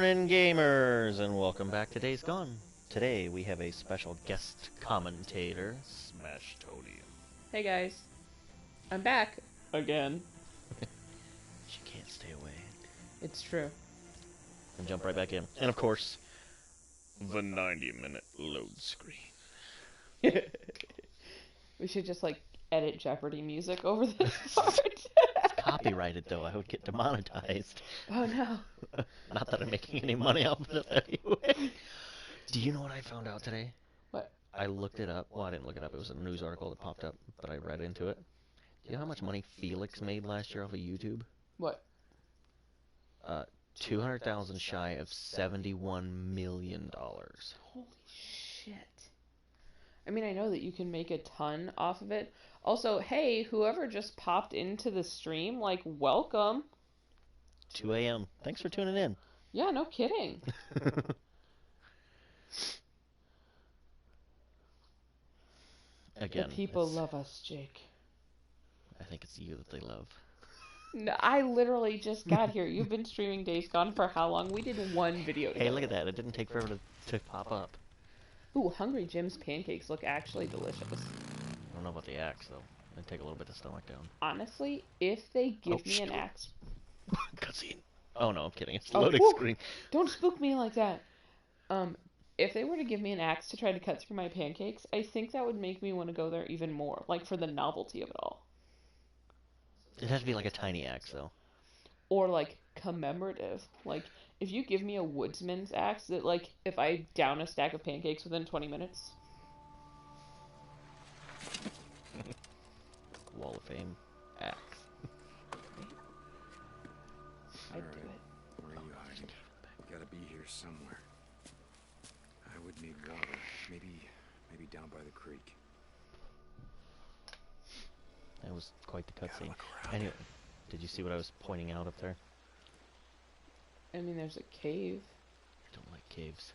morning, gamers, and welcome back to Days Gone. Today we have a special guest commentator, Smash Todium. Hey guys, I'm back again. She can't stay away. It's true. And jump right back in. And of course, the 90-minute load screen. We should just like edit Jeopardy music over this part. Copyrighted though, I would get demonetized. Oh no. Not that I'm making any money off of it anyway. Do you know what I found out today? What? I looked it up. Well, I didn't look it up. It was a news article that popped up, but I read into it. Do you know how much money Felix made last year off of YouTube? What? 200,000 shy of $71 million. Holy shit. I mean, I know that you can make a ton off of it. Also, hey, whoever just popped into the stream, like, welcome. 2 a.m. Thanks for tuning in. Yeah, no kidding. Again, the people love us, Jake. I think it's you that they love. No, I literally just got here. You've been streaming Days Gone for how long? We did one video together. Hey, look at that. It didn't take forever to pop up. Ooh, Hungry Jim's pancakes look actually delicious. I don't know about the axe, though. It'd take a little bit to stomach down. Honestly, if they give me an axe... Cutscene. Oh, no, I'm kidding. It's Oh, loading whew. screen. Don't spook me like that. If they were to give me an axe to try to cut through my pancakes, I think that would make me want to go there even more. Like, for the novelty of it all. It has to be like a tiny axe, though. Or, like, commemorative. Like, if you give me a woodsman's axe, that, like, if I down a stack of pancakes within 20 minutes... Wall of Fame axe. I'd do it. Where are you hiding? You gotta be here somewhere. I would need water. Maybe down by the creek. That was quite the Gotta cutscene. look around. Anyway, did you see what I was pointing out up there? I mean, there's a cave. I don't like caves.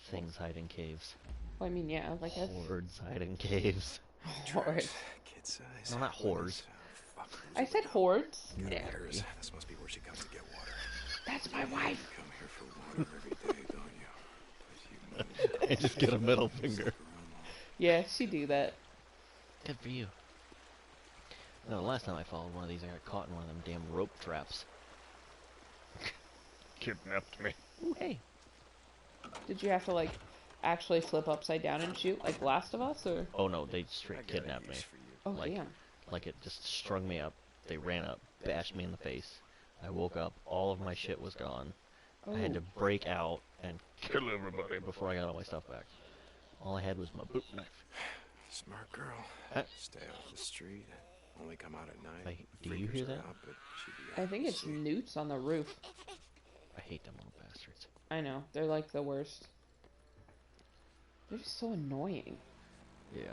Things hide in caves. Well, I mean, yeah, like a... Hordes hide in caves. Horde. Kid size. No, not whores. Fuck. I said hordes. Matters. This must be where she comes to get water. That's my wife. You come here for water every day, don't you? But you I just get a middle finger. Yeah, she do that. Good for you. No, the last time I followed one of these, I got caught in one of them damn rope traps. Kidnapped me. Ooh, hey. Did you have to, like, actually flip upside down and shoot, like Last of Us, or? Oh no, they I straight got a kidnapped me. use for you. Oh, Like- damn. Like it just strung me up. They ran up, bashed me in the face. I woke up, all of my shit was gone. I had to Oh. break out and kill everybody before I got all my stuff back. All I had was my boot knife. Smart girl. Huh? Stay off the street. Only come out at night. Wait, do Freakers you hear are that? out, but she'd be I out think to it's sea. newts on the roof. I hate them little bastards. I know, they're like the worst. They're just so annoying. Yeah.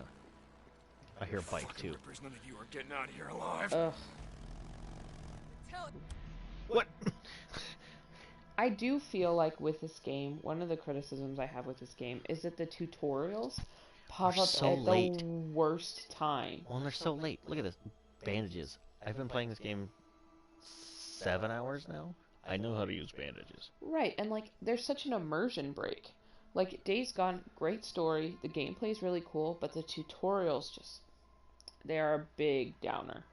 I hear bike Fucking too. rippers, none of you are getting out of here alive. Ugh. What? I do feel like with this game, one of the criticisms I have with this game is that the tutorials pop Are up so at late. the worst time. Well, and they're so late. Look at this. Bandages. I've been playing this game 7 hours now. I know how to use bandages. Right, and like, there's such an immersion break. Like, Days Gone, great story, the gameplay's really cool, but the tutorials just, they are a big downer.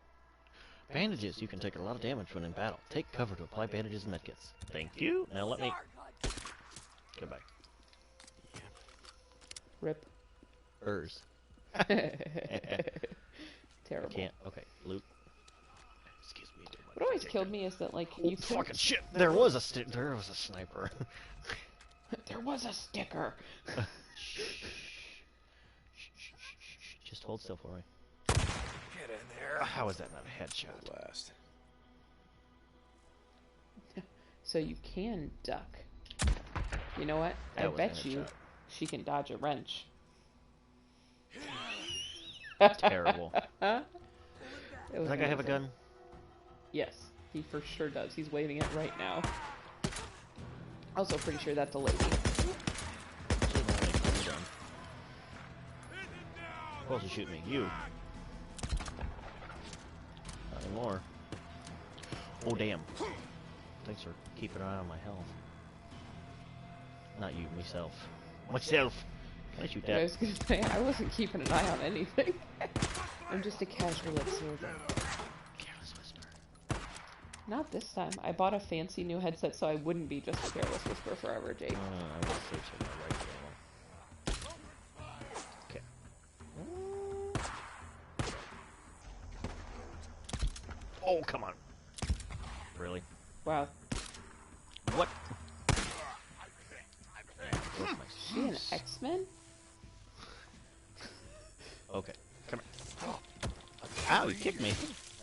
Bandages. You can take a lot of damage when in battle. Take cover to apply bandages and medkits. Thank you. Now let me... Goodbye. Rip. Ers. Terrible. Can't. Okay. Loot. Excuse me. What always killed me is that, like, you could... Fucking shit. There was a sniper. There was a sticker! Shh. Just hold still for me. Get in there. How is that not a headshot? Last. So you can duck. You know what? I That was a bet you headshot. she can dodge a wrench. Terrible. It Does was that guy have a amazing. gun? Yes, he for sure does. He's waving it right now. Also pretty sure that's a lady. Who else is shooting me? You. Not anymore. Oh damn. Thanks for keeping an eye on my health. Not you, myself. Myself! Can I shoot I that? was gonna say, I wasn't keeping an eye on anything. I'm just a casual observer. Careless Whisper. Not this time. I bought a fancy new headset so I wouldn't be just a careless whisper forever, Jake. I will save some of my rifle ammo. Okay. Oh, come on. Really? Wow. What? Is she an X-Men? Okay, come here. Ow, you kicked me.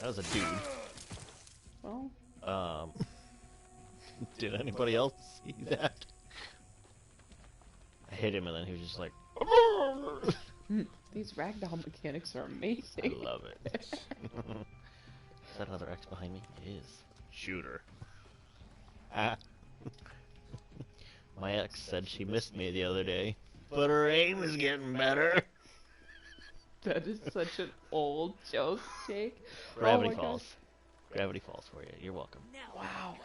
That was a dude. Well, Did anybody else see that? I hit him and then he was just like, these ragdoll mechanics are amazing. I love it. Is that another X behind me? It is. Shooter. Ah. My ex said she missed me the other day, but her aim is getting better. That is such an old joke, Jake. Gravity Oh my Falls. gosh. Gravity Falls for you. You're welcome. Wow.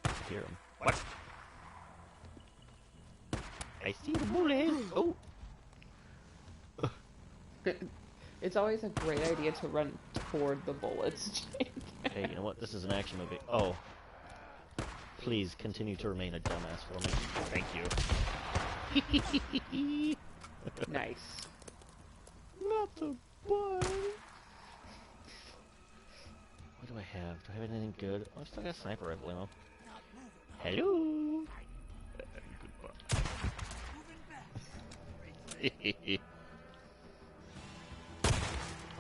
I hear him. What? I see the bullet. Oh. It's always a great idea to run toward the bullets, Jake. Hey, you know what? This is an action movie. Oh. Please continue to remain a dumbass for me. Thank you. Nice. Not the one. What do I have? Do I have anything good? Oh, I still got sniper rifle ammo. Hello. Goodbye.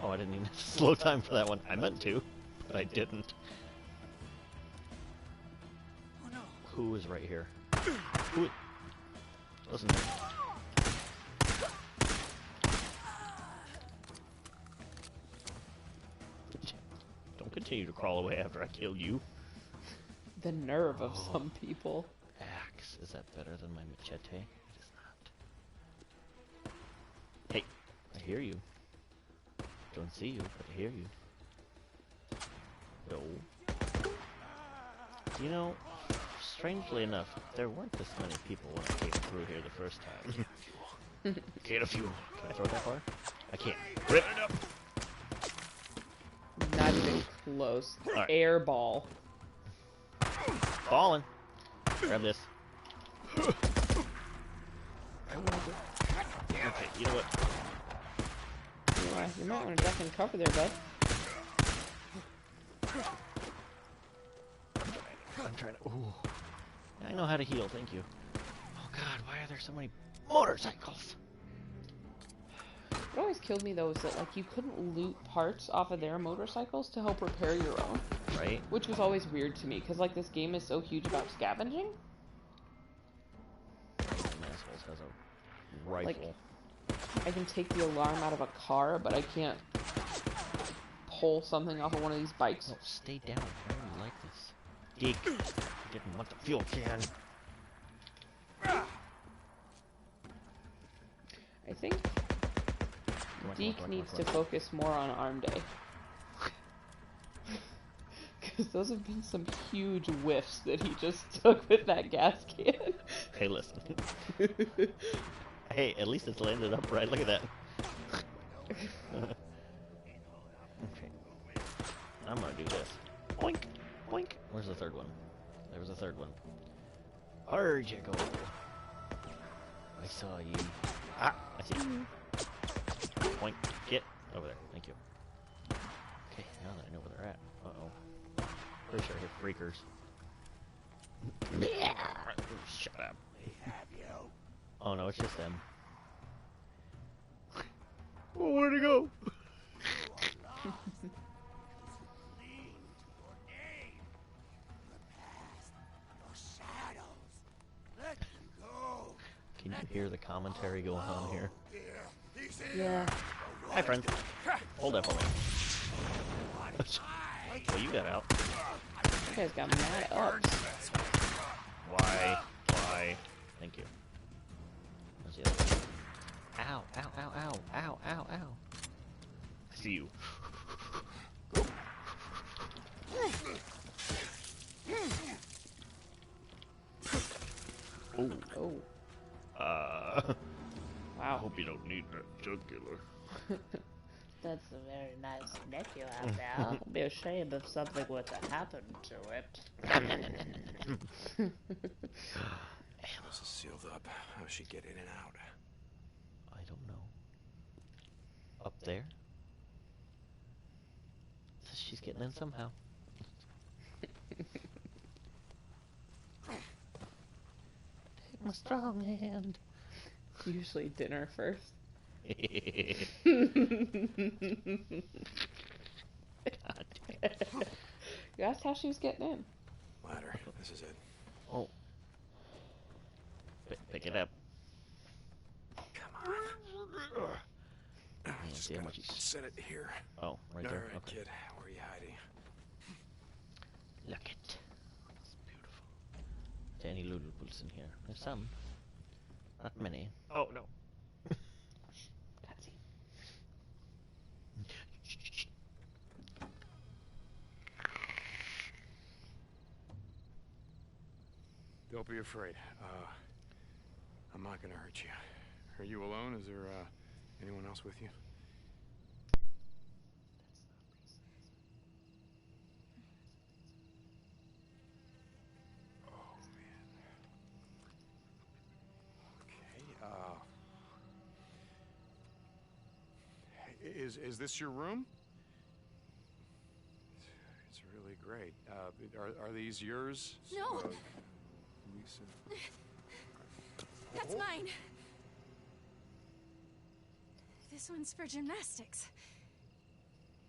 Oh, I didn't even have to slow time for that one. I meant to, but I didn't. Who is right here? Who? Listen. Don't continue to crawl away after I killed you. The nerve of some people. Axe. Is that better than my machete? It is not. Hey, I hear you. Don't see you, but I hear you. No. You know, strangely enough, there weren't this many people when I came through here the first time. Can of fuel. Can I throw it that far? I can't. Rip it up! Not even close. Alright. Air ball. Falling. Grab this. Okay, you know what? You might want to duck and cover there, bud. I'm trying to. Ooh. I know how to heal, thank you. Oh god, why are there so many motorcycles? What always killed me though is that like you couldn't loot parts off of their motorcycles to help repair your own, Right? which was always weird to me because like this game is so huge about scavenging. Assholes has a rifle. Like, I can take the alarm out of a car, but I can't pull something off of one of these bikes. No, stay down. I don't like this. Geek. Didn't want the fuel can. I think Deke needs to focus more on arm day. Because those have been some huge whiffs that he just took with that gas can. Hey, listen. Hey, at least it's landed upright. Look at that. Okay. I'm gonna do this. Boink! Boink! Where's the third one? There was a third one. Where'd you go? I saw you. Ah! I see you. Boink. Get over there. Thank you. Okay, now that I know where they're at. Uh-oh. Pretty sure I hear freakers. Shut up. Oh no, it's just them. Oh, where'd it go? Can you hear the commentary going on here? Yeah. Hi, friend. Hold that for me. Well, you got out. You guys got mad ups. Why? Why? Thank you. Where's the other one? Ow, ow, ow, ow, ow, ow, ow. I see you. Ooh. Oh, I wow. hope you don't need that jugular. That's a very nice neck you have there. It'd be a shame if something were to happen to it. This is sealed up. How's she get in and out? I don't know. Up there? She's getting in somehow. Take my strong hand. Usually dinner first. God damn. You asked how she was getting in. Ladder. This is it. Oh. Pick it up. Come on. Just see how gotta much he's- set it here. Oh, right All there. right, Okay. kid. Where are you hiding? Look it. It's beautiful. Any Lulupuls in here? There's some. Not many. Oh no. Patsy. Don't be afraid. I'm not gonna hurt you. Are you alone? Is there anyone else with you? Oh man. Okay. Is this your room? It's really great. Are these yours? No. Lisa. That's mine. This one's for gymnastics.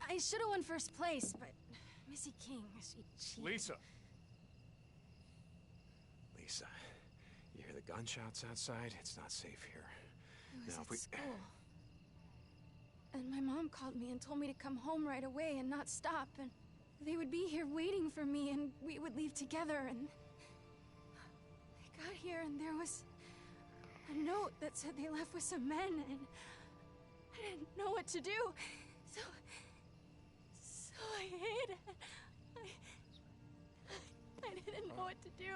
I should have won first place, but Missy King, she cheated. Lisa. Lisa, you hear the gunshots outside? It's not safe here. It was Now, at if we- school. And my mom called me and told me to come home right away and not stop, and they would be here waiting for me, and we would leave together, and I got here and there was a note that said they left with some men, and I didn't know what to do. So I hid. I didn't know what to do.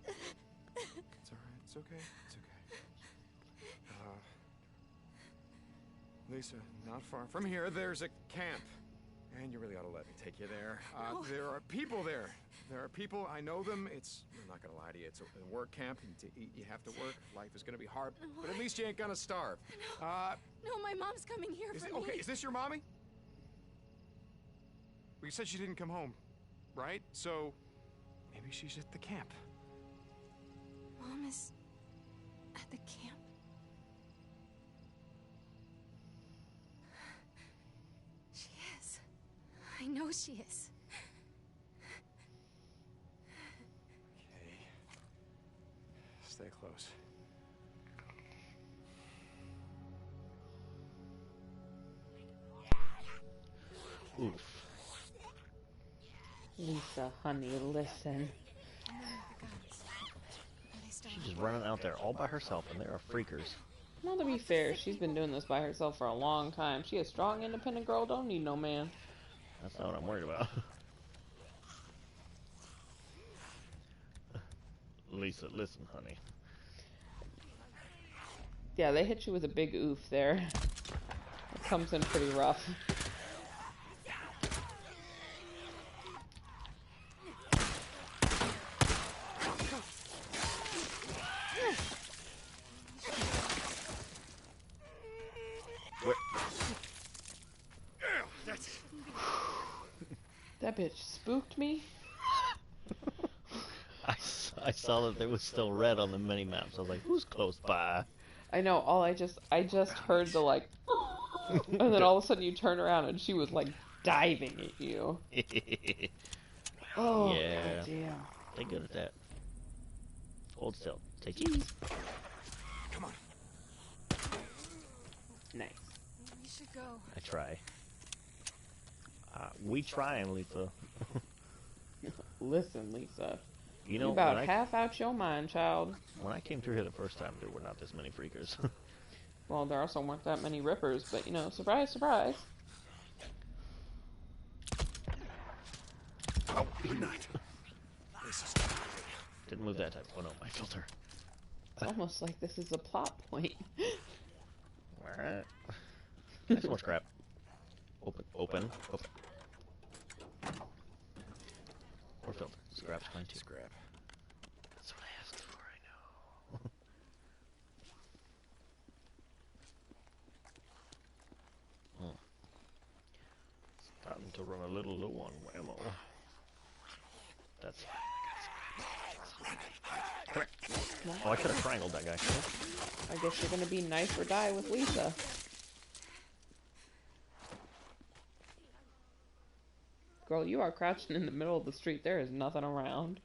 It's all right. It's okay. It's okay. Lisa, not far from here, there's a camp. And you really ought to let me take you there. No. There are people there. There are people, I know them. I'm not gonna lie to you, it's a work camp. To eat, you have to work. Life is gonna be hard, but at least you ain't gonna starve. No, my mom's coming here for me. Okay, is this your mommy? Well, you said she didn't come home, right? So, maybe she's at the camp. Mom is at the camp. She is. I know she is. Okay. Stay close. Oof. Lisa, honey, listen. She's just running out there all by herself, and there are freakers. Well, to be fair, she's been doing this by herself for a long time. She a strong, independent girl, don't need no man. That's not what I'm worried about. Lisa, listen, honey. Yeah, they hit you with a big oof there. It comes in pretty rough. That bitch spooked me. I saw that there was still red on the mini maps. I was like, who's close by? I know, I just heard the like and then all of a sudden you turn around and she was like diving at you. Oh, Yeah. goddamn. They good at that. Hold still. Say cheese. Come on. Nice. We should go. I try. We trying, Lisa. Listen, Lisa. You know, You about half out your mind, child. when I came through here the first time, there were not this many freakers. Well, there also weren't that many rippers, but you know, surprise, surprise. Oh, good night. Jesus. Didn't move that time. Oh no, my filter. It's almost like this is a plot point. That's so much crap. Open, open, open. More filter. Scrap's fine too. Scrap. That's what I asked for, I know. Starting to run a little low on ammo. That's fine. Come here. Oh, I could have triangled that guy. I guess you're gonna be knife or die with Lisa. Girl, you are crouching in the middle of the street. There is nothing around.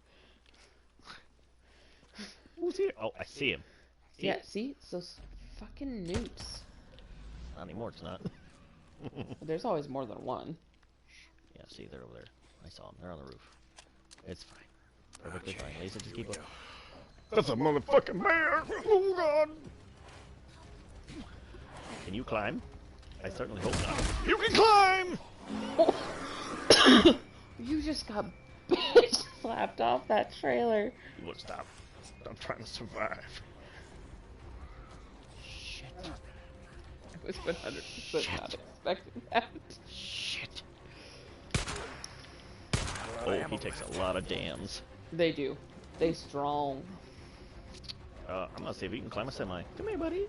Who's here? Oh, I see him. Yeah, see? It's those fucking newts. Not anymore, it's not. There's always more than one. Yeah, see, they're over there. I saw them. They're on the roof. It's fine. Perfectly fine. Lisa, just keep up. That's a motherfucking bear! Oh, God! Can you climb? I certainly hope not. You can climb! You just got bitch slapped off that trailer. You would stop. I'm trying to survive. Shit. I was 100% not expecting that. Shit. Oh, he takes a lot of dams. They do. They strong. I'm gonna see if you can climb a semi. Come here, buddy.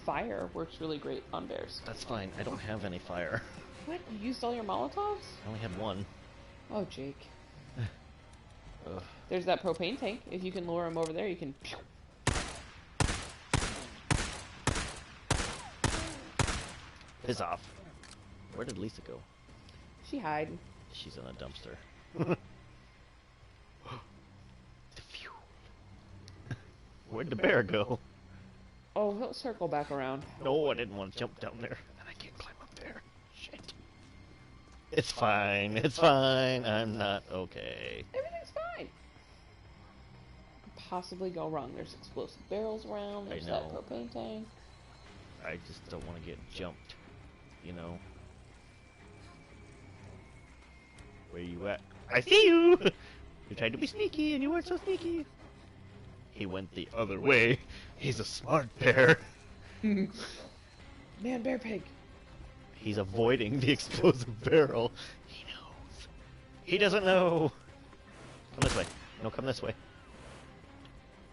Fire works really great on bears. That's fine. I don't have any fire. What? You used all your Molotovs? I only had one. Oh, Jake. Ugh. There's that propane tank. If you can lure him over there, you can... Piss off. Where did Lisa go? She hide. She's in a dumpster. The fuel. Where'd the bear go? Oh, he'll circle back around. No, I didn't want to jump down there. And I can't climb up there. Shit. It's fine. It's fine. I'm not okay. Everything's fine. Could possibly go wrong. There's explosive barrels around. There's that know. propane tank. I just don't want to get jumped. You know? Where you at? I see you! You tried to be sneaky and you weren't so sneaky. He went the other way. He's a smart bear. Man, bear pig. He's avoiding the explosive barrel. He knows. He doesn't know. Come this way. No, come this way.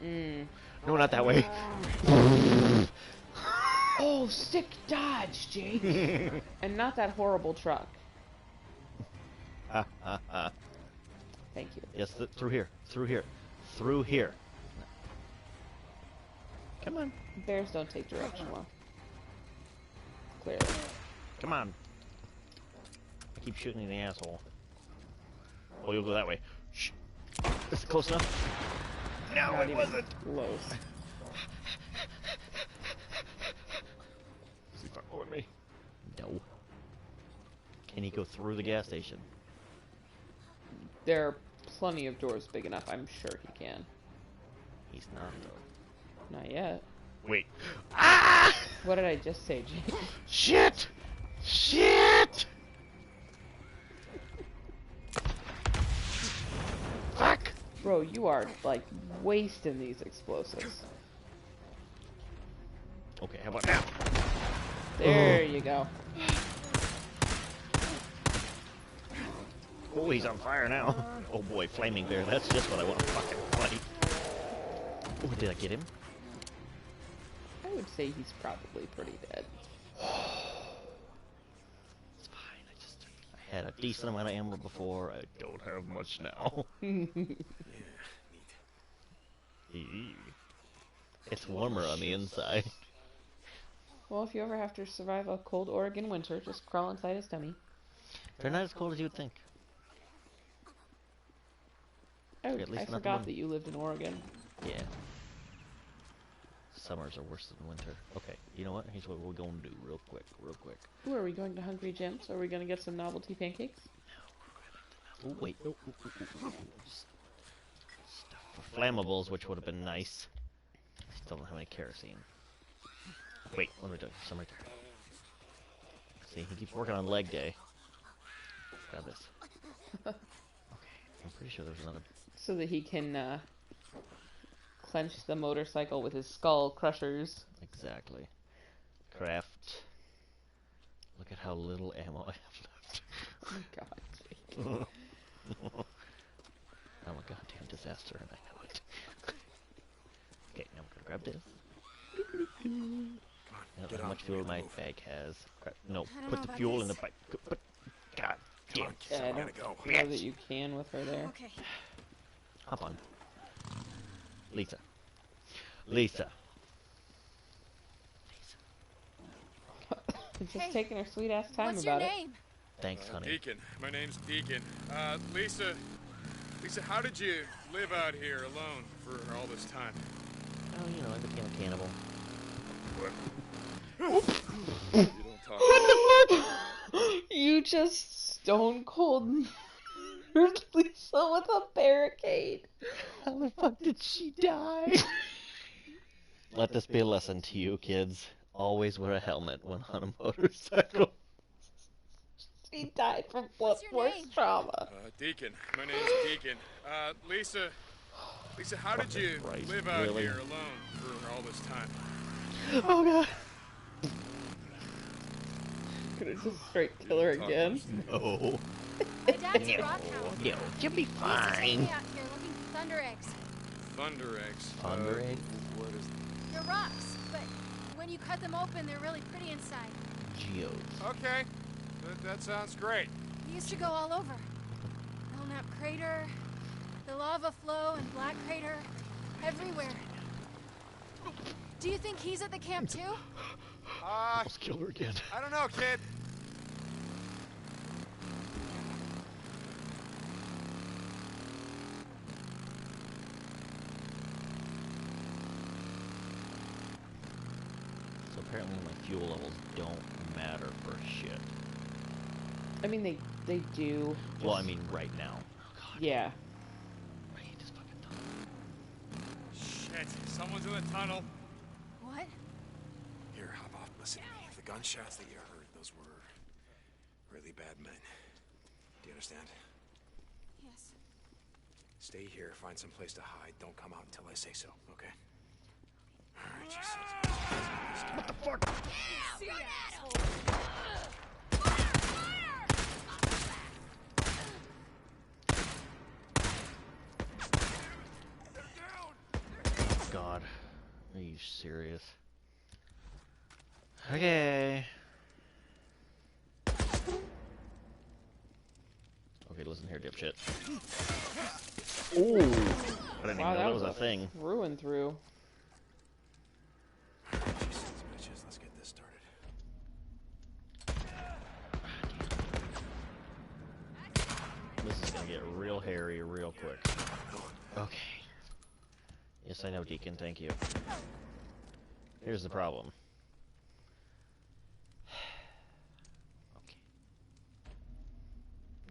No, not that way. Oh, sick dodge, Jake. And not that horrible truck. Ha ha ha. Thank you. Yes, through here. Through here. Through here. Come on. Bears don't take direction well. Clearly. Come on. I keep shooting in the asshole. Oh, you'll go that way. Shh. Is it close enough? No, Not it even wasn't. close. Is he following me? No. Can he go through the gas station? There are plenty of doors big enough. I'm sure he can. He's not, though. Not yet. Wait. Ah! What did I just say, Jake? Shit! Shit! Fuck! Bro, you are, like, wasting these explosives. Okay, how about now? There you go. Oh, he's on fire now. Oh boy, flaming bear. That's just what I want to fucking fight. Oh, did I get him? I would say he's probably pretty dead. It's fine. I had a decent amount of ammo before. I don't have much now. It's warmer on the inside. Well, if you ever have to survive a cold Oregon winter, just crawl inside his tummy. They're not as cold as you would think. Oh, At least I not the forgot one- that you lived in Oregon. Yeah. Summers are worse than winter. Okay, you know what? Here's what we're going to do real quick, Ooh, are we going to Hungry Jim's? Are we going to get some novelty pancakes? Oh, wait. Oh, stuff for flammables, which would have been nice. Still don't have any kerosene. Wait, what am I doing? Some right there. See, he keeps working on leg day. Grab this. Okay, I'm pretty sure there's another so that he can clench the motorcycle with his skull crushers. Exactly. Craft. Look at how little ammo I have left. Oh my god, Jake. I'm a goddamn disaster, and I know it. Okay, now I'm gonna grab this. I don't know how much fuel my bag has. No, I don't put know the about fuel in the this. bike. Put, God Come damn. on, Yeah, I we don't gotta go. know that you can with her there. Okay. Hop on. Lisa. Lisa. Just Hey, taking her sweet ass time What's your about it. name? Thanks, honey. Deacon. My name's Deacon. Lisa, how did you live out here alone for all this time? Oh, you know, I became a cannibal. You don't talk. You just stone cold murdered Lisa with a barricade. How the fuck did she die? Let this be a lesson to you, kids. Always wear a helmet when on a motorcycle. She died from blunt What's your force name? trauma. Deacon. My name's Deacon. Lisa, how did you Christ, live out really? here alone for all this time? Oh, God. Could have just straight kill her again. No. My dad's a rockhound. No, you'll be He used to take fine. me out here looking for thunder eggs. Thunder eggs. Thunder eggs? What is They're rocks, but when you cut them open, they're really pretty inside. Geodes. Okay. That sounds great. We used to go all over. Belknap Crater, the lava flow and Black Crater, everywhere. Do you think he's at the camp too? Almost killed her again. I don't know, kid. So apparently my fuel levels don't matter for shit. I mean, they do. Well, I just- mean right now. Oh, God. Yeah. I hate this fucking tunnel. Shit, someone's in the tunnel. What? Here, hop off. Listen to me. The gunshots that you heard, those were really bad men. Do you understand? Yes. Stay here, find some place to hide. Don't come out until I say so, okay? Alright, you sons of What the fuck? God. Are you serious? Okay. Okay, listen here, dipshit. Ooh! I didn't Wow, even know that was a thing. through and through. You sons of bitches, let's get this started. This is gonna get real hairy real quick. Okay. Yes, I know, Deacon, thank you. Here's the problem. Okay.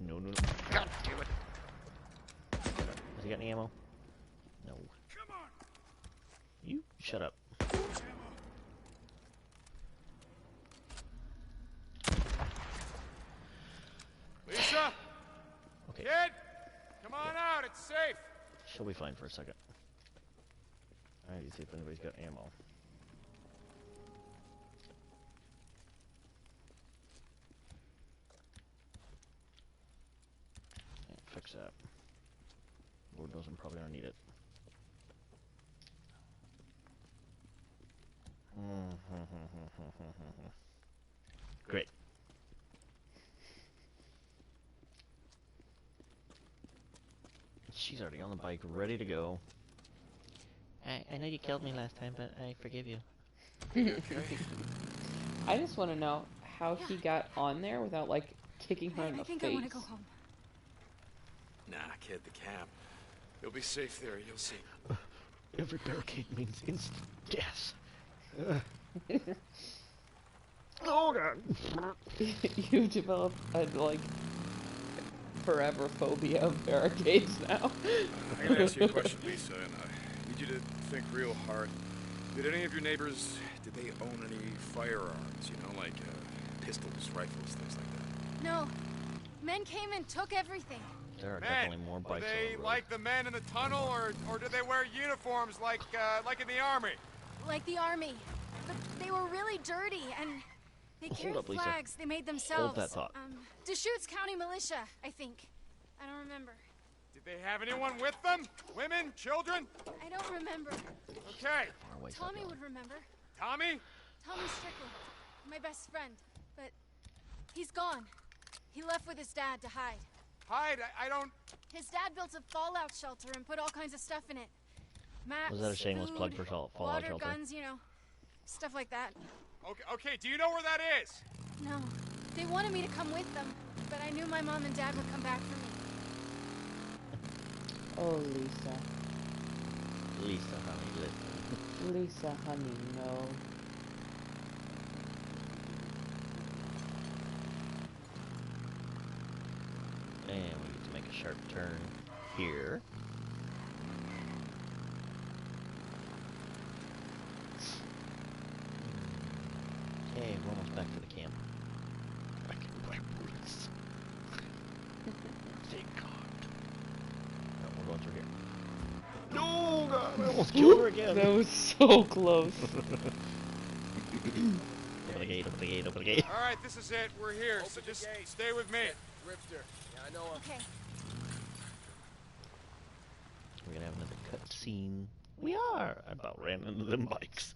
No, no, no. God damn it! Has he got any ammo? No. Come on! You shut up. Lisa! Okay. Kid! Come on out, it's safe! She'll be fine for a second. Alright, see if anybody's got ammo. Yeah, fix that. Lord knows I'm probably gonna need it. Great. She's already on the bike, ready to go. I know you killed me last time, but I forgive you. I just want to know how he got on there without, like, kicking her in I the think face. I want to go home. Nah, kid, the camp. You'll be safe there, you'll see. Every barricade means instant death. Oh god! You've developed a, like, forever phobia of barricades now. I gotta ask you a question, Lisa, and I need you to think real hard. Did any of your neighbors, did they own any firearms, you know, like pistols, rifles, things like that? No. Men came and took everything. There are Men, definitely more are bikes they on the road. like the men in the tunnel, or do they wear uniforms like in the army? Like the army. But they were really dirty, and they Hold carried up, Lisa. flags they made themselves. that thought. Deschutes County Militia, I think. I don't remember. Did they have anyone with them? Women, children? I don't remember. Okay. Far away, Tommy stop would remember. Tommy? Tommy Strickland, my best friend. But he's gone. He left with his dad to hide. Hide? I don't... His dad built a fallout shelter and put all kinds of stuff in it. Maps, Was that a shameless food, plug for Fallout water, Shelter? guns, you know, stuff like that. Okay, do you know where that is? No, they wanted me to come with them, but I knew my mom and dad would come back for me. Oh, Lisa. Lisa, honey, listen. Lisa, honey, no. And we get to make a sharp turn here. Okay, we're almost back to the camp. Back in Black Woods. Thank God. No, we're going through here. No, God, I almost killed her again. That was so close. Open the gate, open the gate, open the gate. All right, this is it. We're here, so just stay with me. Ripster. Yeah, I know him. Okay. We're gonna have another cutscene. We are. I about ran into them bikes.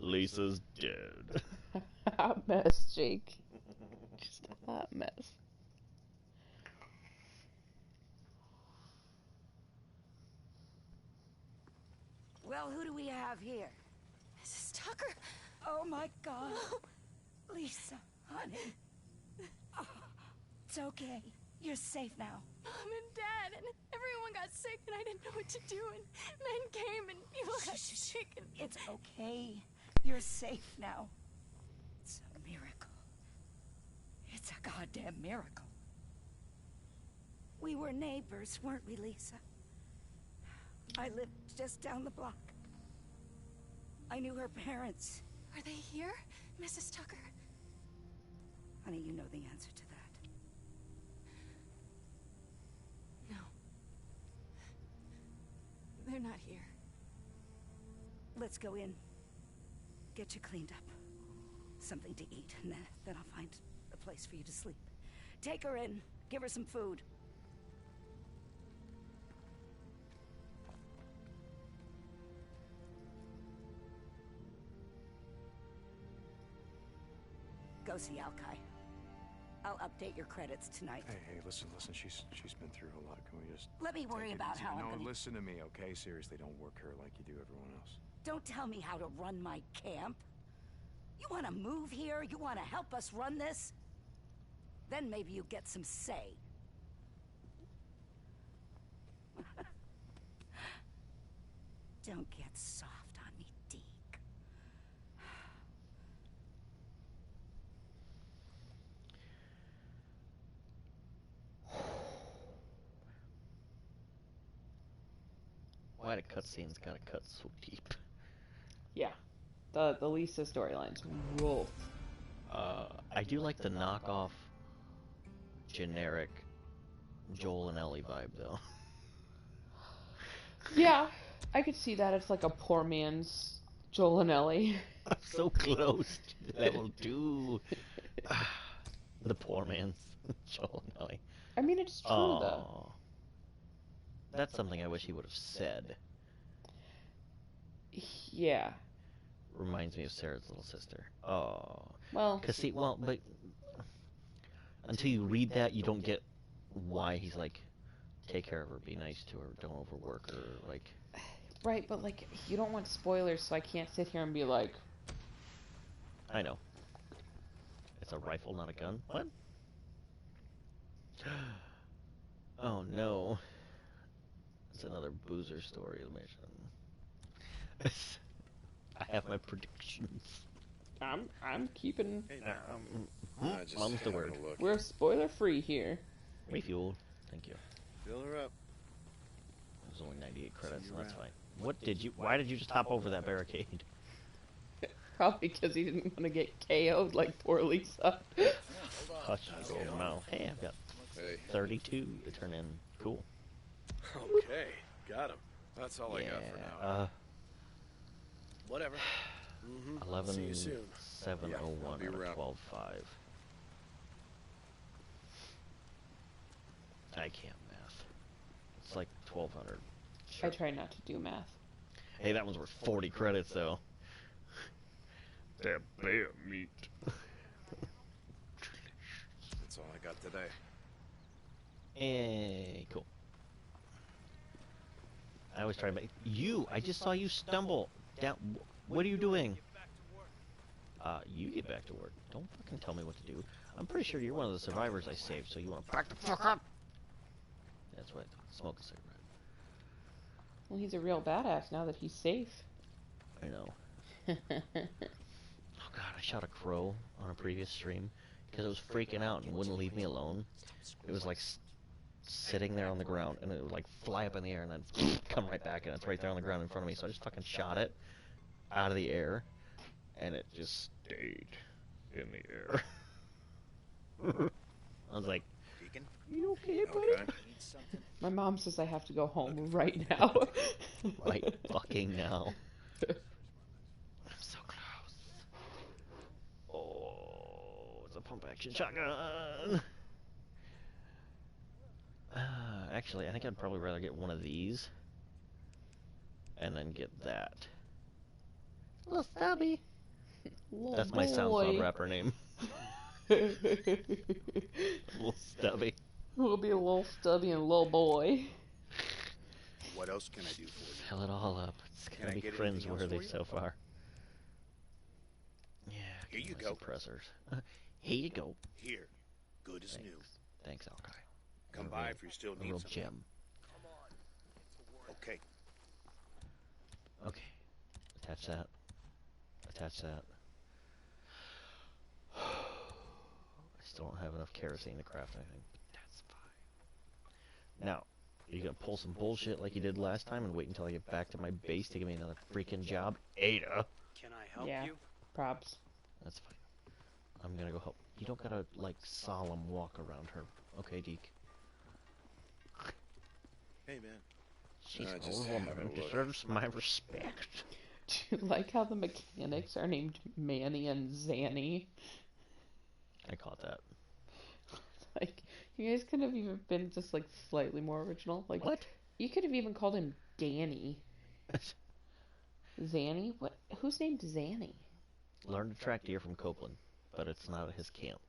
Lisa's dead. Hot mess, Jake. Just a hot mess. Well, who do we have here? Mrs. Tucker. Oh my God. Lisa, honey. Oh, it's okay. You're safe now. Mom and Dad and everyone got sick and I didn't know what to do and men came and people got sick and... It's okay. You're safe now. It's a miracle. It's a goddamn miracle. We were neighbors, weren't we, Lisa? I lived just down the block. I knew her parents. Are they here, Mrs. Tucker? Honey, you know the answer to that. No. They're not here. Let's go in. Get you cleaned up. Something to eat, and then I'll find a place for you to sleep. Take her in. Give her some food. Go see Alkai. I'll update your credits tonight. Hey, listen. She's been through a lot. Can we just... Let me worry about how I'm No, gonna... listen to me, okay? Seriously, don't work her like you do everyone else. Don't tell me how to run my camp. You want to move here? You want to help us run this? Then maybe you get some say. Don't get soft on me, Deke. Why the cutscenes gotta cut so deep? Yeah. The Lisa storyline's rough. I do like the knockoff generic Joel and Ellie vibe though. Yeah, I could see that. It's like a poor man's Joel and Ellie. I'm so close to level 2. The poor man's Joel and Ellie. I mean, it's true though. Aw. That's something I wish he would have said. Yeah. Reminds me of Sarah's little sister. Oh. Well, Cause see, well, but until you read that, you don't get why he's like, take care of her, be nice to her, don't overwork her, like. right, but like, you don't want spoilers, so I can't sit here and be like, I know. It's a rifle, not a gun. What? Oh no. It's another boozer story mission. I have my predictions. I'm keeping. Mum's the word. We're spoiler free here. Refuel. Thank you. Fill her up. It was only 98 credits, so that's fine. What did you? Why did you just hop over that barricade? Probably because he didn't want to get KO'd like poor Lisa. Hush, golden mouth. Hey, I've got Hey. 32 to turn in. Cool. Okay, got him. That's all I got for now. Whatever. 11, See you soon. 701, I'll be and a around. 12, 5. I can't math. It's like 1200. I try not to do math. Hey, that one's worth 40 credits, though. That bear meat. That's all I got today. Hey, cool. I always try to make... You! I just saw you stumble down... What are you doing? You get back to work. Don't fucking tell me what to do. I'm pretty sure you're one of the survivors I saved, so you want to back the fuck up! That's right. Smoke a cigarette. Well, he's a real badass now that he's safe. I know. Oh god, I shot a crow on a previous stream because it was freaking out and wouldn't leave me alone. It was like sitting there on the ground and it would like fly up in the air and then come right back and it's right there on the ground in front of me. So I just fucking shot it out of the air and it just stayed in the air. I was like, Deacon? you okay, buddy? Okay. My mom says I have to go home right now. Right fucking now. I'm so close. Oh, it's a pump action shotgun. Actually, I think I'd probably rather get one of these and then get that. Little Stubby. Little That's my boy. SoundCloud rapper name. Little Stubby. We'll be a little stubby and a little boy. What else can I do for you? Fill it all up. It's Can gonna I be get anything else for cringeworthy you? so far. Yeah. Here give you me go. Suppressors. Here you go. Here. Good as new. Thanks, Alkai. Come by if you still A need real something. gem. Okay. Okay. Attach that. Attach that. I still don't have enough kerosene to craft anything, but that's fine. Now, are you gonna pull some bullshit like you did last time and wait until I get back to my base to give me another freaking job? Ada! Can I help Yeah. you? Props. That's fine. I'm gonna go help. You don't gotta, like, solemn walk around her. Okay, Deke? Hey, man. She's an just old having woman a and look. deserves my respect. Do you like how the mechanics are named Manny and Zanny? I caught that. Like, you guys could have even been just like slightly more original. Like, What? you could have even called him Danny. Zanny? What? Who's named Zanny? Learn to track deer from Copeland, but it's not at his camp.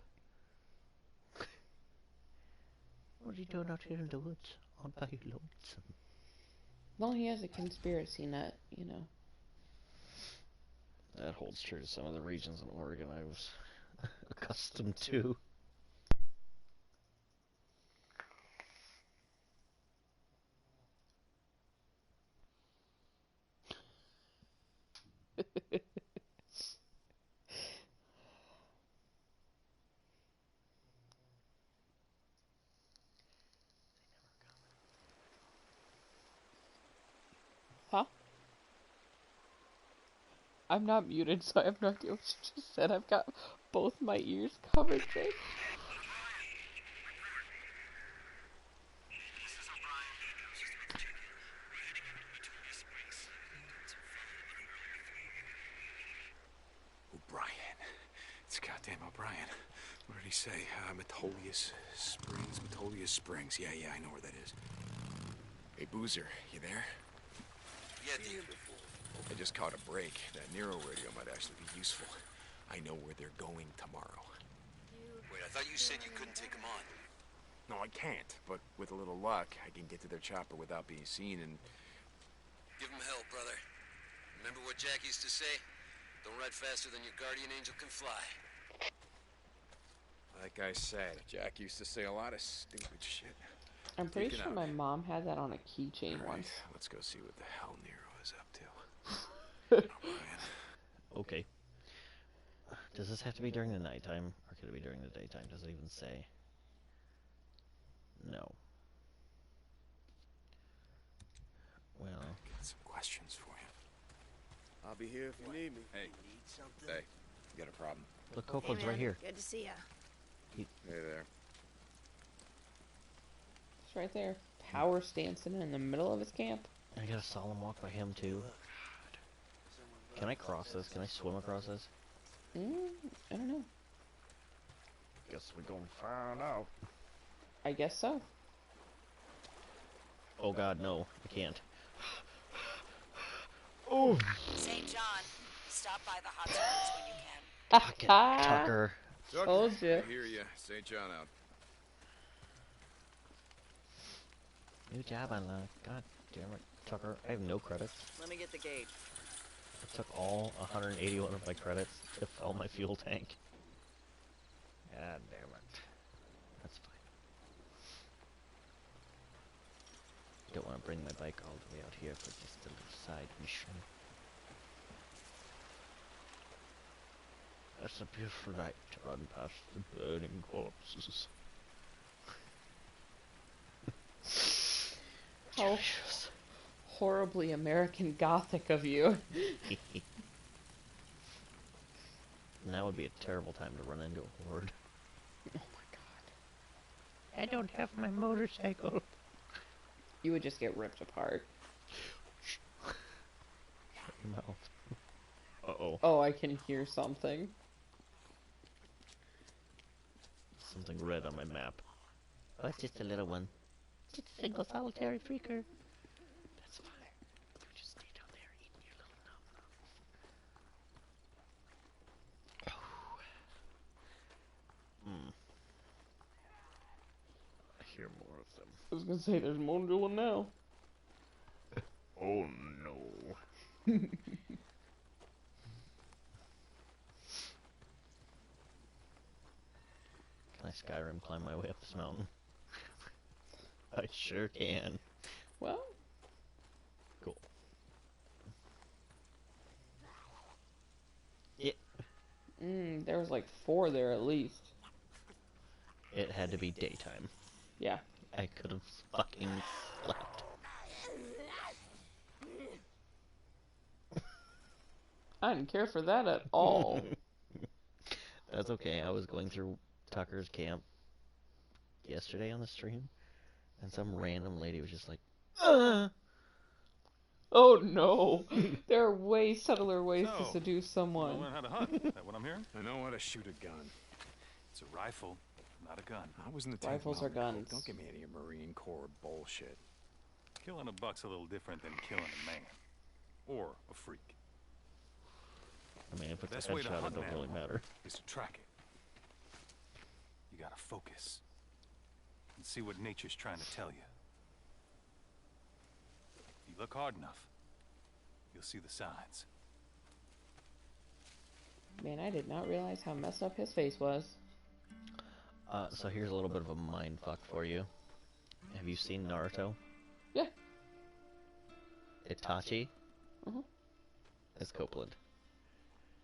What are you doing out here in the woods? All by your lonesome. Well, he has a conspiracy nut, you know. That holds true to some of the regions in Oregon I was accustomed to. Huh? I'm not muted, so I have no idea what you just said. I've got both my ears covered, babe. O'Brien. It's goddamn O'Brien. What did he say? Metolius Springs. Metolius Springs. Yeah, I know where that is. Hey, Boozer, you there? Yeah, Deacon. I just caught a break. That Nero radio might actually be useful. I know where they're going tomorrow. Wait, I thought you said you couldn't take him on. No, I can't, but with a little luck, I can get to their chopper without being seen and... Give him hell, brother. Remember what Jack used to say? Don't ride faster than your guardian angel can fly. Like I said, Jack used to say a lot of stupid shit. I'm pretty Take it sure out. my mom had that on a keychain Right, once. let's go see what the hell Nero is up to. O'Brien. Okay. Does this have to be during the nighttime, or could it be during the daytime? Does it even say? No. Well, Got some questions for you. I'll be here if you need me. Hey. Need something? Hey, you got a problem? Look, Copeland's right here. Good to see ya. Hey there. It's right there. Power Stanson in the middle of his camp. I got a solemn walk by him too. Can I cross this? Can I swim across this? I don't know. Guess we're gonna find out. I guess so. Oh god, no. I can't. Oh! St. John, stop by the hot springs when you can. Fucking Tucker. Told you. I hear ya. St. John out. New job unlocked. God damn it. Tucker, I have no credits. Let me get the gauge. I took all 181 of my credits to fill my fuel tank. God damn it. That's fine. Don't want to bring my bike all the way out here for just a little side mission. That's a beautiful night to run past the burning corpses. How horribly American Gothic of you. Now would be a terrible time to run into a horde. Oh my god. I don't have my motorcycle. You would just get ripped apart. Shut your mouth. Uh-oh. Oh, I can hear something. Something red on my map. Oh, it's just a little one. Just a single solitary freaker. That's fine. You just stay down there eating your little nom nom. I hear more of them. I was gonna say, there's more to one now. Oh no. Can I Skyrim climb my way up this mountain? I sure can. Well, Cool. Yeah. there was like 4 there at least. It had to be daytime. Yeah. I could have fucking slept. I didn't care for that at all. That's okay. I was going through Tucker's camp yesterday on the stream, and some random lady was just like, Oh no! There are way subtler ways to seduce someone. Learn how to hunt. Is that what I'm hearing? I know how to shoot a gun. It's a rifle, not a gun. I was in the 10th Rifles are Mountain Corps. guns. Don't give me any of your Marine Corps bullshit. Killing a buck's a little different than killing a man. Or a freak. I mean, if it's Best a way to headshot, it hunt don't an really animal matter. is to track it. You gotta focus. And see what nature's trying to tell you. If you look hard enough, you'll see the signs. Man, I did not realize how messed up his face was. So here's a little bit of a mind fuck for you. Have you seen Naruto? Yeah. Itachi Mhm. is Copeland.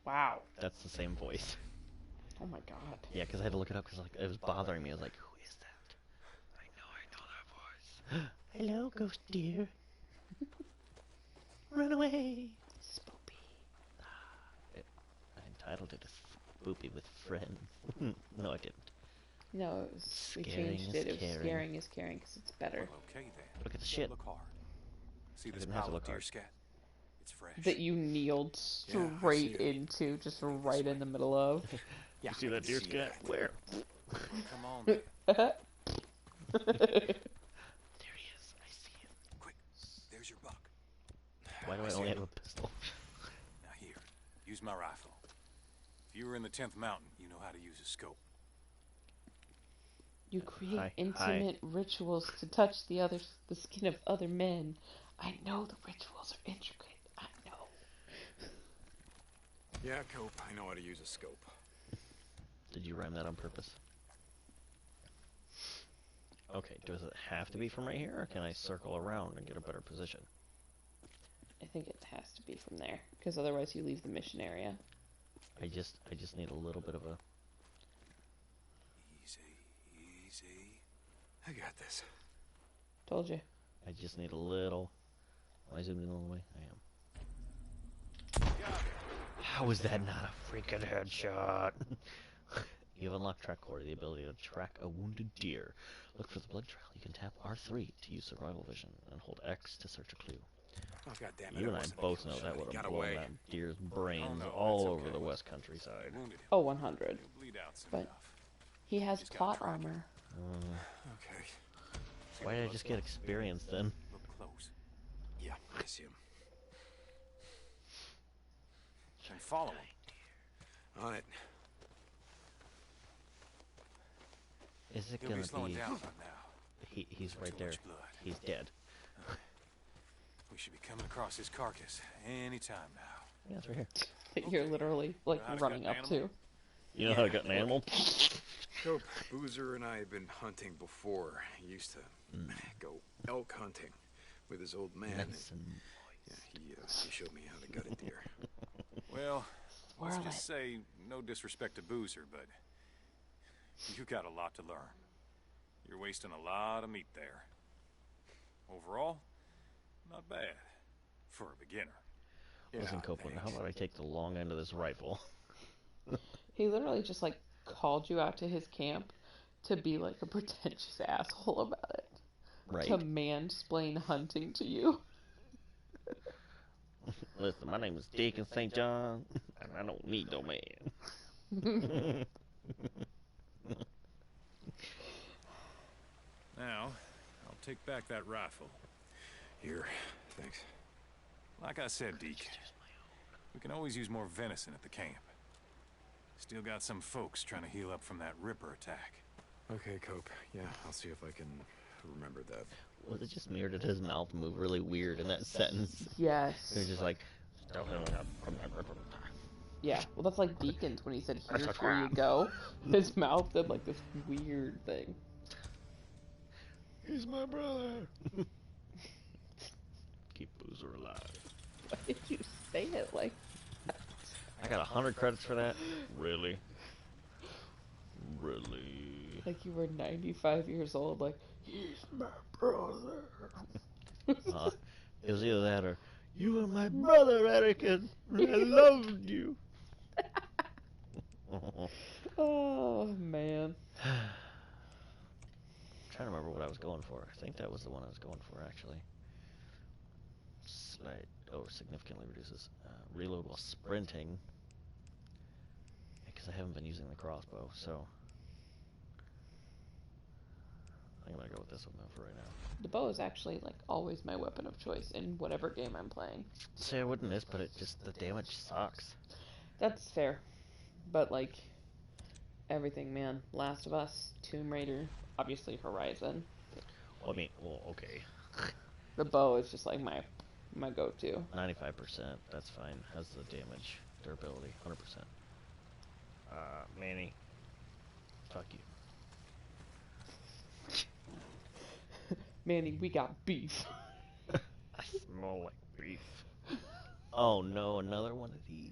Wow. That's the same voice. Oh my god. Yeah, because I had to look it up because like, it was bothering me. I was like, who is that? I know that voice. Hello, ghost dear. Run away. Spoopy. I entitled it a Spoopy with friends. No, I didn't. No, it was, we Scaring changed is it. It was caring. scaring is caring because it's better. Well, okay then. Look at the shit. Look hard. See I this didn't have to pile of look deer hard. scat? It's fresh. That you kneeled Yeah, I straight see it. into, just right in the middle of. Yeah, You see I that can deer see scat? that. Where? Come on. man. There he is. I see him. Quick. There's your buck. Why do I see only it. have a pistol? Now here, use my rifle. If you were in the 10th Mountain, you know how to use a scope. You create Hi. intimate rituals to touch the skin of other men. I know the rituals are intricate. I know. Yeah, Cope, I know how to use a scope. Did you rhyme that on purpose? Okay, does it have to be from right here, or can I circle around and get a better position? I think it has to be from there, because otherwise you leave the mission area. I just need a little bit of a... Easy, easy. I got this. Told you. I just need a little... Am I zoomed in all the way? I am. How is that not a freaking headshot? You have unlocked Track Core, the ability to track a wounded deer. Look for the blood trail. You can tap R3 to use survival vision, and hold X to search a clue. Oh, God damn it. You it and I wasn't a both kill know shot. that He would have got blown away. that deer's brains no, all that's over okay. the west countryside. Wounded. Oh, 100. He'll bleed out soon But enough. he has Just gotta plot track it. armor. Okay. Why did I just get experience then? Look close. Yeah, I see him. And follow him. On it. Is it He'll gonna be slowing be... down by now. He's right Too there. much blood. He's dead. We should be coming across his carcass any time now. Yeah, it's right here. That you're literally, like, Know how to running gut up an to. animal? You know how to gut an animal? Cope, Boozer and I have been hunting before. He used to go elk hunting with his old man. and- Medicine. Yeah, he showed me how to gut a deer. Well, let's Swirl just say, no disrespect to Boozer, but you got a lot to learn. You're wasting a lot of meat there. Overall, not bad for a beginner. Listen, Copeland, how about I take the long end of this rifle? He literally just, like, called you out to his camp to be, like, a pretentious asshole about it. Right. To mansplain hunting to you. Listen, my name is Deacon St. John, and I don't need no man. Now, I'll take back that rifle. Here, thanks. Like I said, Deke, we can always use more venison at the camp. Still got some folks trying to heal up from that Ripper attack. Okay, Cope. Yeah, I'll see if I can remember that. Was it just me, or did his mouth move really weird in that sentence? Yes. He was just like... Yeah, well, that's like Deacon's when he said, "Here's where you go." His mouth did, like, this weird thing. He's my brother. Keep Boozer alive. Why did you say it like that? I got 100 credits for that? Really? Really? Like you were 95 years old, like, he's my brother. It was either that or, you were my brother, Anakin. I loved you. Oh, man. Trying to remember what I was going for. I think that was the one I was going for, actually. Significantly reduces reload while sprinting. Because I haven't been using the crossbow, so I'm gonna go with this one though for right now. The bow is actually, like, always my weapon of choice in whatever game I'm playing. Say I wouldn't miss, but it just, the damage sucks. That's fair. But, like, everything, man. Last of Us, Tomb Raider, obviously Horizon. Well, I mean, well, okay. The bow is just, like, my go-to. 95%, that's fine. Has the damage, durability, 100%. Manny, fuck you. Manny, we got beef. I smell like beef. Oh no, another one of these.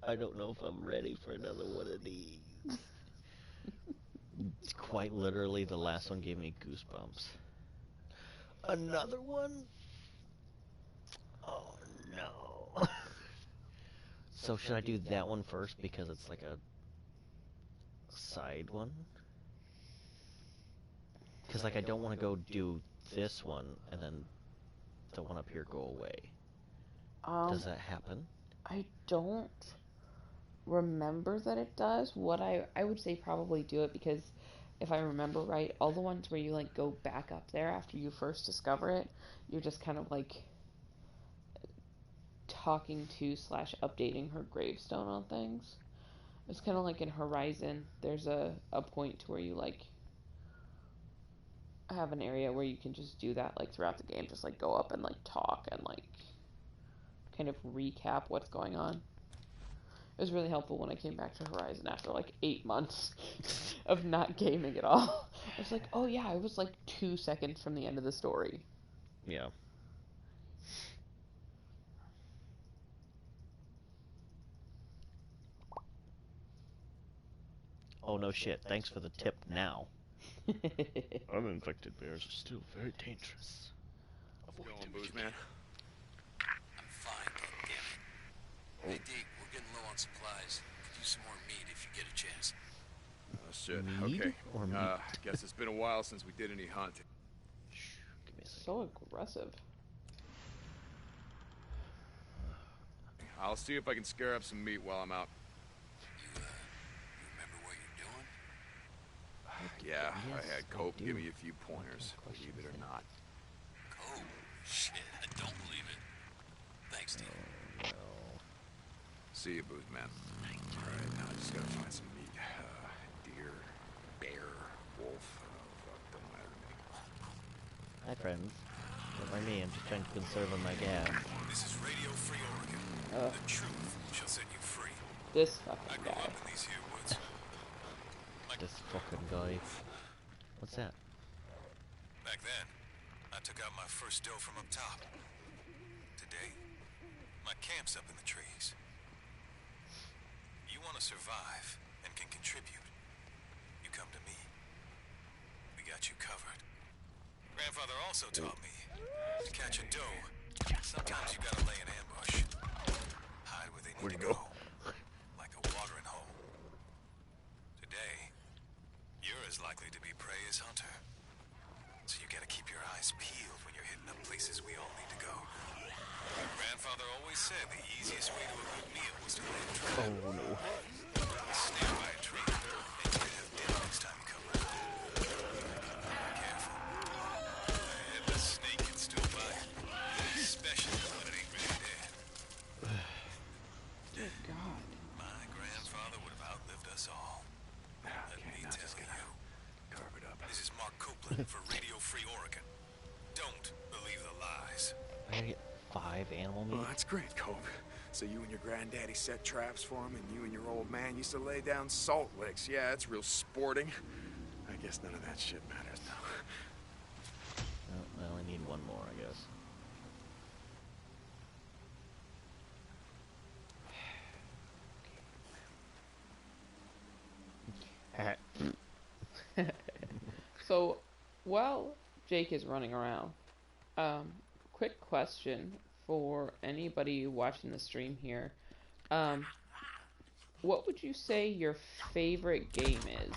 I don't know if I'm ready for another one of these. It's quite literally, the last one gave me goosebumps. Another one? Oh no. So should I do that one first because it's like a side one? Because, like, I don't want to go do this one and then the one up here go away. Does that happen? I don't remember that it does. What I would say probably do it because if I remember right, all the ones where you, like, go back up there after you first discover it, you're just kind of, like, talking to / updating her gravestone on things. It's kind of like in Horizon, there's a point to where you, like, have an area where you can just do that, like, throughout the game, just, like, go up and, like, talk and, like, kind of recap what's going on. It was really helpful when I came back to Horizon after, like, 8 months of not gaming at all. I was like, oh yeah, I was, like, 2 seconds from the end of the story. Yeah. Oh no shit, thanks for the tip now. Uninfected bears are still very dangerous. Going, Booze Man. I'm fine. Hey, Deke, we're getting low on supplies. Could use some more meat if you get a chance. Oh, shit. Mead Okay. or meat? Guess it's been a while since we did any hunting. Shh, give me a second. So aggressive. I'll see if I can scare up some meat while I'm out. You remember what you're doing? Yeah, I Yes, had I Cope do. give me a few pointers, What kind of believe it or questions not. Oh, shit, I don't believe it. Thanks, Deke. Well, See you, booze man. Alright, now I just gotta find some meat. Deer, bear, wolf, fuck, don't matter to me. hi friends. Don't mind me, I'm just trying to conserve on my gas. This is Radio Free Oregon. The truth shall set you free. This I fucking grew guy. up in these here woods. This fucking guy. What's that? Back then, I took out my first doe from up top. Today, my camp's up in the trees. You want to survive and can contribute, you come to me. We got you covered. Grandfather also taught me to catch a doe. Sometimes you gotta lay an ambush. Hide where they need to go. Like a watering hole. Today, you're as likely to be prey as hunter. So you gotta keep your eyes peeled when you're hitting up places we all need to go. Grandfather always said the easiest way to a good meal was to lay a trap. Oh no. Stand by a tree, and you can have dinner next time you come around. Careful. The snake can still bite, especially when it ain't really dead. Dear God. My grandfather would have outlived us all. Let me now tell just you. carve it up. This is Mark Copeland for Radio Free Oregon. Don't believe the lies. I gotta get 5 animal meat? Well, that's great, Cope. So you and your granddaddy set traps for him, and you and your old man used to lay down salt licks. Yeah, that's real sporting. I guess none of that shit matters now. Oh, I only need 1 more, I guess. So, while Jake is running around, quick question for anybody watching the stream here. What would you say your favorite game is?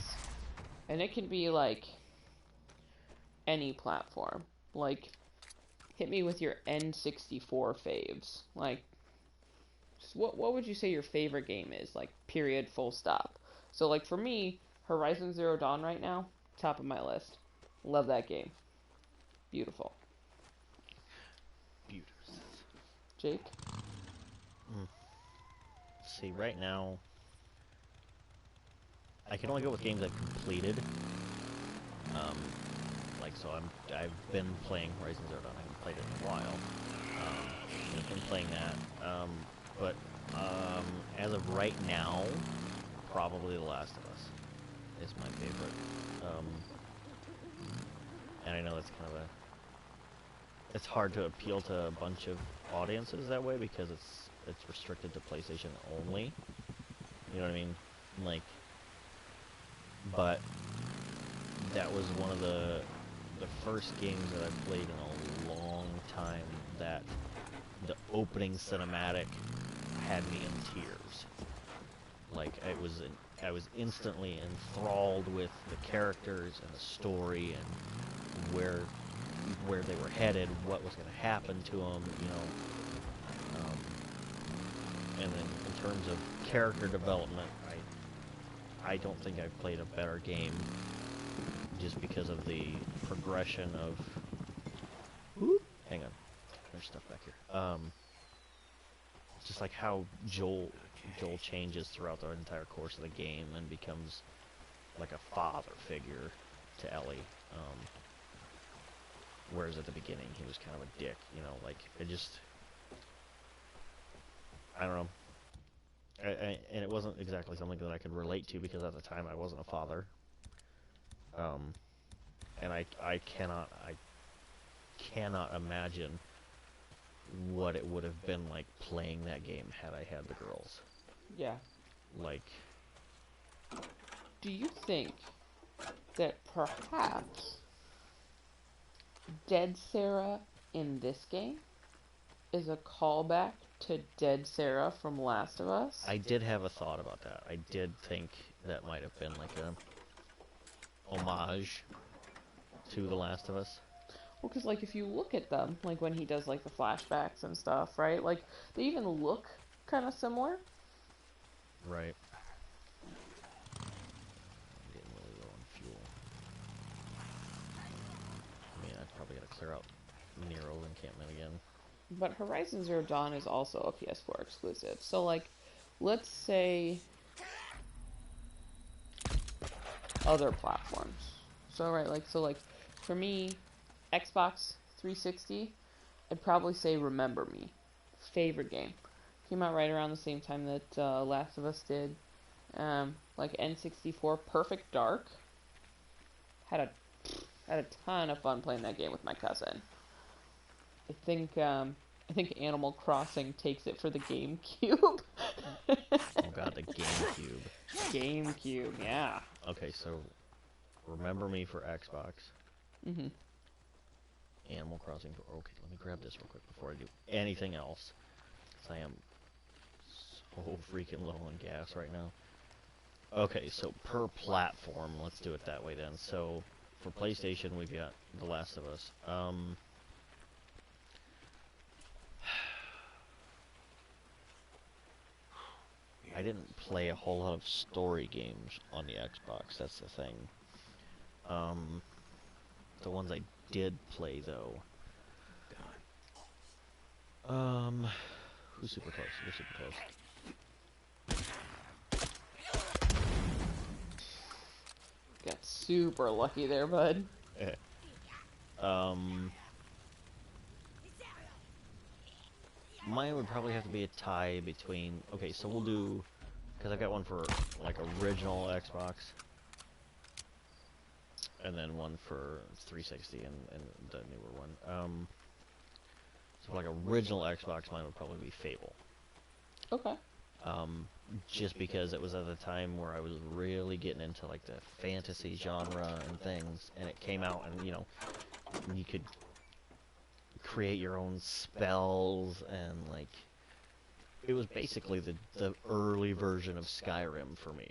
And it can be like any platform. Like, hit me with your N64 faves. Like, just what would you say your favorite game is? Like, period, full stop. So, like, for me, Horizon Zero Dawn right now, top of my list. Love that game. Beautiful. Beautiful. Jake? See, right now, I can only go with games I've completed. Like, so I've been playing Horizon Zero Dawn. I haven't played it in a while. I've been playing that. But as of right now, probably The Last of Us is my favorite. And I know that's kind of it's hard to appeal to a bunch of audiences that way because it's restricted to PlayStation only. You know what I mean? Like, but that was one of the first games that I played in a long time that the opening cinematic had me in tears. Like, I was instantly enthralled with the characters and the story and where they were headed, what was going to happen to them, you know. And then in terms of character development, I don't think I've played a better game just because of the progression of... Whoop, hang on, there's stuff back here. Just like how Joel changes throughout the entire course of the game and becomes like a father figure to Ellie. Whereas at the beginning he was kind of a dick, you know, like, I don't know. And it wasn't exactly something that I could relate to because at the time I wasn't a father. And I cannot imagine what it would have been like playing that game had I had the girls. Yeah. Like, Do you think that perhaps Dead Sarah in this game is a callback to Dead Sarah from Last of Us. I did have a thought about that. I did think that might have been like a homage to The Last of Us. Well, because, like, if you look at them, like, when he does, like, the flashbacks and stuff, right? Like, they even look kind of similar. Right. I'm getting really low on fuel. I mean, I probably gotta clear out Nero's encampment again. But Horizon Zero Dawn is also a PS4 exclusive. So, like, let's say other platforms. So, right, like, for me, Xbox 360, I'd probably say Remember Me. Favorite game. Came out right around the same time that Last of Us did. Like N64 Perfect Dark. Had a ton of fun playing that game with my cousin. I think Animal Crossing takes it for the GameCube. Oh god, the GameCube. GameCube, yeah. Okay, so Remember Me for Xbox. Mhm. Animal Crossing for... Okay, let me grab this real quick before I do anything else. Because I am so freaking low on gas right now. Okay, so per platform, let's do it that way then. So, for PlayStation, we've got The Last of Us. I didn't play a whole lot of story games on the Xbox, that's the thing. The ones I did play, though. Who's super close? You're super close. Got super lucky there, bud. Mine would probably have to be a tie between... Okay, so we'll do... Because I've got one for, like, original Xbox. And then one for 360 and the newer one. So, like, original Xbox, mine would probably be Fable. Okay. Just because it was at the time where I was really getting into, like, the fantasy genre and things. And it came out and, you know, you could create your own spells and, like... It was basically the early version of Skyrim for me.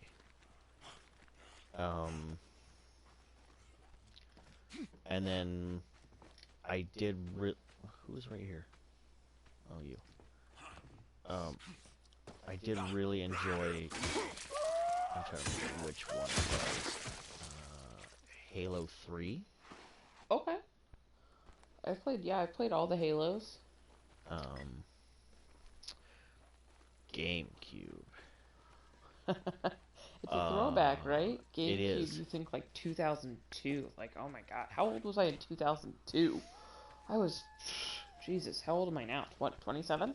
And then I did who's right here? Oh, you. I did really enjoy... I'm trying to remember which one it was. Halo 3? Okay. I played all the Halos. GameCube. It's a throwback, right? GameCube, it is. you think like 2002. Like, oh my god, how old was I in 2002? I was, Jesus, how old am I now? What, 27?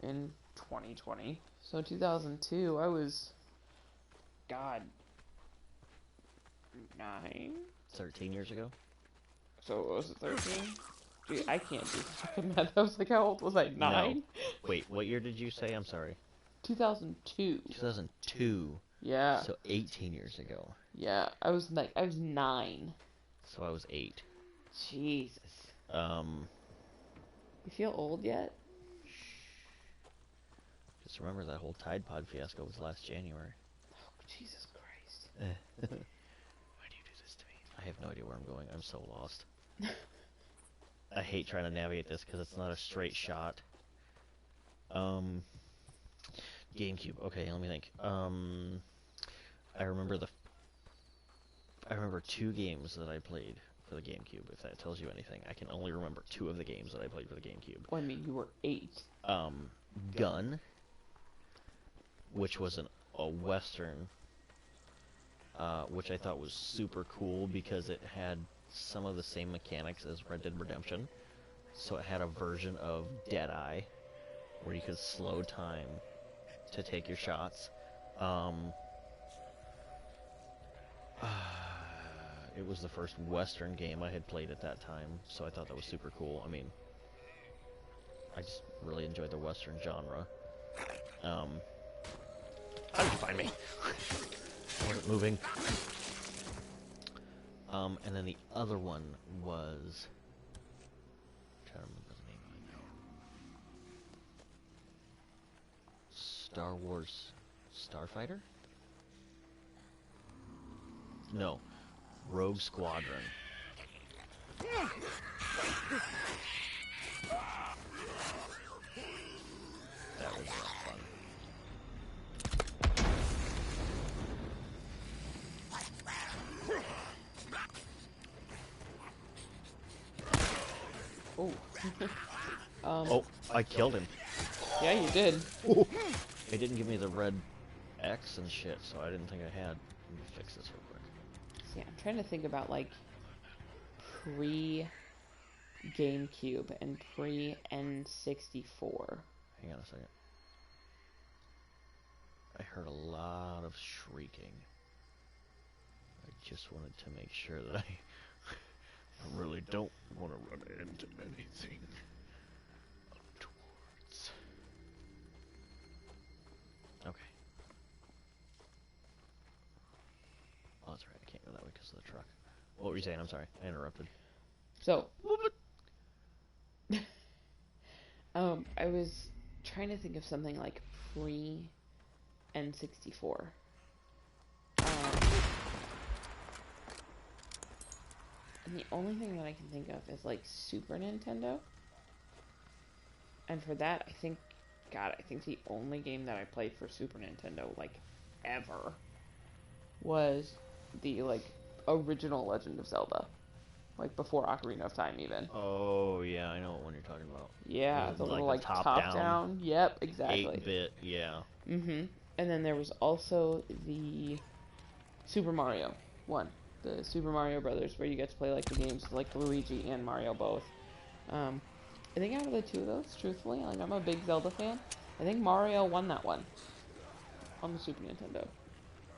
In 2020. So 2002, I was, God, 9? 13 years ago? So was it 13? Dude, I can't do fucking math. I was like, how old was I? 9? No. Wait, what year did you say? I'm sorry. 2002. 2002. Yeah. So 18 years ago. Yeah, I was 9. So I was 8. Jesus. You feel old yet? Just remember that whole Tide Pod fiasco was last January. Oh, Jesus Christ. Why do you do this to me? I have no idea where I'm going. I'm so lost. I hate trying to navigate this because it's not a straight shot. GameCube. Okay, let me think. I remember 2 games that I played for the GameCube, if that tells you anything. I can only remember 2 of the games that I played for the GameCube. Well, I mean, you were 8. Gun, which was a Western, which I thought was super cool because it had some of the same mechanics as Red Dead Redemption. So it had a version of Deadeye, where you could slow time to take your shots. It was the first Western game I had played at that time, so I thought that was super cool. I mean, I just really enjoyed the Western genre. How did you find me? I wasn't moving. And then the other one was... I'm trying to remember the name Star Wars Starfighter? No. Rogue Squadron. That was a lot of fun. Oh. Oh, I killed him. Yeah, you did. It didn't give me the red X and shit, so I didn't think I had. Let me fix this real quick. Yeah, I'm trying to think about like pre GameCube and pre N64. Hang on a second. I heard a lot of shrieking. I just wanted to make sure that I really don't want to run into anything towards. Okay. Oh, that's right. I can't go that way because of the truck. What were you saying? I'm sorry. I interrupted. So, I was trying to think of something like pre N64. And the only thing that I can think of is like Super Nintendo. And for that, I think the only game that I played for Super Nintendo, like, ever, was the, like, original Legend of Zelda. Like, before Ocarina of Time, even. Oh, yeah, I know what one you're talking about. Yeah, Was it the little, like like, the top-down. Yep, exactly. 8-bit, yeah. Mm-hmm. And then there was also the Super Mario one. The Super Mario Brothers, where you get to play, like, the games with, like, Luigi and Mario both. I think out of the two of those, truthfully, like, I'm a big Zelda fan. I think Mario won that one on the Super Nintendo.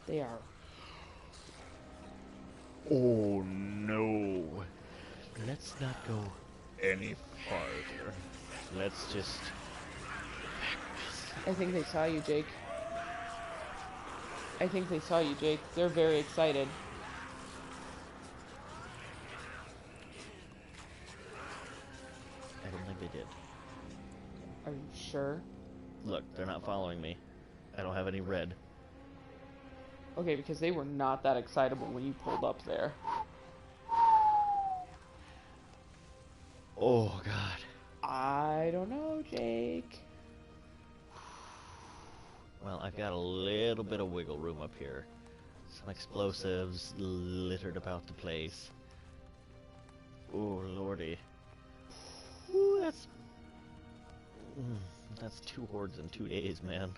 They are. Oh no. Let's not go any farther. Let's just. I think they saw you, Jake. They're very excited. I don't think they did. Are you sure? Look, they're not following me. I don't have any red. Okay, because they were not that excitable when you pulled up there. Oh god. I don't know, Jake. Well, I've got a little bit of wiggle room up here. Some explosives littered about the place. Oh lordy. Ooh, that's 2 hordes in 2 days, man.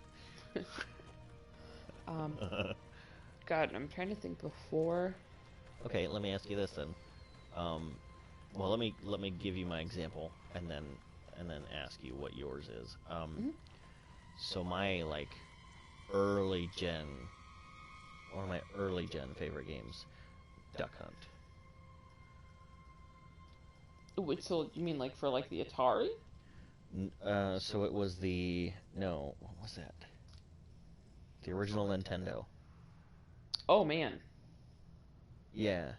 God, I'm trying to think before. Okay, let me ask you this then. Well, let me give you my example, and then ask you what yours is. So my like early gen, one of my early gen favorite games, Duck Hunt. Wait, so you mean like for like the Atari? So it was what was that? The original Nintendo. Oh man. Yeah,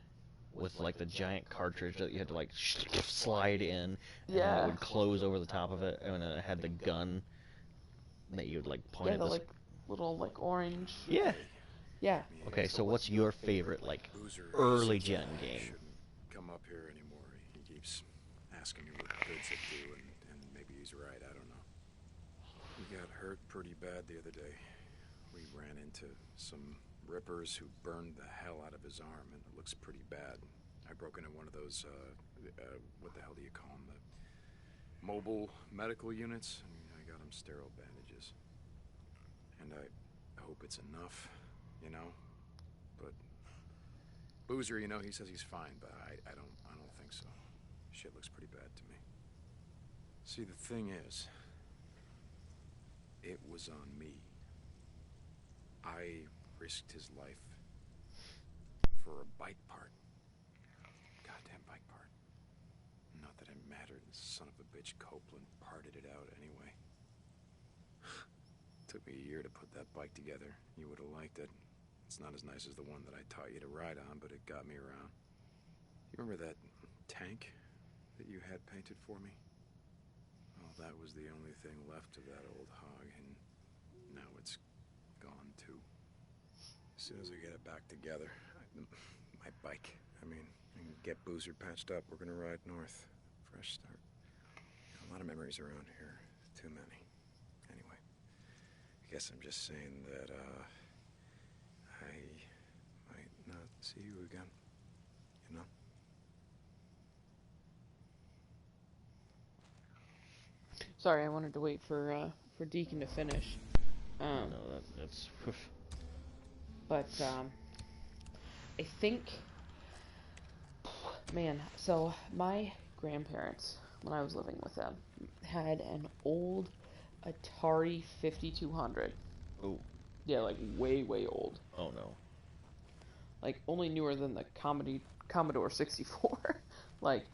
with like the giant cartridge that you had to like slide in, and then it would close over the top of it, and then it had the gun that you would like point at the this. like little like orange. Yeah. Yeah. Okay, so what's your favorite like Boozer early says gen I game? shouldn't come up here anymore. He keeps asking me what good's it do, and maybe he's right. I don't know. He got hurt pretty bad the other day. We ran into some rippers who burned the hell out of his arm, and it looks pretty bad. I broke into one of those, what the hell do you call them? The mobile medical units, and I got him sterile bandages. And I hope it's enough, you know? But Boozer, you know, he says he's fine, but I don't think so. Shit looks pretty bad to me. See, the thing is, it was on me. I risked his life for a bike part. Goddamn bike part. Not that it mattered. The son of a bitch Copeland parted it out anyway. Took me a year to put that bike together. You would have liked it. It's not as nice as the one that I taught you to ride on, but it got me around. You remember that tank that you had painted for me? Well, that was the only thing left of that old hog, and now it's gone too. As soon as we get it back together, my bike, I mean, and get Boozer patched up, we're gonna ride north. Fresh start. A lot of memories around here. Too many. Anyway, I guess I'm just saying that, I might not see you again. You know? Sorry, I wanted to wait for Deacon to finish. No, that's... But, I think... Man, so my grandparents, when I was living with them, had an old Atari 5200. Oh. Yeah, like way, way old. Oh, no. Like, only newer than the Commodore 64. Like,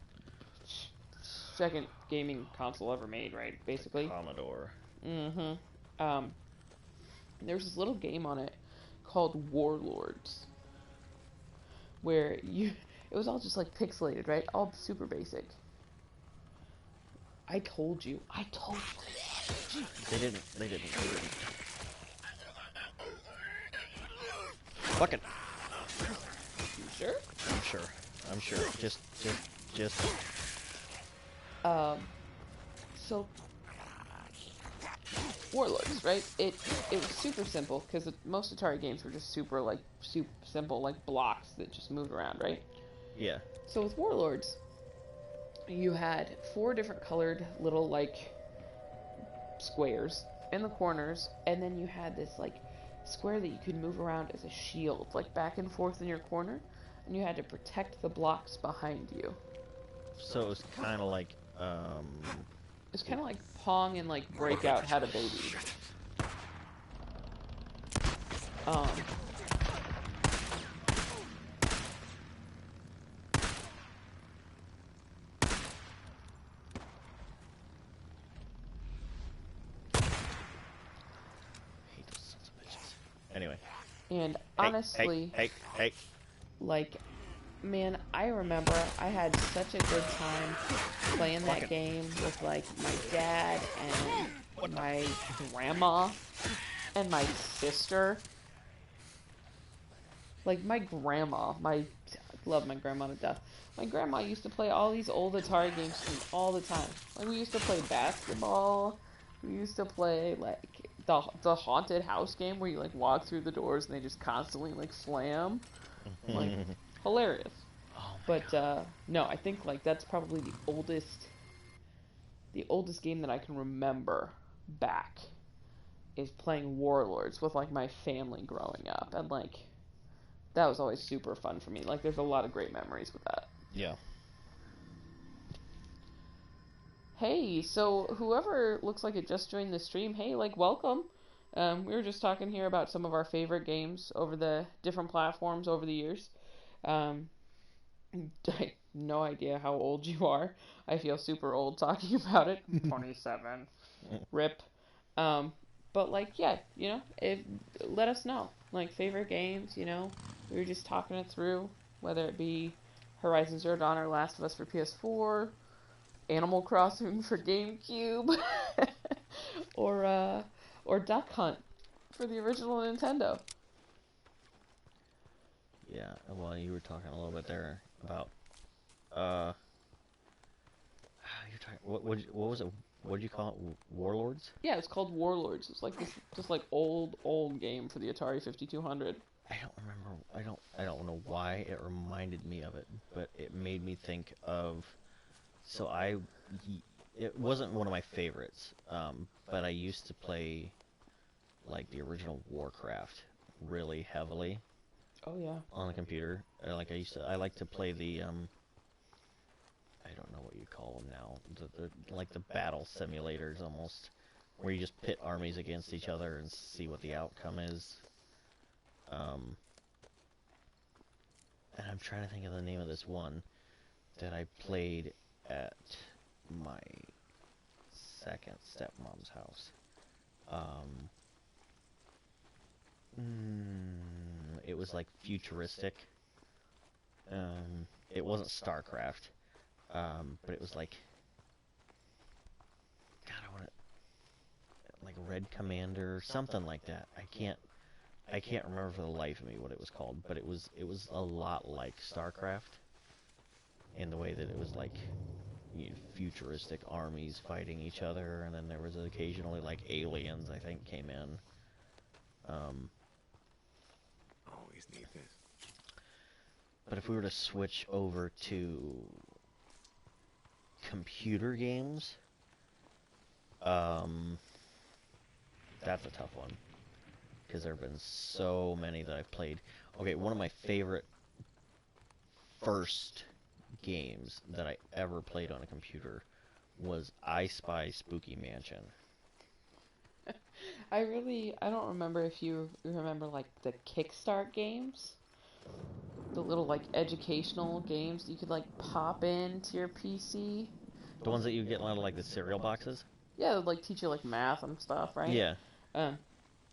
second gaming console ever made, right? Basically. Commodore. Mm-hmm. There was this little game on it called Warlords, where it was all just like pixelated, right? All super basic. I told you. They didn't. Fuck it. You sure? I'm sure. Just. So Warlords, right? It was super simple because most Atari games were just super simple, like blocks that just moved around, right? Yeah. So with Warlords, you had 4 different colored little like squares in the corners, and then you had this like square that you could move around as a shield, like back and forth in your corner, and you had to protect the blocks behind you. So it was kind of like It's kind of like Pong and like Breakout had a baby. hate those sons of bitches. Anyway. And honestly, Hey. like, man, I remember I had such a good time playing that game with like my dad and my grandma and my sister. Like my grandma, I love my grandma to death. My grandma used to play all these old Atari games with me all the time. Like we used to play basketball. We used to play like the haunted house game where you like walk through the doors and they just constantly like slam. Like hilarious. Oh but no, I think like that's probably the oldest game that I can remember back is playing Warlords with like my family growing up, and like that was always super fun for me. Like there's a lot of great memories with that. Yeah. Hey, so whoever looks like it just joined the stream, hey, like welcome. We were just talking here about some of our favorite games over the different platforms over the years. I have no idea how old you are. I feel super old talking about it. 27. Rip. But like, yeah, you know, let us know. Like favorite games, you know. We were just talking it through, whether it be Horizon Zero Dawn or Last of Us for PS4, Animal Crossing for GameCube, or Duck Hunt for the original Nintendo. Yeah, well, you were talking a little bit there about, you're talking, what was it, what did you call it, Warlords? Yeah, it's called Warlords. It's like this, just like old game for the Atari 5200. I don't remember, I don't know why it reminded me of it, but it made me think of, so it wasn't one of my favorites, but I used to play, like, the original Warcraft really heavily. Oh yeah. On the computer. I like to play the, I don't know what you call them now, like the battle simulators almost, where you just pit armies against each other and see what the outcome is. And I'm trying to think of the name of this one that I played at my second stepmom's house. It was like futuristic. It wasn't StarCraft, but it was like, God, I want to, like like Red Commander, something like that. I can't remember for the life of me what it was called, but it was a lot like StarCraft in the way that it was like futuristic armies fighting each other, and then there was occasionally like aliens, I think, came in. Always need this. But if we were to switch over to computer games, that's a tough one, because there have been so many that I've played. Okay, one of my favorite first games that I ever played on a computer was I Spy Spooky Mansion. I don't remember if you remember like the Kickstart games, the little like educational games you could like pop into your PC. The ones that you get out of like the cereal boxes? Yeah, they'd like teach you like math and stuff, right? Yeah.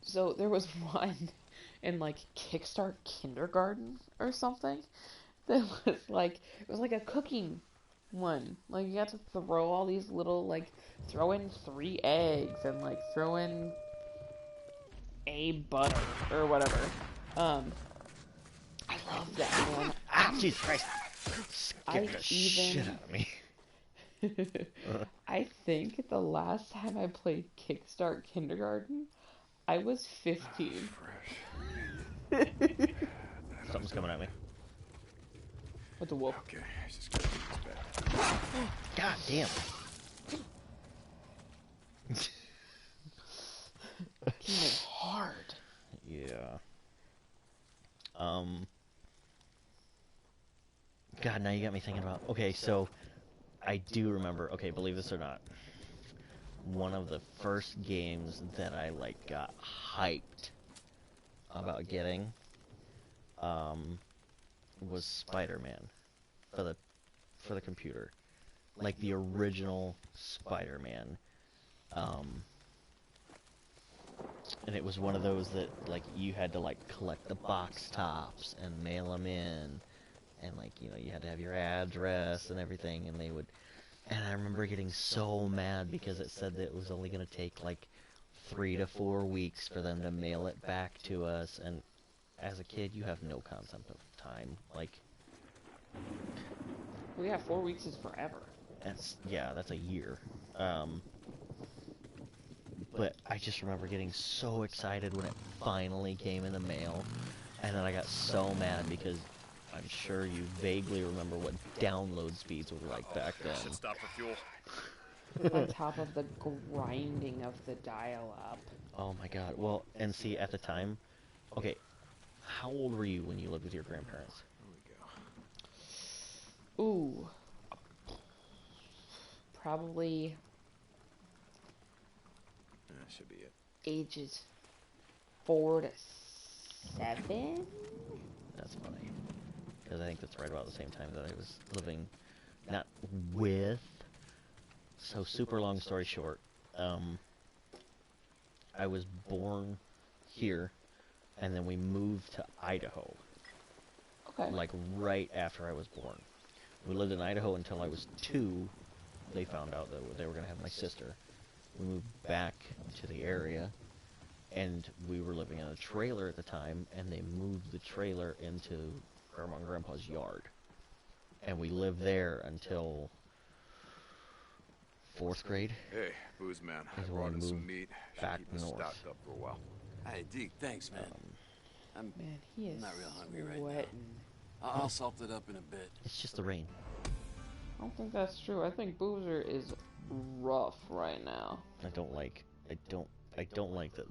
So there was one in like Kickstart Kindergarten or something that was like, it was like a cooking one. Like you had to throw all these little, like, throw in 3 eggs and like throw in a butter or whatever. I love that one. Ah, Jesus Christ! Scared the shit out of me. I think the last time I played Kickstart Kindergarten, I was 15. Something's coming at me. With the wolf. Okay, I just gotta leave this bed. God damn. Came in hard. Yeah. God, now you got me thinking about... Okay, so... I do remember... Okay, believe this or not. One of the first games that I, like, got hyped about getting... was Spider-Man. For the computer. Like, the original Spider-Man. And it was one of those that, like, you had to, like, collect the box tops and mail them in. And, like, you know, you had to have your address and everything, and they would... And I remember getting so mad because it said that it was only going to take, like, 3 to 4 weeks for them to mail it back to us. And as a kid, you have no concept of time. Like... Well, yeah, 4 weeks is forever. That's a year. But I just remember getting so excited when it finally came in the mail, and then I got so mad because I'm sure you vaguely remember what download speeds were like back then. Should stop for fuel. On top of the grinding of the dial-up. Oh my god. Well, and see, at the time... Okay, how old were you when you lived with your grandparents? Here we go. Ooh. Probably... That should be it. ages 4 to 7? That's funny. Because I think that's right about the same time that I was living... Not with... So, super long story short. I was born here, and then we moved to Idaho. Okay. Like, right after I was born. We lived in Idaho until I was 2. They found out that they were going to have my sister. We moved back to the area, and we were living in a trailer at the time, and they moved the trailer into Grandma and Grandpa's yard. And we lived there until 4th grade. Hey, booze man. I Is when brought we in some moved meat. Should back keep us north. stocked up for a while. Hey, Deke, thanks, man. I'm Man, he is not real hungry right now. sweating. I'll salt it up in a bit. It's just the rain. I don't think that's true. I think Boozer is rough right now. I don't like that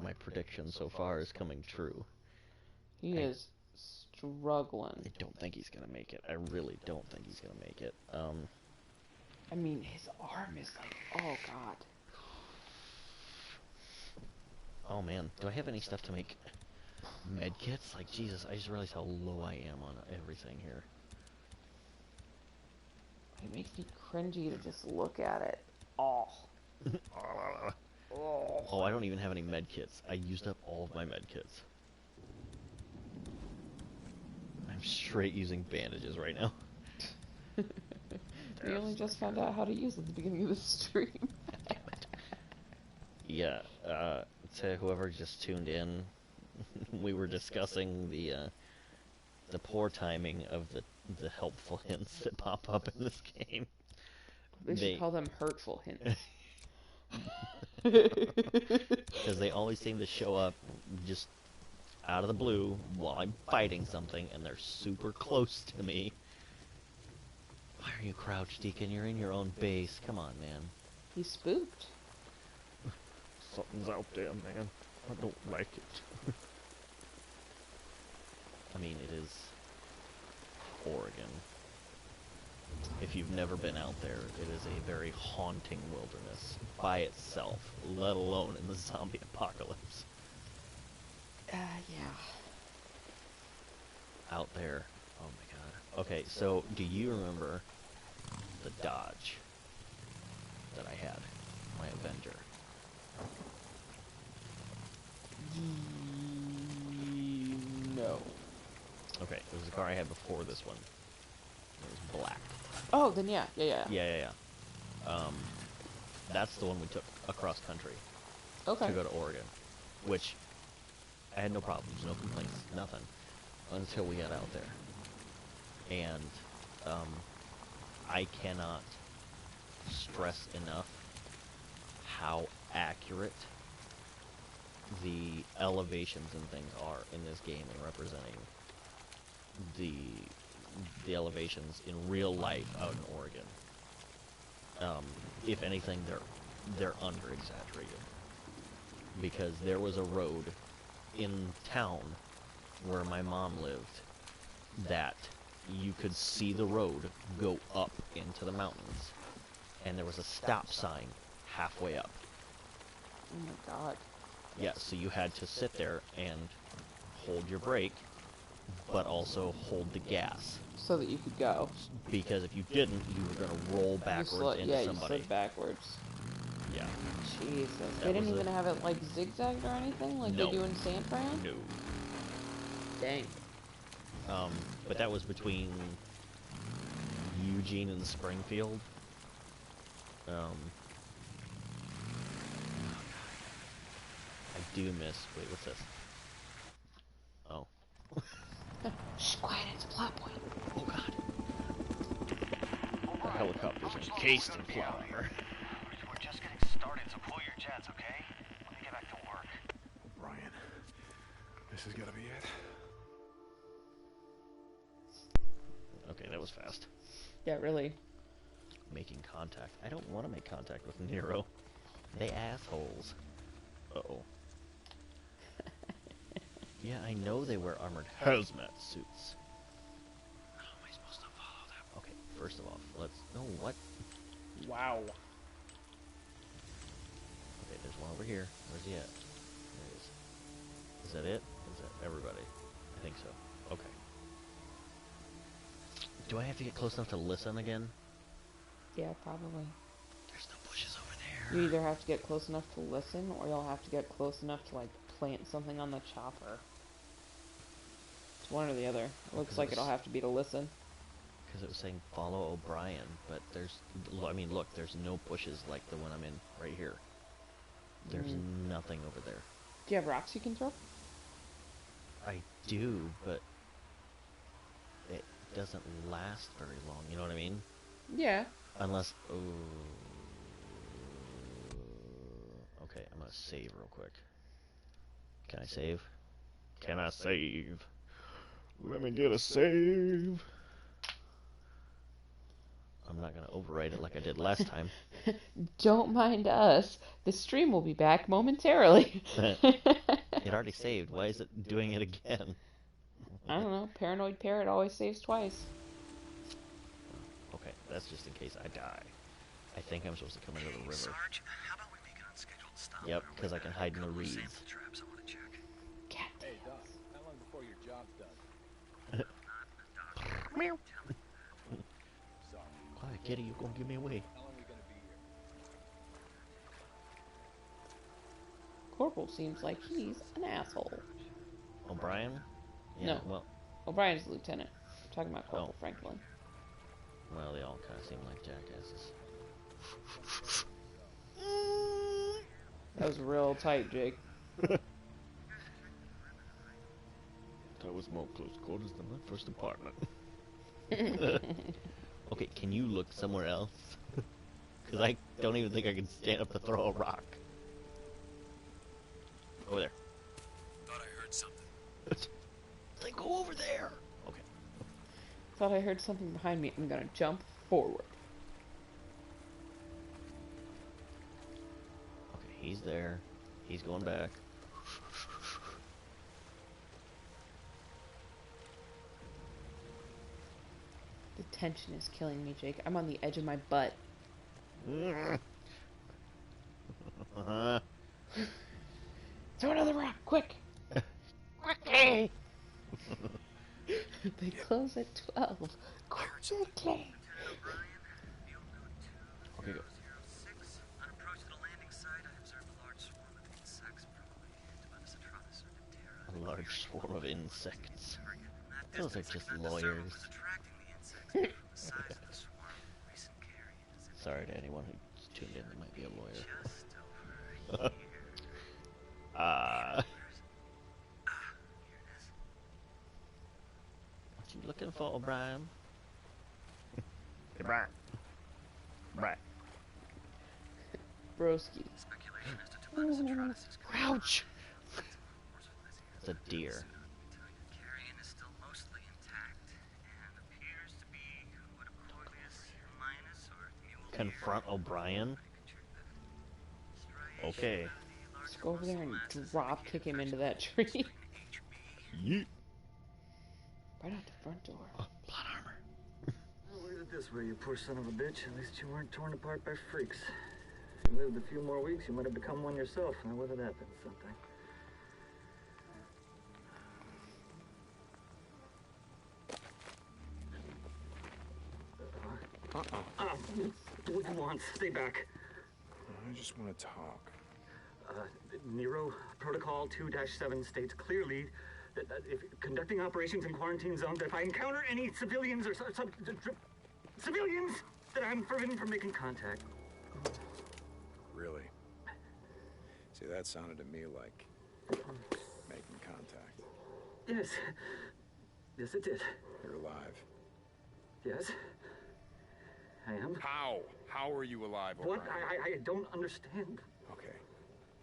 my prediction so far is coming true. He is struggling. I don't think he's gonna make it. I really don't think he's gonna make it. I mean, his arm is like, oh god. Oh man, do I have any stuff to make med kits? Like, Jesus, I just realized how low I am on everything here. It makes me cringy to just look at it. Oh. Oh, I don't even have any med kits. I used up all of my med kits. I'm straight using bandages right now. We only just found out how to use it at the beginning of the stream. Yeah, to whoever just tuned in, we were discussing the poor timing of the helpful hints that pop up in this game. We should call them hurtful hints. Because they always seem to show up just out of the blue while I'm fighting something, and they're super close to me. Why are you crouched, Deacon? You're in your own base. Come on, man. He's spooked. Something's out there, man. I don't like it. I mean, it is Oregon. If you've never been out there, it is a very haunting wilderness by itself, let alone in the zombie apocalypse. Yeah. Out there. Oh my god. Okay, so do you remember the Dodge that I had? My Avenger. No. Okay, it was the car I had before this one. It was black. Oh, then yeah. Yeah. That's the one we took across country Okay. to go to Oregon, which I had no problems, no complaints, nothing, until we got out there. And I cannot stress enough how accurate the elevations and things are in this game and representing the elevations in real life out in Oregon. If anything, they're under-exaggerated. Because there was a road in town where my mom lived that you could see the road go up into the mountains. And there was a stop sign halfway up. Oh my god. Yeah, so you had to sit there and hold your brake, but also hold the gas. So that you could go. Because if you didn't, you were going to roll backwards into yeah, somebody. you slid backwards. Yeah. Jesus. That They didn't was even have it like zigzagged or anything like No. they do in San Fran? No. Dang. But that was between Eugene and Springfield. I do miss... Wait, what's this? Oh. Shh, quiet, it's a plot point. Oh god. The helicopter's encased in plot armor. We're just getting started, so pull your jets, okay? Let me get back to work. Brian, this is gonna be it. Okay, that was fast. Yeah, really. Making contact. I don't want to make contact with Nero. They assholes. Uh-oh. Yeah, I know they wear armored hazmat suits. How am I supposed to follow them? Okay, first of all, let's... No, what? Wow. Okay, there's one over here. Where's he at? There he is. Is that it? Is that everybody? I think so. Okay. Do I have to get close enough to listen again? Yeah, probably. There's no bushes over there. You either have to get close enough to listen, or you'll have to get close enough to, like, plant something on the chopper. It's one or the other. It looks like it'll have to be to listen. Because it was saying follow O'Brien, but there's... I mean, look, there's no bushes like the one I'm in right here. There's nothing over there. Do you have rocks you can throw? I do, but... it doesn't last very long, you know what I mean? Yeah. Unless... Oh... Okay, I'm gonna save real quick. Can I save? Can I save? Let me get a save! I'm not gonna overwrite it like I did last time. Don't mind us. The stream will be back momentarily. It already saved. Why is it doing it again? I don't know. Paranoid Parrot always saves twice. Okay, that's just in case I die. I think I'm supposed to come into the river. Sarge, how about we make an unscheduled stop? Yep, because I can hide in the reeds. Sample traps I want to check. Cat. Hey, Doc, how long before your job's done? Meow. Sorry. Quiet, kitty, you're gonna give me away. How long are we gonna be here? Corporal seems like he's an asshole. O'Brien? Yeah, No. well, O'Brien's the lieutenant. I'm talking about Corporal Oh. Franklin. well, they all kind of seem like jackasses. That was real tight, Jake. That was more close quarters than my first apartment. Okay, can you look somewhere else? Because I don't even think I can stand up to throw a rock. Over there. Thought I heard something. Like, go over there! Okay. Thought I heard something behind me. I'm gonna jump forward. Okay, he's there. He's going back. The tension is killing me, Jake. I'm on the edge of my butt. Throw another rock, quick! Okay. They close at 12. Quickly! Okay, go. A large swarm of insects. Those are just lawyers. Sorry to anyone who's tuned in that might be a lawyer. What you looking for, O'Brien? Hey, Brian. Brian. Broski. Crouch! It's a deer. Confront O'Brien? Okay. Just go over there and drop kick him into that tree. Yeet. Right out the front door. Oh, plot armor. Well, look at it this way, you poor son of a bitch. At least you weren't torn apart by freaks. If you lived a few more weeks, you might have become one yourself. Now, whether that been something. Do what you want. Stay back. I just want to talk. Nero Protocol 2-7 states clearly that if conducting operations in quarantine zones, that if I encounter any civilians or civilians, that I'm forbidden from making contact. Really? See, that sounded to me like making contact. Yes. Yes, it did. You're alive. Yes. I am. How? How are you alive, What? O'Brien? I don't understand. Okay.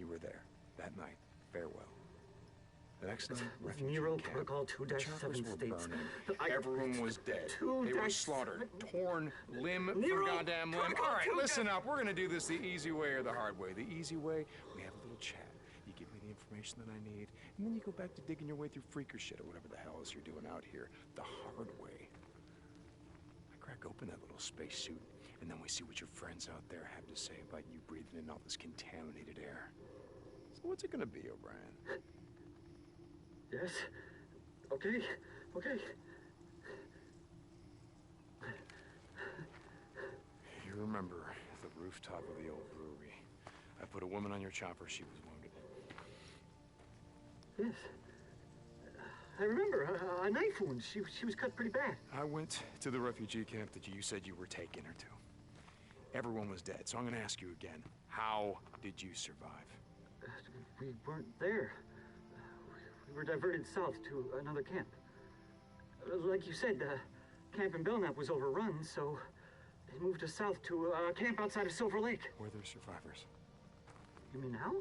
You were there. That night. Farewell. The next night, Nero refugee camp. Protocol The 2-7 choppers were states burning. that Everyone was dead. They were slaughtered. Torn limb Nero from goddamn limb. Protocol All right, 2-7 listen up. We're gonna do this the easy way or the hard way. The easy way, we have a little chat. You give me the information that I need, and then you go back to digging your way through freaker shit or whatever the hell else you're doing out here. The hard way. I crack open that little spacesuit, and then we see what your friends out there have to say about you breathing in all this contaminated air. So what's it gonna be, O'Brien? Yes. Okay. Okay. You remember the rooftop of the old brewery. I put a woman on your chopper. She was wounded. Yes. I remember a knife wound. She was cut pretty bad. I went to the refugee camp that you said you were taking her to. Everyone was dead, so I'm gonna ask you again. How did you survive? We weren't there. We were diverted south to another camp. Like you said, camp in Belknap was overrun, so they moved us south to a camp outside of Silver Lake. Were there survivors? You mean now?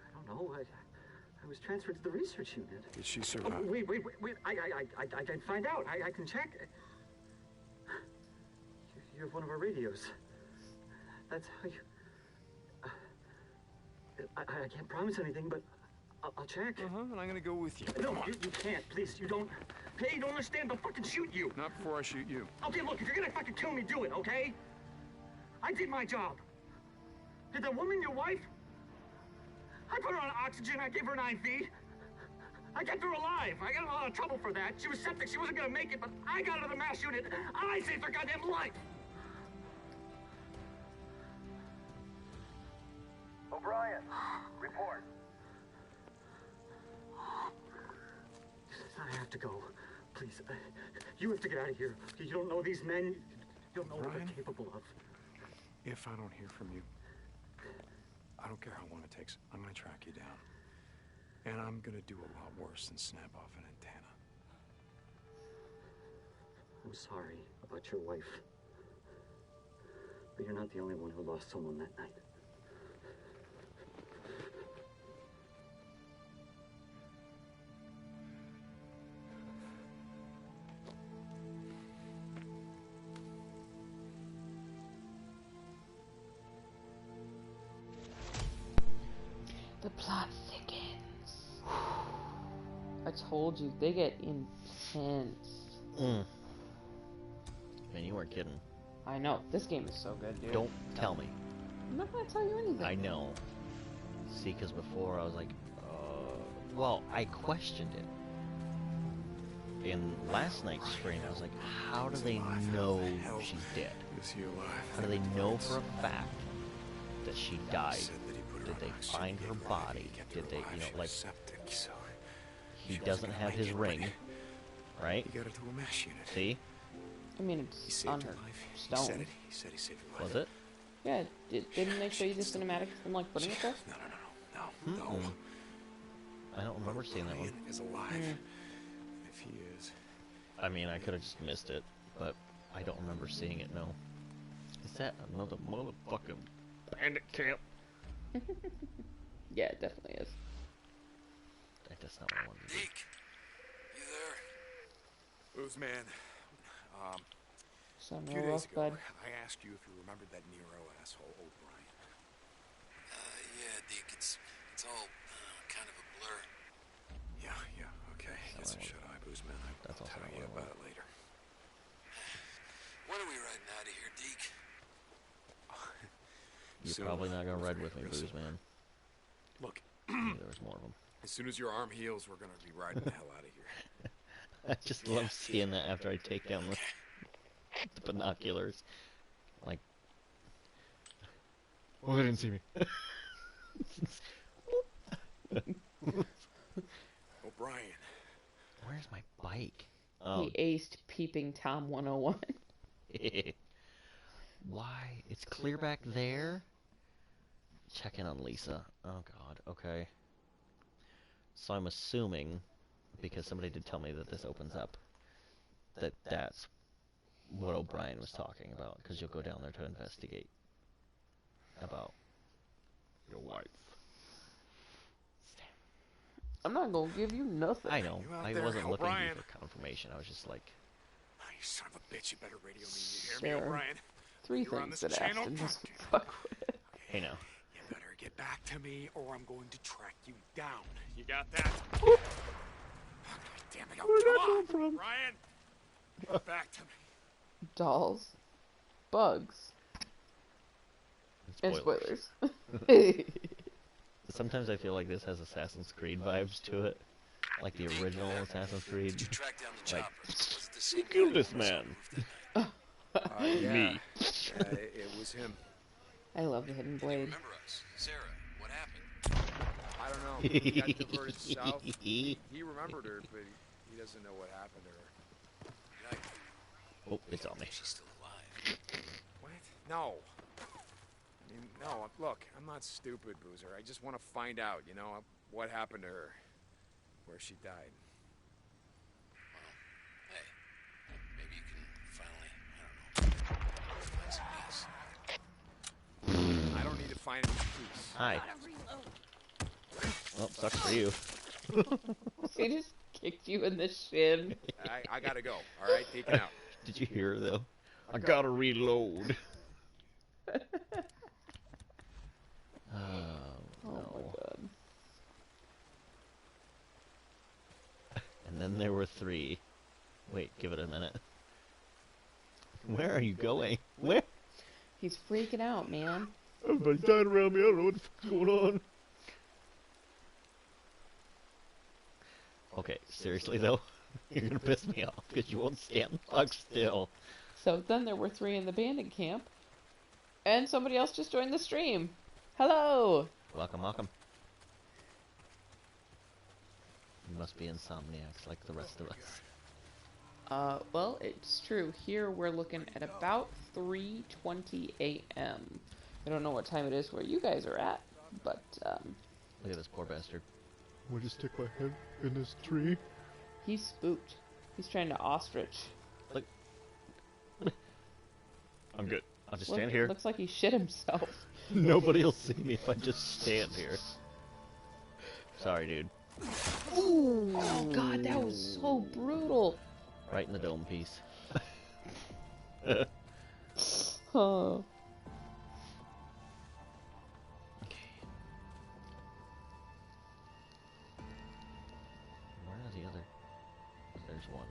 I don't know. I was transferred to the research unit. Did she survive? Oh, wait. I can find out. I can check. You have one of our radios. That's how you... I can't promise anything, but I'll check. And I'm gonna go with you. No, you can't. Please, you don't... Hey, you don't understand. They'll fucking shoot you. Not before I shoot you. Okay, look, if you're gonna fucking kill me, do it, okay? I did my job. Did that woman your wife? I put her on oxygen. I gave her an IV. I kept her alive. I got in a lot of trouble for that. She was septic. She wasn't gonna make it, but I got her to the MASH unit. I saved her goddamn life. O'Brien, report. I have to go. Please, you have to get out of here. You don't know these men. You don't know what they're capable of. If I don't hear from you, I don't care how long it takes. I'm gonna track you down. And I'm gonna do a lot worse than snap off an antenna. I'm sorry about your wife. But you're not the only one who lost someone that night. The plot thickens. I told you, they get intense. Man, you weren't kidding. I know. This game is so good, dude. Don't tell me. I'm not gonna tell you anything. I know. See, because before I was like, well, I questioned it. In last night's stream, I was like, how do they know she's dead? Is he alive? How do they know for a fact that she died? Did they find her body? Did they, you know, like, he doesn't have his ring, right? He got her to a mesh unit. See? I mean, He it's saved on her her life. stone. He said it. He said he saved her life. Was it? Yeah, didn't they show you the cinematic from, like, putting it there? No. I don't remember seeing that one. Brian is alive. If he is. I mean, I could have just missed it, but I don't remember seeing it, no. Is that another motherfucking bandit camp? Yeah, it definitely is. That's not what I wanted to do. Deke, you there? Booze man. So A no few days rough, ago, bud. I asked you if you remembered that Nero asshole, O'Brien. Yeah, Deke, it's all kind of a blur. Yeah, okay. Get some shut eye, booze man. That's I'll also tell not you what I about it later. When are we riding out of here, Deke? You're Soon. probably not gonna ride with me, Booze Man. Look, There was more of them. as soon as your arm heals, we're gonna be riding the hell out of here. I just love seeing that after I take down the binoculars. Like, oh, they didn't see me. O'Brien. Where's my bike? Oh, He aced Peeping Tom 101. why? It's clear back there? Check in on Lisa. Oh god, okay. So I'm assuming, because somebody did tell me that this opens up, that that's what O'Brien was talking about, because you'll go down there to investigate about your wife. I'm not gonna give you nothing. I know. You out I there, wasn't looking O'Brien? for confirmation. I was just like, Oh, you son of a bitch, you better radio me. You hear me, Sir. O'Brien? 3 You're on things this that channel? Aston just fuck with. hey now. You better get back to me, or I'm going to track you down. You got that? Damn it! Oh, come on, Brian! Get back to me. Dolls, bugs, and Spoilers. spoilers. Sometimes I feel like this has Assassin's Creed vibes to it. Like the original Assassin's Creed. Did you track down the Like, chopper? Was it the same kill guy this who was man. moved in? Yeah. Me. It was him. I love the hidden blade. Remember us? Sarah, what happened? I don't know. He got diverted south. He remembered her, but he doesn't know what happened to her. Right. Oh, it's on me. She's still alive. What? No. I mean, no, look, I'm not stupid, Boozer. I just want to find out, you know, what happened to her. Where she died. Hey, maybe you can finally, I don't know, find some peace. I don't need to find any peace. Hi. Well, sucks for you. He just kicked you in the shin. I gotta go, alright? Taken out. Did you hear her, though? I gotta reload. Oh my god. And then there were 3. Wait, give it a minute. Where are you going? Where? He's freaking out, man. Everybody's dying around me. I don't know what the fuck's going on. Okay, seriously though, you're gonna piss me off because you won't stand fuck still. So then there were 3 in the bandit camp. And somebody else just joined the stream. Hello! Welcome, welcome. You must be insomniacs like the rest of us. Well, it's true. Here we're looking at about 3:20 a.m. I don't know what time it is where you guys are at. But Look at this poor bastard. I'm gonna stick my head in this tree. he's spooked. He's trying to ostrich. Look. I'm good. I'll just stand here. Looks like he shit himself. Nobody will see me if I just stand here. Sorry, dude. Ooh. Oh god, that was so brutal. Right in the dome piece. Oh. Where are the other? There's one.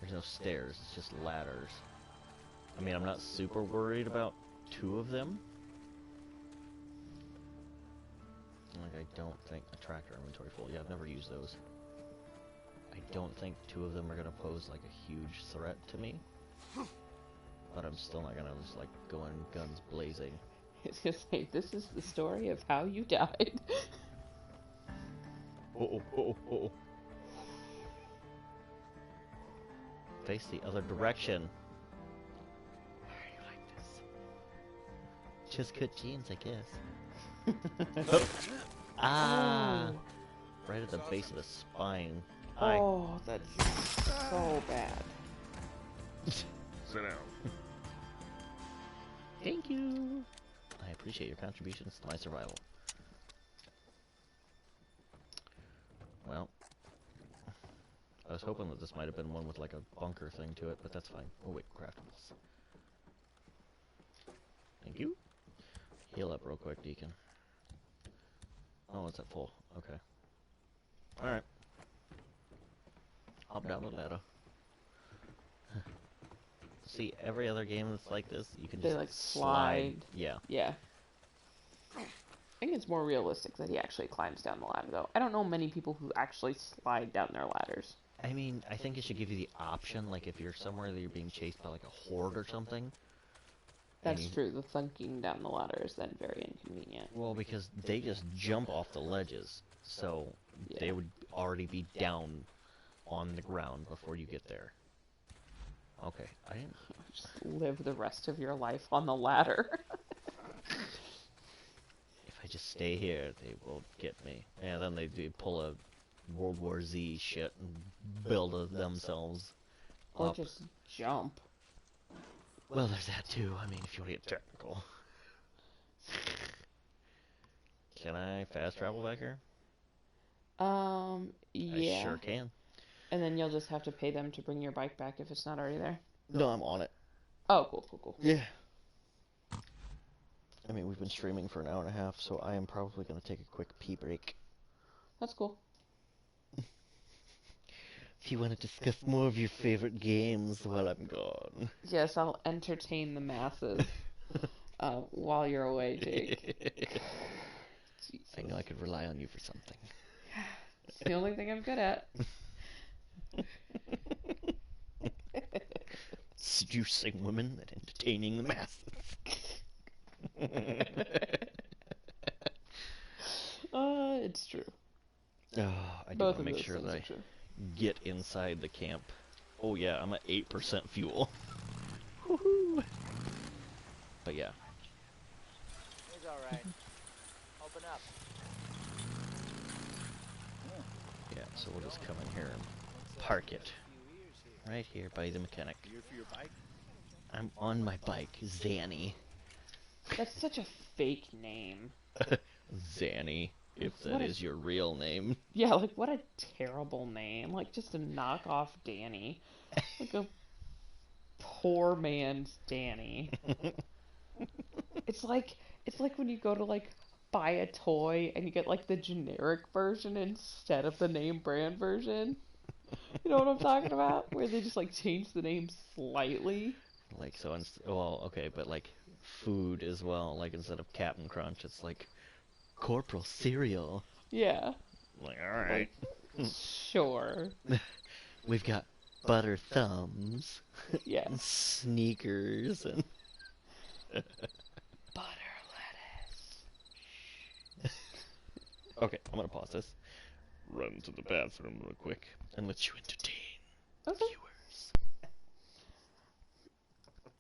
There's no stairs, it's just ladders. I mean, I'm not super worried about two of them. Like, I don't think a tractor inventory full. Yeah, I've never used those. I don't think two of them are gonna pose like a huge threat to me. But I'm still not gonna just like go in guns blazing. It's just like, this is the story of how you died. Oh. Face the other direction. Why are you like this? Just good genes, I guess. Oh. Ah! Right at the base of the spine. Oh, that's so bad. Sit down. Thank you. I appreciate your contributions to my survival. Well, I was hoping that this might have been one with like a bunker thing to it, but that's fine. Oh wait, craftables. Thank you. Heal up real quick, Deacon. Oh, it's at full. Okay. Alright. Hop down the ladder. See, every other game that's like this, you can just like slide. Yeah. Yeah. I think it's more realistic that he actually climbs down the ladder, though. I don't know many people who actually slide down their ladders. I mean, I think it should give you the option, like if you're somewhere that you're being chased by like a horde or something. That's true. The thunking down the ladder is then very inconvenient. Well, because they just jump off the ledges, so they would already be down on the ground before you get there. Okay, I didn't... Just live the rest of your life on the ladder. If I just stay here, they will get me. And then they pull a World War Z shit and build themselves or up. Just jump. Well, there's that too. I mean, if you want to get technical. Can I fast travel back here? Yeah. I sure can. And then you'll just have to pay them to bring your bike back if it's not already there? No, I'm on it. Oh, cool. Yeah. I mean, we've been streaming for an hour and a half, so I am probably going to take a quick pee break. That's cool. If you want to discuss more of your favorite games while I'm gone. Yes, I'll entertain the masses while you're away, Jake. I know I could rely on you for something. It's the only thing I'm good at. Seducing women and entertaining the masses. It's true. Oh, I do want to make sure that I get inside the camp. Oh yeah, I'm at 8% fuel. Woohoo! But yeah. It's alright. Open up. Yeah, so we'll just come in here and park it. Right here by the mechanic. I'm on my bike, Zanny. That's such a fake name. Zanny, if that is your real name. Yeah, like what a terrible name. Like just a knockoff Danny. Like a poor man's Danny. It's like when you go to like buy a toy and you get like the generic version instead of the name brand version. You know what I'm talking about? Where they just like change the name slightly. Like so, well, okay, but like food as well. Like instead of Captain Crunch, it's like Corporal Cereal. Yeah. Like, all right. Like, sure. We've got Butter Thumbs. Yeah. And Sneakers and butter lettuce. Okay, I'm gonna pause this. Run to the bathroom real quick and let you entertain viewers.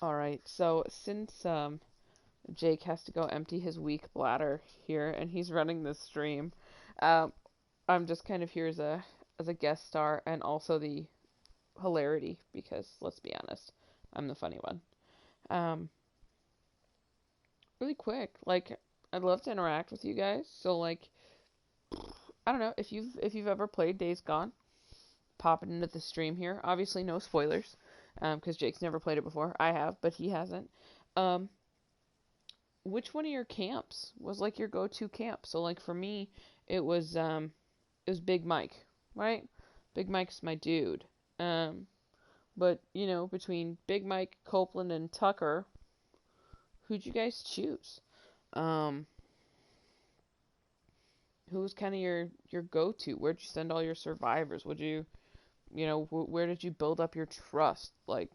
Alright, so since Jake has to go empty his weak bladder here, and he's running this stream. I'm just kind of here as a guest star, and also the hilarity, because let's be honest, I'm the funny one. Really quick, like, I'd love to interact with you guys. So, like, I don't know if you've ever played Days Gone, pop it into the stream here. Obviously, no spoilers, because Jake's never played it before. I have, but he hasn't. Which one of your camps was like your go-to camp? So, like, for me, it was Big Mike, right? Big Mike's my dude. But you know, between Big Mike, Copeland, and Tucker, who'd you guys choose? Who was kind of your go-to? Where'd you send all your survivors? Would you, where did you build up your trust? Like,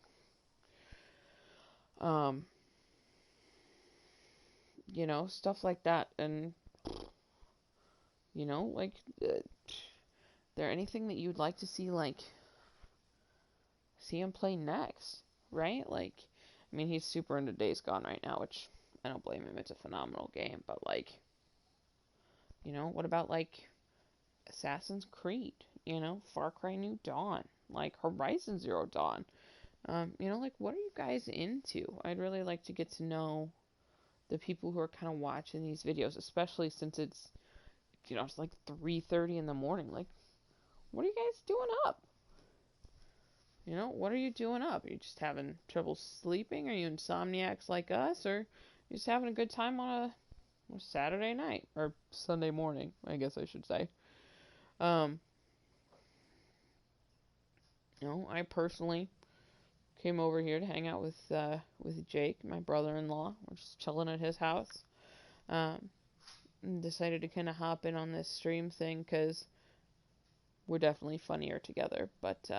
stuff like that. And, like, there anything that you'd like to see, like, see him play next, right? Like, I mean, he's super into Days Gone right now, which I don't blame him. It's a phenomenal game, but, like, what about, like, Assassin's Creed, Far Cry New Dawn, like Horizon Zero Dawn, like, what are you guys into? I'd really like to get to know the people who are kind of watching these videos, especially since it's, it's like 3:30 in the morning. Like, what are you guys doing up? What are you doing up? Are you just having trouble sleeping? Are you insomniacs like us? Or you just having a good time on a Saturday night? Or Sunday morning, I guess I should say. I personally came over here to hang out with Jake, my brother-in-law. We're just chilling at his house. Decided to kind of hop in on this stream thing because we're definitely funnier together. But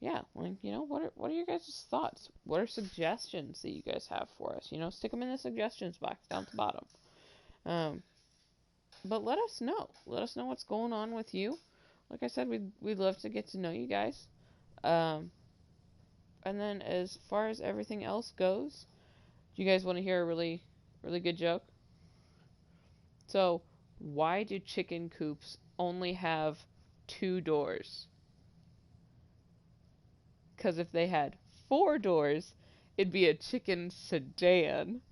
yeah, like, what are your guys' thoughts? What are suggestions that you guys have for us? Stick them in the suggestions box down at the bottom. But let us know. Let us know what's going on with you. Like I said, we'd love to get to know you guys. And then as far as everything else goes, do you guys want to hear a really, really good joke? So, why do chicken coops only have 2 doors? Because if they had 4 doors, it'd be a chicken sedan.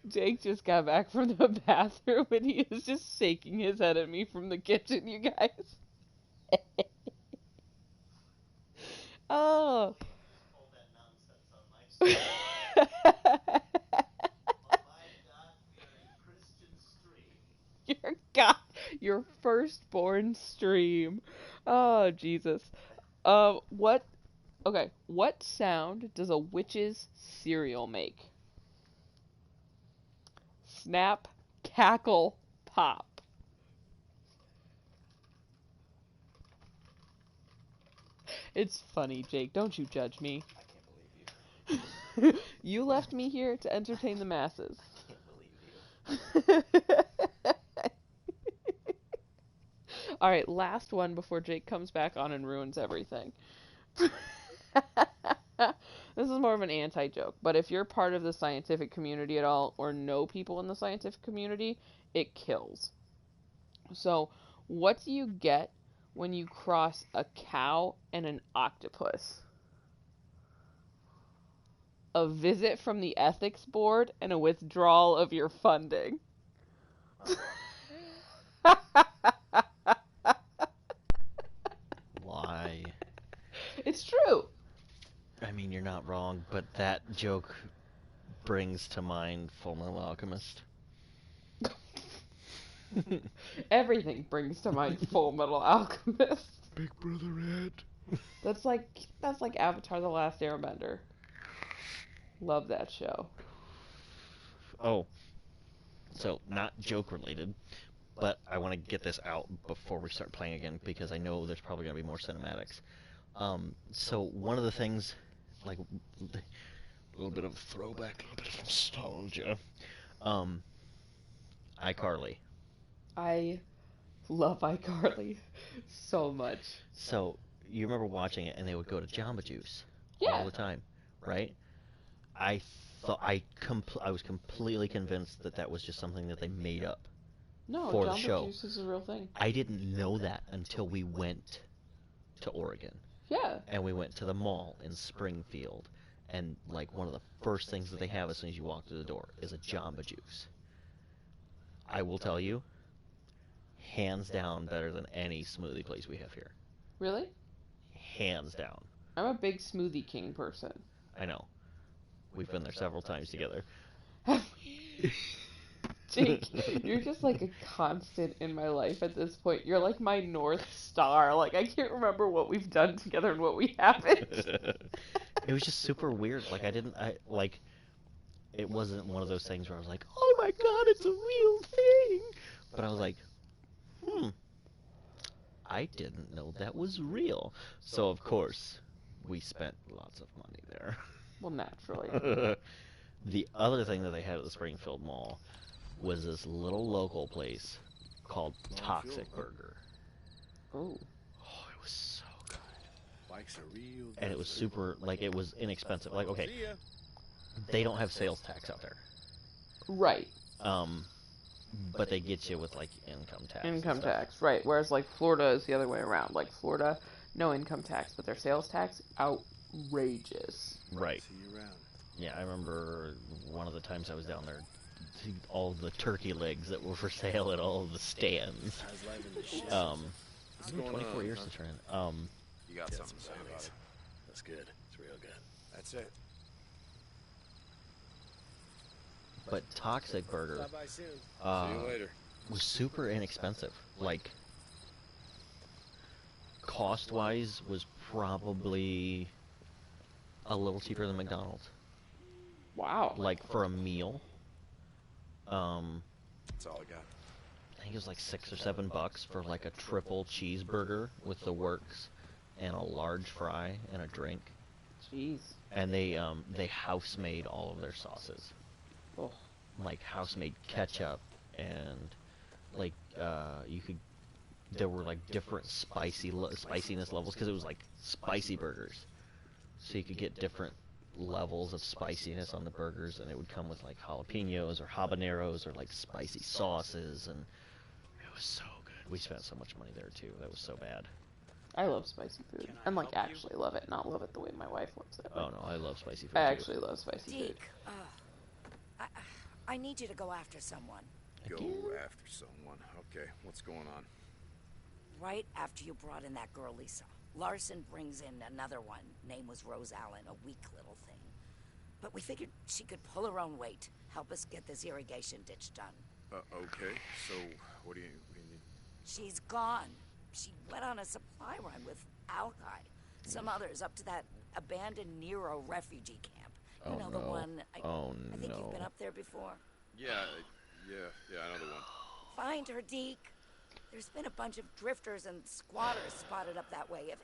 Jake just got back from the bathroom and he is just shaking his head at me from the kitchen, you guys. Oh. Your firstborn stream. Oh, Jesus. What sound does a witch's cereal make? Snap, cackle, pop. It's funny, Jake. Don't you judge me. I can't believe you. You left me here to entertain the masses. I can't believe you. Alright, last one before Jake comes back on and ruins everything. This is more of an anti-joke, but if you're part of the scientific community at all, or know people in the scientific community, it kills. So, what do you get when you cross a cow and an octopus? A visit from the ethics board and a withdrawal of your funding. Why? It's true. I mean, you're not wrong, but that joke brings to mind Fullmetal Alchemist. Everything brings to mind Fullmetal Alchemist. Big Brother Ed. That's like Avatar: The Last Airbender. Love that show. Oh, so not joke related, but I want to get this out before we start playing again because I know there's probably going to be more cinematics. So one of the things, like a little bit of throwback, a little bit of nostalgia. iCarly. I love iCarly so much. So you remember watching it, and they would go to Jamba Juice Yeah. all the time, right? I thought I was completely convinced that was just something that they made up No, for the Jamba show. Juice is a real thing. I didn't know that until we went to Oregon. Yeah. And we went to the mall in Springfield, and like one of the first things that they have as soon as you walk through the door is a Jamba Juice. I will tell you, hands down better than any smoothie place we have here. Really? Hands down. I'm a big Smoothie King person. I know. We've been there several times together. Jake, you're just like a constant in my life at this point. You're like my North Star. Like, I can't remember what we've done together and what we haven't. It was just super weird. Like, it wasn't one of those things where I was like, oh my god, it's a real thing. But I was like, I didn't know that was real. So, of course, we spent lots of money there. Well, naturally. The other thing that they had at the Springfield Mall was this little local place called Toxic Burger. Oh. Oh, it was so good. Bikes are real. And it was super, like, it was inexpensive. Like, okay, they don't have sales tax out there. Right. But they get you with, like, income tax. Income tax, right. Whereas, like, Florida is the other way around. Like, Florida, no income tax, but their sales tax, outrageous. Right. See you around. Yeah, I remember one of the times I was down there, all the turkey legs that were for sale at all of the stands. How's life in the shit? It's been 24 years since then. You got something to say about it? That's good. It's real good. That's it. But Toxic Burger Stop by soon. See you later. was super inexpensive. Like, cost-wise, was probably a little cheaper than McDonald's. Wow. Like, for a meal. That's all I got. I think it was like $6 or $7 for like a triple cheeseburger with the works and a large fry and a drink. Jeez. And they house made all of their sauces. Oh. Like house made ketchup and like there were like different spiciness levels because it was like spicy burgers. So you could get different levels of spiciness on the burgers, and it would come with like jalapenos or habaneros or like spicy sauces, and it was so good. We spent so much money there too. That was so bad. I love spicy food. And like actually love it, not love it the way my wife loves it. Oh no, I love spicy food. I too. actually love spicy food. Deke, I need you to go after someone. Go after someone. Okay, what's going on? Right after you brought in that girl, Lisa, Larson brings in another one. Name was Rose Allen, a weak little thing. But we figured she could pull her own weight, help us get this irrigation ditch done. Okay, so what do you need? She's gone. She went on a supply run with Alki. Some others up to that abandoned Nero refugee camp. You know the one. I think you've been up there before. Yeah, I know the one. Find her, Deke. There's been a bunch of drifters and squatters spotted up that way.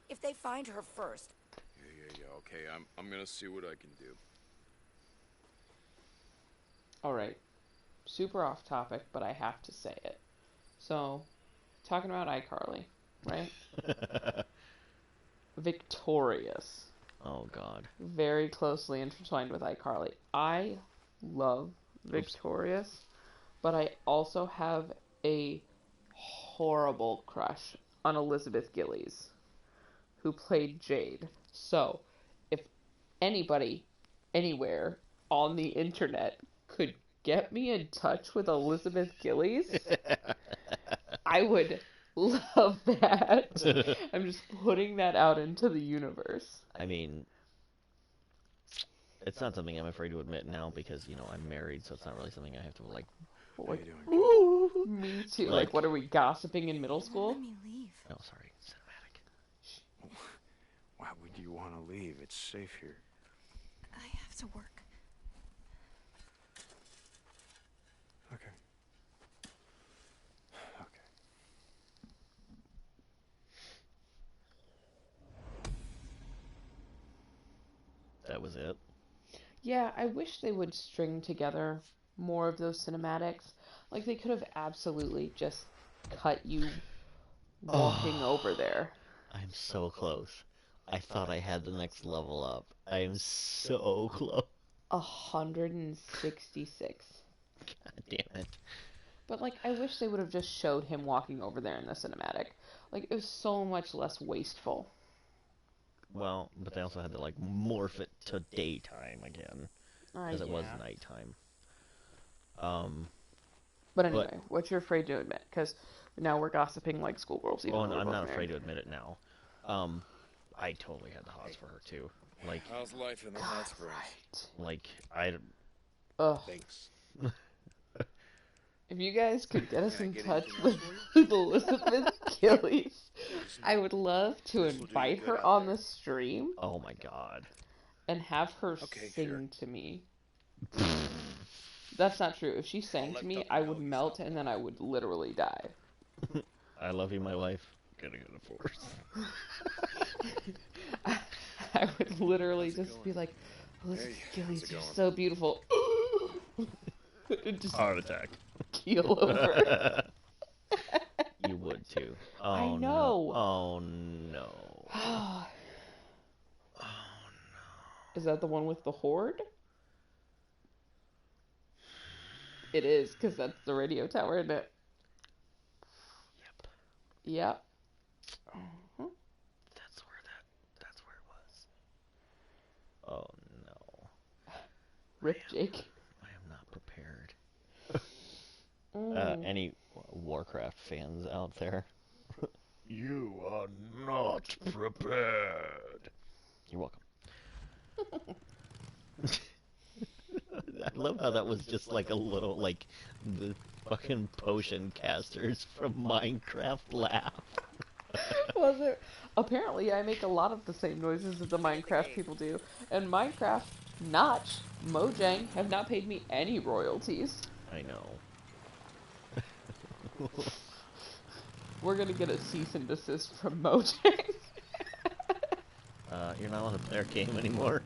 If they find her first. Yeah, okay, I'm gonna see what I can do. Alright. Super off topic, but I have to say it. So, talking about iCarly, right? Victorious. Oh god. Very closely intertwined with iCarly. I love Victorious, but I also have a horrible crush on Elizabeth Gillies, who played Jade. So, if anybody, anywhere on the internet could get me in touch with Elizabeth Gillies, I would love that. I'm just putting that out into the universe. I mean, it's not something I'm afraid to admit now because, you know, I'm married, so it's not really something I have to, like... Like, ooh, me too. Like, what are we, gossiping in middle school? Let me leave. Oh, sorry. Cinematic. Why would you want to leave? It's safe here. I have to work. Okay. That was it. Yeah, I wish they would string together more of those cinematics. Like, they could have absolutely just cut you walking over there. I'm so close. I thought I had the next level up. I am so close. 166. God damn it. But, like, I wish they would have just showed him walking over there in the cinematic. Like, it was so much less wasteful. Well, but they also had to, like, morph it to daytime again. Because it was nighttime. But anyway, what you're afraid to admit, because now we're gossiping like schoolgirls. Well, I'm not afraid to admit it now. I totally had the hots for her, too. Like, how's life in the hot springs? Like, Ugh. Thanks. If you guys could get us in touch with Elizabeth Gillies, I would love to invite her on the stream. Oh my god. And have her sing to me. That's not true. If she sang to me, I would melt and then I would literally die. I love you, my life. Getting in a force. I would literally just be like, Elizabeth Gillies, you're so beautiful. Just heart attack. Keel over. You would too. Oh, I know. No. Oh no. Oh no. Is that the one with the horde? It is, because that's the radio tower, isn't it? Yep. Uh-huh. That's where it was. Oh no. Rip Jake. I am not prepared. Any Warcraft fans out there? You are not prepared. You're welcome. I love how that was just like a little, like, the fucking potion casters from Minecraft laugh. Was it? Apparently, I make a lot of the same noises that the Minecraft people do. And Minecraft, Notch, Mojang have not paid me any royalties. I know. We're gonna get a cease and desist from Mojang. You're not allowed to play our game anymore.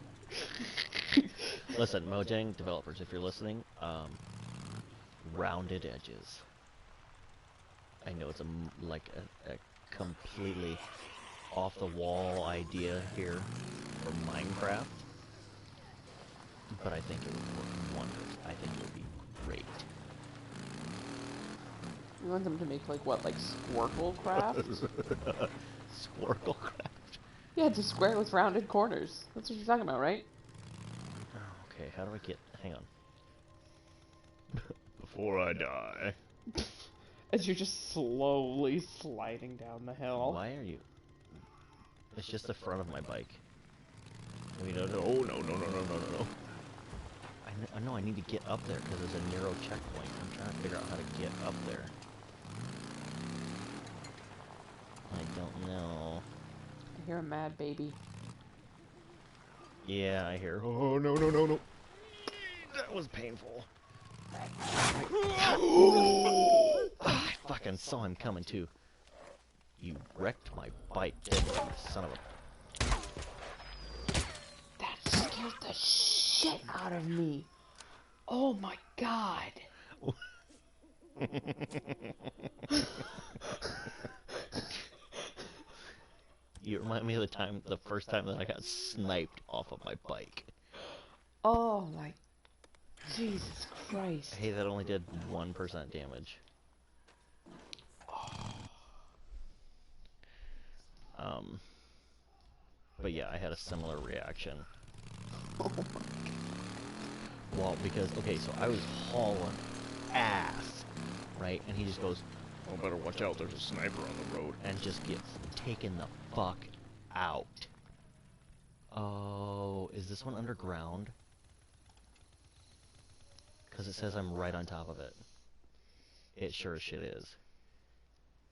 Listen, Mojang developers, if you're listening, rounded edges. I know it's a completely off-the-wall idea here for Minecraft, but I think it would work wonders. I think it would be great. You want them to make, like, what, like Squirclecraft? Squirclecraft? Yeah, it's a square with rounded corners. That's what you're talking about, right? Okay, how do I get... Hang on. Before I die. As you're just slowly sliding down the hill. Why are you... It's just the front of my bike. I mean, no. I know I need to get up there because there's a narrow checkpoint. I'm trying to figure out how to get up there. I don't know. I hear a mad baby. Yeah, I hear... Oh, no. That was painful. I fucking saw him coming too. You wrecked my bike, didn't you, son of a... That scared the shit out of me. Oh my god. You remind me of the first time that I got sniped off of my bike. Oh my... Jesus Christ. Hey, that only did 1% damage. But yeah, I had a similar reaction. Oh my god. Well, because, okay, so I was hauling ass, right? And he just goes, Oh, better watch out, there's a sniper on the road. and just gets taken the fuck out. Oh, is this one underground? Because it says I'm right on top of it. It sure as shit is.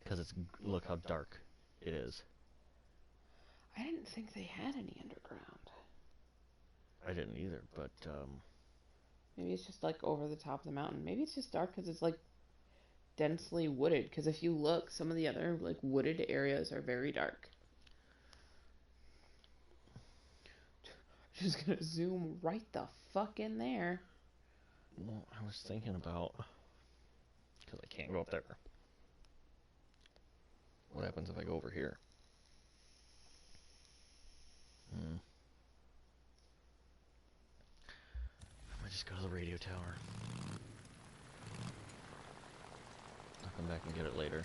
Because it's, look how dark it is. I didn't think they had any underground. I didn't either, but, Maybe it's just, like, over the top of the mountain. Maybe it's just dark because it's, like, densely wooded. Because if you look, some of the other, like, wooded areas are very dark. Just gonna zoom right the fuck in there. well, I was thinking about, because I can't go up there. What happens if I go over here? just go to the radio tower. I'll come back and get it later.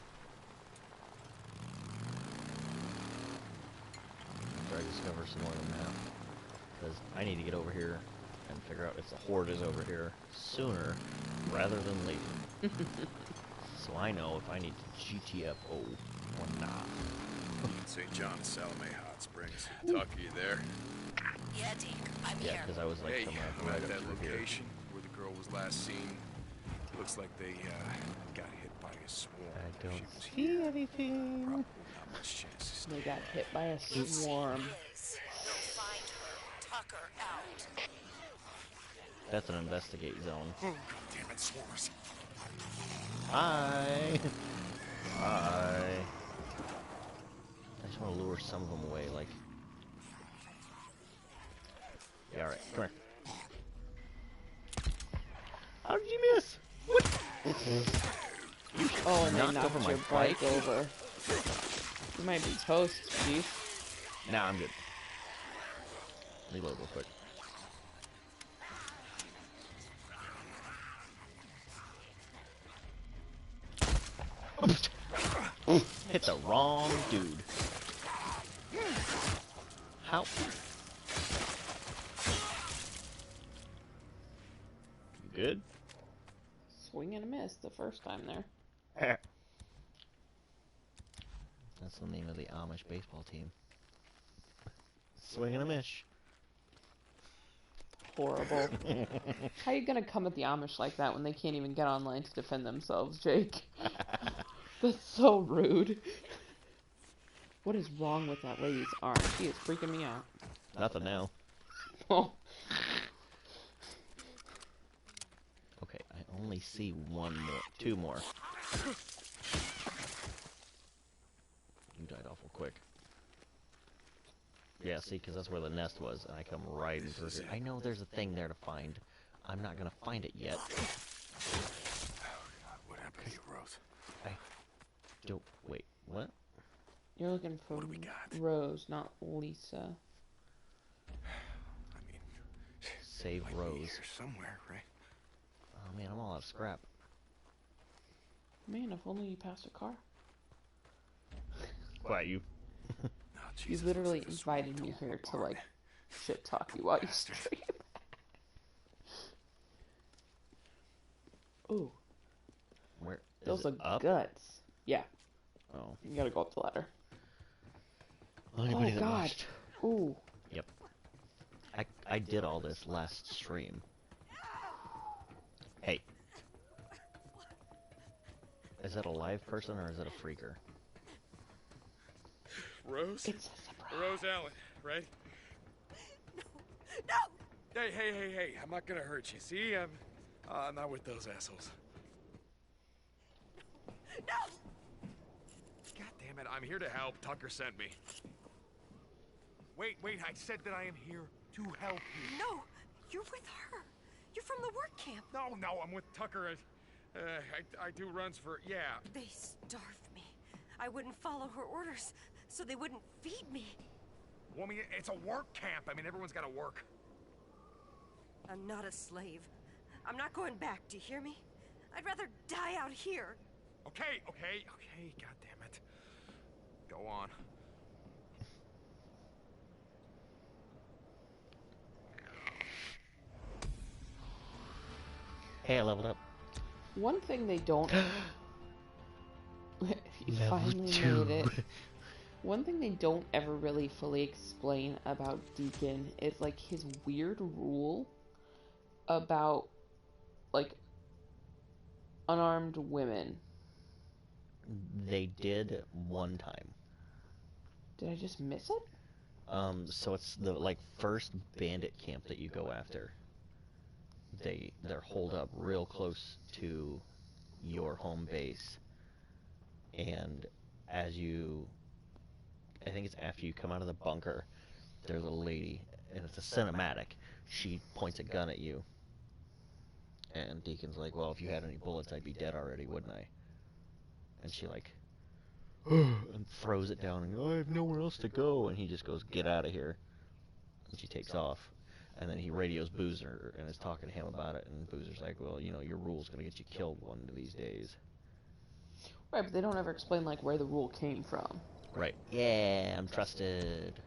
After I discover some more of the map. Because I need to get over here and figure out if the Horde is over here sooner rather than later. So I know if I need to GTFO or not. St. John, Salome Hot Springs. Tuck, are you there? Yeah, Deke, I'm Yeah, here. because I was like, Hey, coming up I'm right at up that through here. location where the girl was last seen. Looks like they got hit by a swarm. I don't She was see here. anything. Probably not much chance to They stay. got hit by a swarm. Is. We'll find her. Tucker out. That's an investigate zone. Oh, God damn it, swarmers. Hi. Hi. I just want to lure some of them away, like. Yeah, alright, come here. How did you miss? What? You Oh, and they knocked over knocked my your bike? bike over. You might be toast, Chief. Nah, I'm good. Reload real quick. Hit the wrong dude. How? You good? Swing and a miss the first time there. That's the name of the Amish baseball team. Swing and a miss. Horrible. How you gonna come at the Amish like that when they can't even get online to defend themselves, Jake? That's so rude. What is wrong with that lady's arm? She is freaking me out. Nothing now. Oh. Okay, I only see one more, two more. You died awful quick. Yeah, see, because that's where the nest was, and I come right into here. I know there's a thing there to find. I'm not gonna find it yet. Oh, God, what happened to you, Rose? I don't. Wait, what? You're looking for What do we got? Rose, not Lisa. I mean, Save might be Rose. here somewhere, right? Oh man, I'm all out of scrap. Man, if only you passed a car. Quiet you. Oh, You Jesus, literally looks like a swarm invited me tore here to, apart. like, shit talk you while you Bastard. stream. Ooh, Where is those it? are Up? guts. Yeah, Oh. you gotta go up the ladder. Anybody Oh, that God. watched. Ooh. Yep. I did all this last stream. Hey. Is that a live person or is it a freaker? Rose? It's a surprise. Rose Allen, right? No! Hey, I'm not gonna hurt you. See, I'm not with those assholes. No! God damn it, I'm here to help. Tucker sent me. Wait, I said that I am here to help you. No, you're with her. You're from the work camp. No, I'm with Tucker. I do runs for, yeah. They starved me. I wouldn't follow her orders, so they wouldn't feed me. Well, I mean, it's a work camp. I mean, everyone's gotta work. I'm not a slave. I'm not going back, do you hear me? I'd rather die out here. Okay, God damn it. Go on. Hey, I leveled up. One thing they don't... you Level finally 2. made it. One thing they don't ever really fully explain about Deacon is, like, his weird rule about, like, unarmed women. They did one time. Did I just miss it? So it's the, like, first bandit camp that you go after. They're holed up real close to your home base. And as you... I think it's after you come out of the bunker, there's a lady, and it's a cinematic. She points a gun at you. And Deacon's like, well, if you had any bullets, I'd be dead already, wouldn't I? And she, like, and throws it down, and I have nowhere else to go. And he just goes, get out of here. And she takes off. And then he radios Boozer and is talking to him about it, and Boozer's like, well, you know, your rule's gonna get you killed one of these days. Right, but they don't ever explain, like, where the rule came from. Right. Yeah, I'm trusted.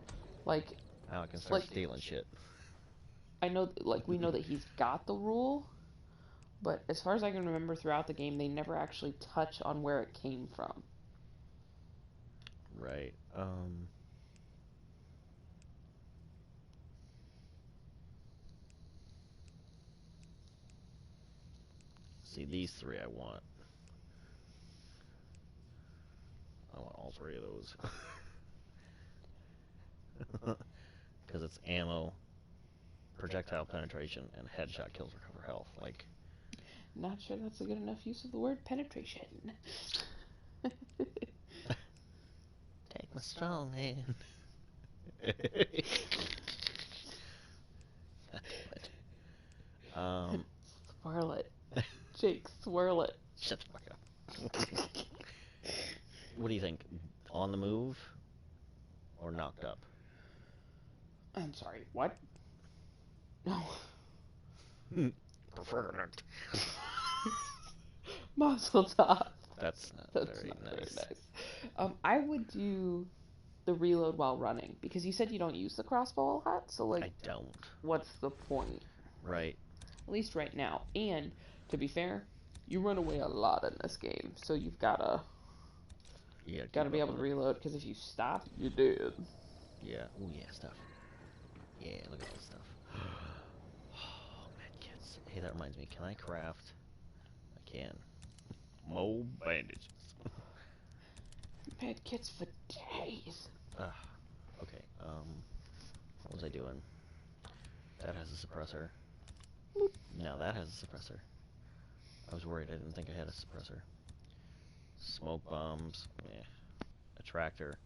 Like... Now I can start stealing shit. I know, like, we know that he's got the rule, but as far as I can remember throughout the game, they never actually touch on where it came from. Right. See, these three I want. I want all three of those. Because it's ammo, projectile penetration, and headshot kills recover health. Like, not sure that's a good enough use of the word penetration. take my strong hand. Swirl it. Jake, swirl it. Shut the fuck up. What do you think? On the move or knocked up? I'm sorry, what? No. Preferred. Muzzle top. That's not very nice. I would do the reload while running, because you said you don't use the crossbow a lot, so like... I don't. What's the point? Right. At least right now. And, to be fair, you run away a lot in this game, so you've gotta... Yeah, gotta be able to reload, because if you stop, you're dead. Yeah. Oh yeah, stuff. Yeah, look at that stuff. Oh, medkits. Hey, that reminds me. Can I craft? I can. More bandages. Medkits for days. Okay. What was I doing? That has a suppressor. Now that has a suppressor. I was worried. I didn't think I had a suppressor. Smoke bombs. Yeah. Attractor.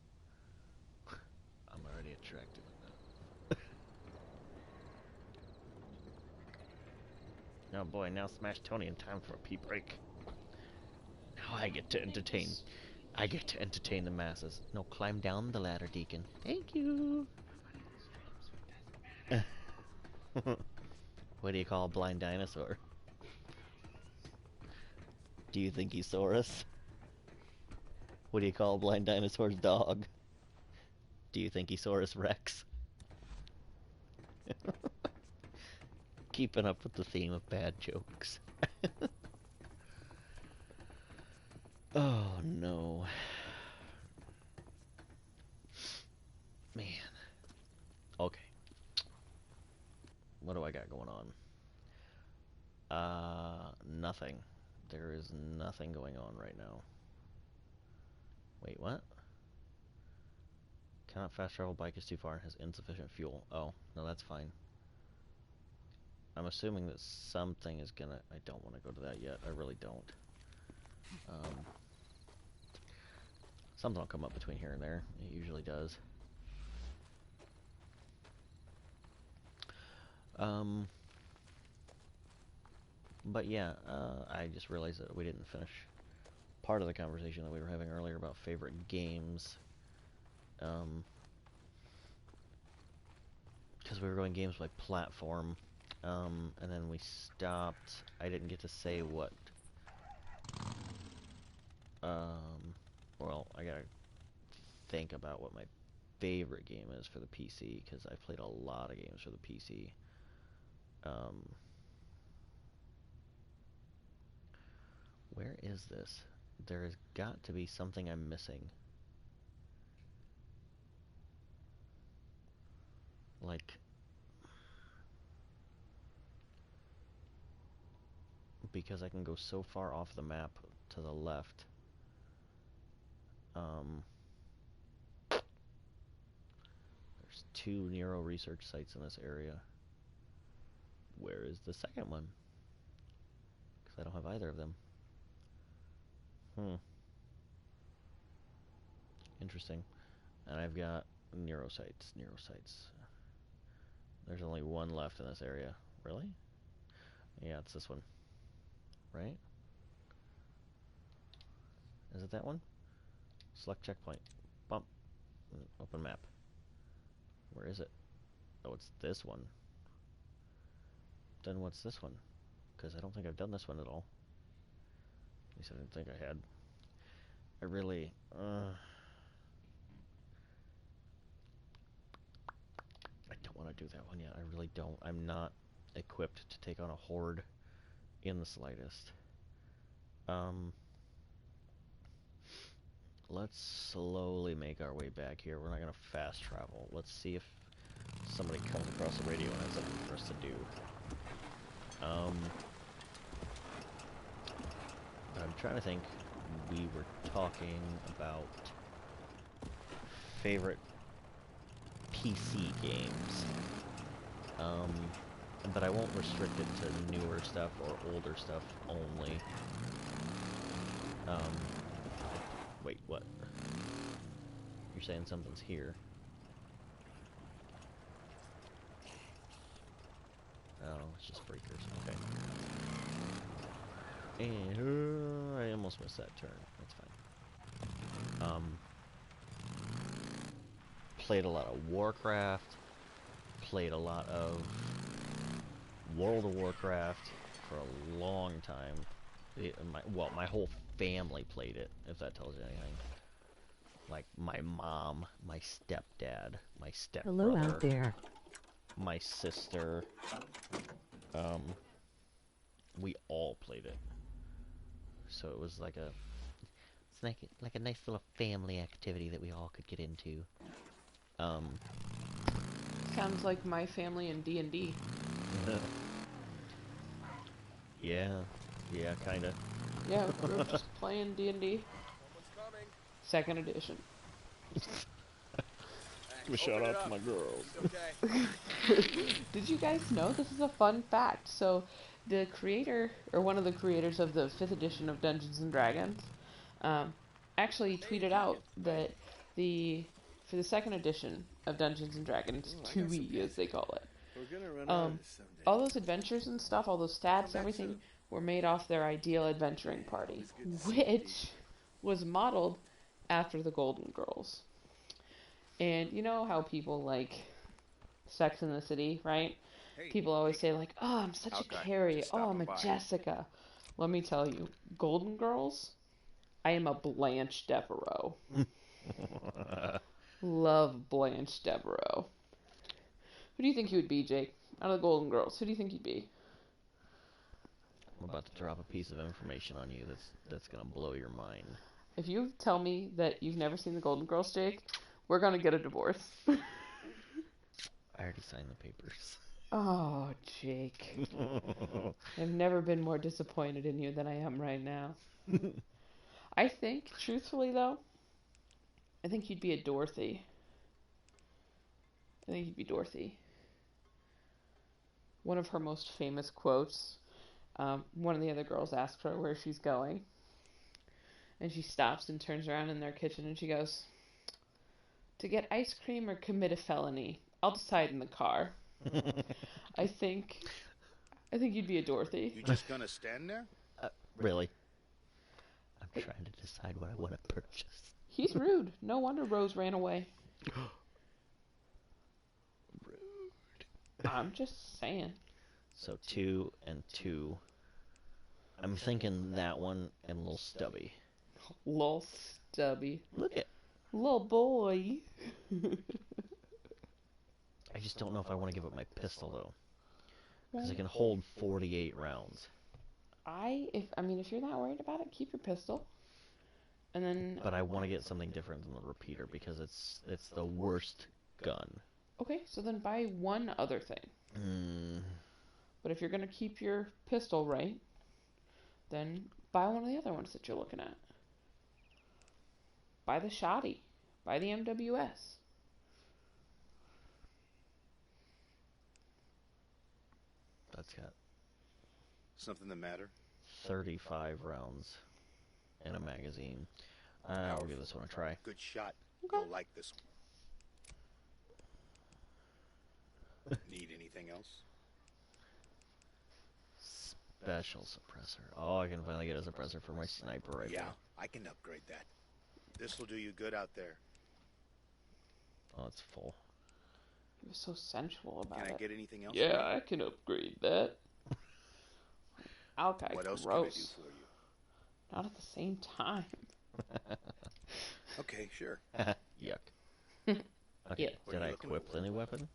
I'm already attracted. Oh boy, now Smash Tony in time for a pee break. Now I get to entertain. I get to entertain the masses. No, climb down the ladder, Deacon. Thank you. What do you call a blind dinosaur? Do you think he saw us? What do you call a blind dinosaur's dog? Do you think he saw us, Rex? Keeping up with the theme of bad jokes. Oh no. Man. Okay. What do I got going on? Nothing. There is nothing going on right now. Wait, what? Cannot fast travel, bike is too far and has insufficient fuel. Oh, no, that's fine. I'm assuming that something is gonna... I don't want to go to that yet. I really don't. Something will come up between here and there. It usually does. But yeah, I just realized that we didn't finish part of the conversation that we were having earlier about favorite games. Because we were going games by platform. And then we stopped. I didn't get to say what. Well, I gotta think about what my favorite game is for the PC, because I played a lot of games for the PC. Where is this? There has got to be something I'm missing. Like... because I can go so far off the map to the left. There's 2 Nero research sites in this area. Where is the second one? Because I don't have either of them. Interesting. And I've got Neurocytes. There's only one left in this area. Really? Yeah, it's this one. Right? Is it that one? Select checkpoint. Bump. Open map. Where is it? Oh, it's this one. then what's this one? Because I don't think I've done this one at all. At least I didn't think I had. I really... I don't want to do that one yet. I really don't. I'm not equipped to take on a horde in the slightest. Let's slowly make our way back here. We're not going to fast travel. Let's see if somebody comes across the radio and has something for us to do. I'm trying to think. We were talking about favorite PC games. But I won't restrict it to newer stuff or older stuff only. Wait, what? You're saying something's here. Oh, it's just freakers. Okay. And I almost missed that turn. That's fine. Played a lot of Warcraft. Played a lot of World of Warcraft for a long time. My whole family played it, if that tells you anything. Like my mom, my stepdad, my stepbrother. Hello out there. My sister. We all played it. So it was like it's like a nice little family activity that we all could get into. Sounds like my family in D&D. Yeah, kinda. Yeah, we were just playing D&D. Second edition. Shout out to my girls. Did you guys know? This is a fun fact. So, the creator, or one of the creators of the 5th edition of Dungeons & Dragons, actually tweeted out that for the 2nd edition of Dungeons & Dragons, 2E as they call it, all those adventures and stuff, all those stats, everything, were made off their ideal adventuring party, which was modeled after the Golden Girls. And you know how people like Sex in the City, right? People always say like, oh, I'm such a Carrie, oh, I'm a Jessica. Let me tell you, Golden Girls, I am a Blanche Devereaux. Love Blanche Devereaux. Who do you think you would be, Jake? Out of the Golden Girls, who do you think you'd be? I'm about to drop a piece of information on you that's gonna blow your mind. If you tell me that you've never seen the Golden Girls, Jake, we're gonna get a divorce. I already signed the papers. Oh, Jake. I've never been more disappointed in you than I am right now. I think, truthfully though, I think you'd be a Dorothy. I think you'd be Dorothy. One of her most famous quotes, one of the other girls asks her where she's going. And she stops and turns around in their kitchen and she goes, to get ice cream or commit a felony? I'll decide in the car. I think you'd be a Dorothy. You just gonna stand there? Really? I'm trying to decide what I want to purchase. He's rude. No wonder Rose ran away. Rude. I'm just saying. So 2 and 2. I'm thinking that one and Lil Stubby. Lil Stubby. Look at Lil boy. I just don't know if I want to give up my pistol though, because it can hold 48 rounds. If you're not worried about it, keep your pistol. And then. But I want to get something different than the repeater because it's the worst gun. Okay, so then buy one other thing. But if you're gonna keep your pistol right, then buy one of the other ones that you're looking at. Buy the Shotty. Buy the MWS. That's got something the matter? 35 rounds in a magazine. I'll give this one a try. Good shot. Okay. You'll like this one. Need anything else? Special suppressor. Oh, I can finally get a suppressor for my sniper rifle. Yeah, I can upgrade that. This will do you good out there. Oh, it's full. He was so sensual about it. Can I get anything else? Yeah, I can upgrade that. Okay, What else gross. can I do for you? Not at the same time. Okay, sure. Yuck. Okay, Yeah. did I equip the new weapon?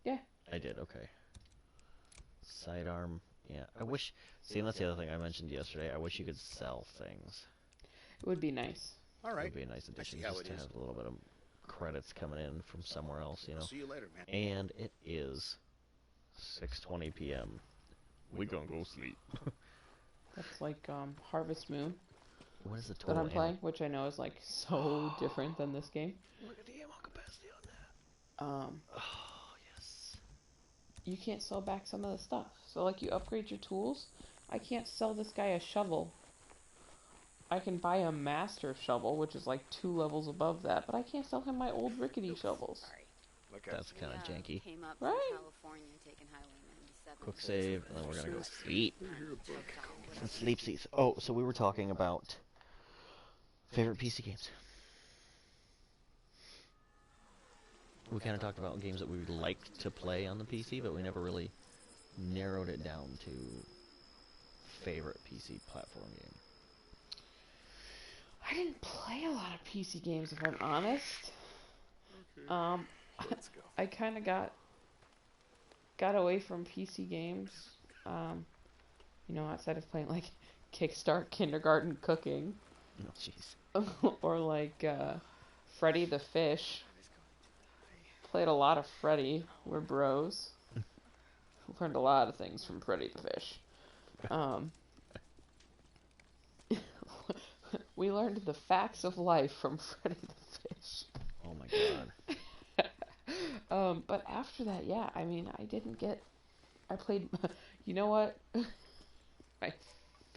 Yeah. I did, okay. Sidearm, yeah. I wish, see, and that's the other thing I mentioned yesterday, I wish you could sell things. It would be nice. All It right. would be a nice addition how just it to is. have a little bit of credits coming in from somewhere else, you know. I'll see you later, man. And it is 6:20 p.m. We gonna go sleep. That's like Harvest Moon What is the that total I'm ammo? playing, which I know is like so different than this game. Look at the ammo capacity on that. Oh, yes. You can't sell back some of the stuff. So like you upgrade your tools. I can't sell this guy a shovel. I can buy a master shovel, which is like 2 levels above that, but I can't sell him my old rickety shovels. Okay. That's kind of janky. Came up Right. from California, taking Highway 97. Quick save, and then we're gonna go sleep. Sleep. Oh, so we were talking about favorite PC games. We kind of talked about games that we would like to play on the PC, but we never really narrowed it down to favorite PC platform game. I didn't play a lot of PC games, if I'm honest. Let's go. I kind of got away from PC games. You know, outside of playing like Kickstart Kindergarten Cooking. Oh, jeez. Or like Freddy the Fish. Played a lot of Freddy. We're bros. Learned a lot of things from Freddy the Fish. We learned the facts of life from Freddy the Fish. Oh my god. But after that, yeah, I mean, I played, you know what? My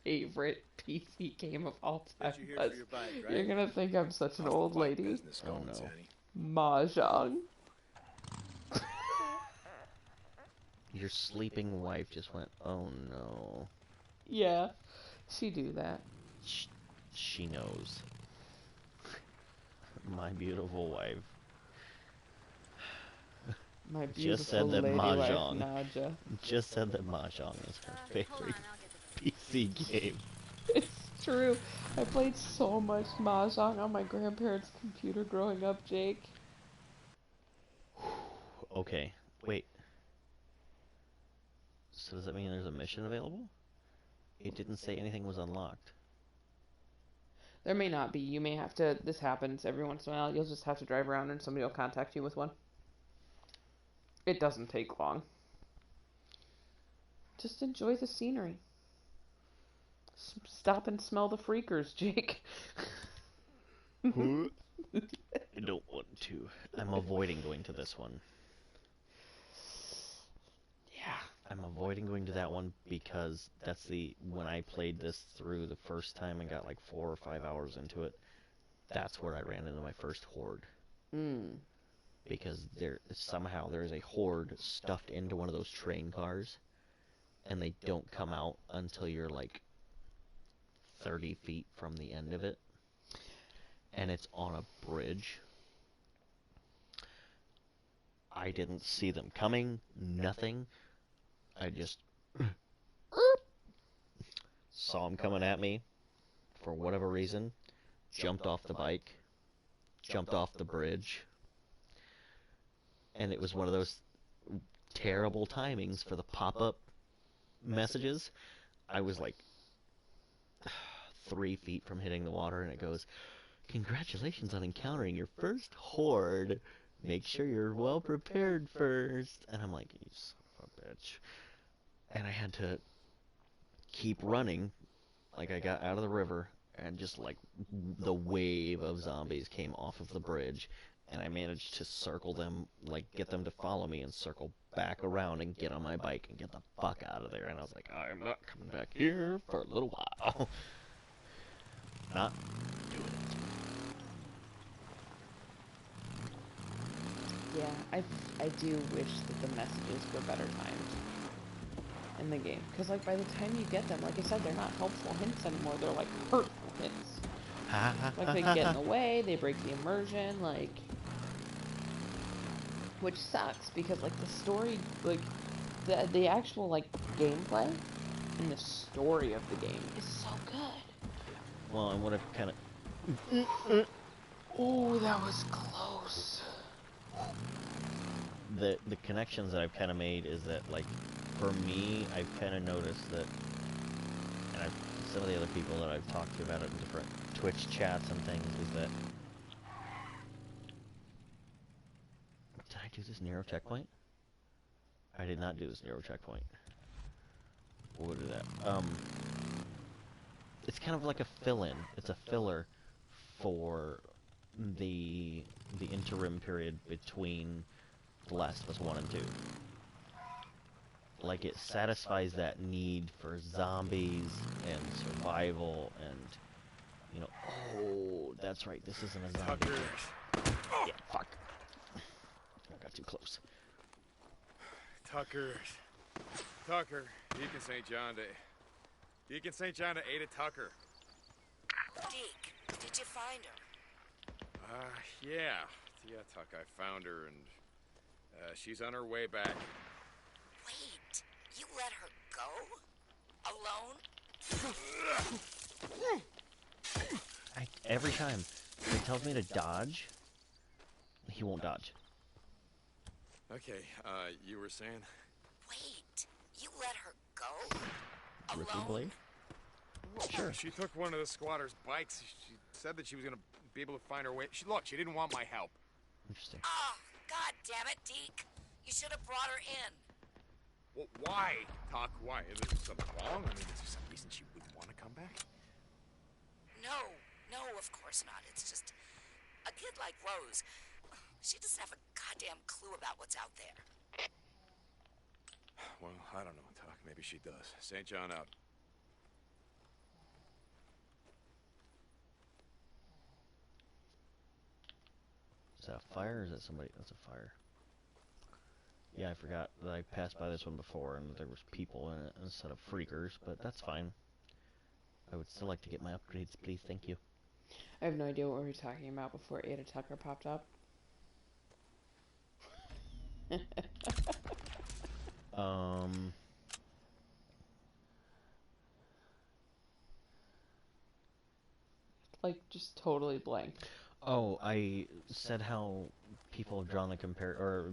favorite PC game of all time What you here was, for your bike, right? you're gonna think I'm such an How's the old bike lady, business Oh, going, no. Zanny? Mahjong. Your sleeping wife just went, oh no. Yeah, she do that. She knows. My beautiful wife. My beautiful Just said that lady wife, Mahjong. Nadja. Just said that Mahjong is her favorite PC game. It's true. I played so much Mahjong on my grandparents' computer growing up, Jake. Okay, wait. So does that mean there's a mission available? It didn't say anything was unlocked. There may not be. You may have to. This happens every once in a while. You'll just have to drive around and somebody will contact you with one. It doesn't take long. Just enjoy the scenery. Stop and smell the freakers, Jake. I don't want to. I'm avoiding going to this one. Yeah. I'm avoiding going to that one because that's when I played this through the first time and got like 4 or 5 hours into it, that's where I ran into my first horde. Because somehow there's a horde stuffed into one of those train cars, and they don't come out until you're like 30 feet from the end of it, and it's on a bridge. I didn't see them coming, nothing. I just saw them coming at me for whatever reason, jumped off the bike, jumped off the bridge, and it was one of those terrible timings for the pop-up messages. I was like 3 feet from hitting the water, and it goes, "Congratulations on encountering your first horde. Make sure you're well prepared first." And I'm like, you son of a bitch. And I had to keep running. Like, I got out of the river, and just like the wave of zombies came off of the bridge, and I managed to circle them, like get them to follow me and circle back around and get on my bike and get the fuck out of there. And I was like, I'm not coming back here for a little while. Not doing it. Yeah, I do wish that the messages were better timed in the game. Because, like, by the time you get them, like I said, they're not helpful hints anymore. They're, like, hurtful hints. Like, they get in the way, they break the immersion, like... Which sucks, because, like, the story, like... the actual like gameplay and the story of the game is so good. Well, and what I've kind of... Oh, that was close. The connections that I've kind of made is that, like, for me, I've kind of noticed that, and some of the other people that I've talked to about it in different Twitch chats and things, is that... Did I do this Nero checkpoint? I did not do this Nero checkpoint. What is that? It's kind of like a fill-in. It's a filler for the interim period between The Last of Us 1 and 2. Like, it satisfies that need for zombies and survival and, you know, oh, that's right, this isn't a zombie game. Yeah, fuck. I got too close. Tucker, Deacon St. John to Ada Tucker. Deke, did you find her? Yeah, Tuck, I found her, and she's on her way back. Wait, you let her go? Alone? Every time he tells me to dodge, he won't dodge. Okay, you were saying? Wait, you let her go? Ricky Alone? Blade? Sure. She took one of the squatters' bikes. She said that she was gonna be able to find her way. She didn't want my help. Interesting. Oh, god damn it, Deke. You should have brought her in. Well, why, Tuck? Why? Is there something wrong? I mean, is there some reason she wouldn't want to come back? No, of course not. It's just a kid like Rose. She doesn't have a goddamn clue about what's out there. Well, I don't know, Tuck. Maybe she does. St. John out. Is that a fire or is that somebody? That's a fire. Yeah, I forgot that I passed by this one before and there was people in it instead of freakers, but that's fine. I would still like to get my upgrades, please. Thank you. I have no idea what we were talking about before Ada Tucker popped up. Like, just totally blank. Oh, I said how people have drawn the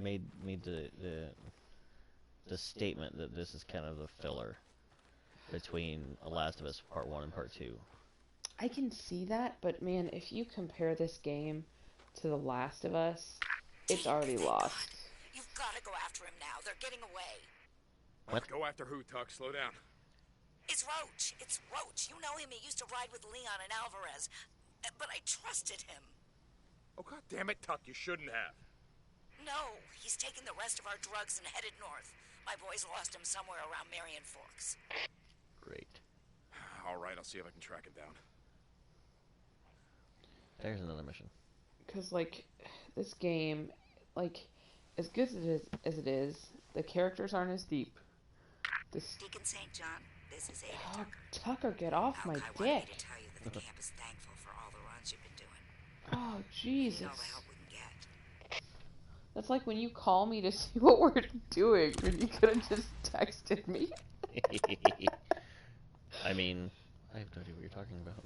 made the statement that this is kind of the filler between The Last of Us Part 1 and Part 2. I can see that, but man, if you compare this game to The Last of Us, it's already lost. You've got to go after him now. They're getting away. What? Go after who, Tuck? Slow down. It's Roach. It's Roach. You know him. He used to ride with Leon and Alvarez. But I trusted him. Oh, god damn it, Tuck. You shouldn't have. No, he's taken the rest of our drugs and headed north. My boys lost him somewhere around Marion Forks. Great. All right, I'll see if I can track him down. There's another mission. Because, like, this game, like, as good as it is, the characters aren't as deep. Deacon St. John, this is Ada Oh, Tucker. Tucker, get off my I wanted me dick. to tell you that the camp is thankful for all the runs you've been doing. Oh, Jesus. You know the help we can get. That's like when you call me to see what we're doing, when you could have just texted me. I mean, I have no idea what you're talking about.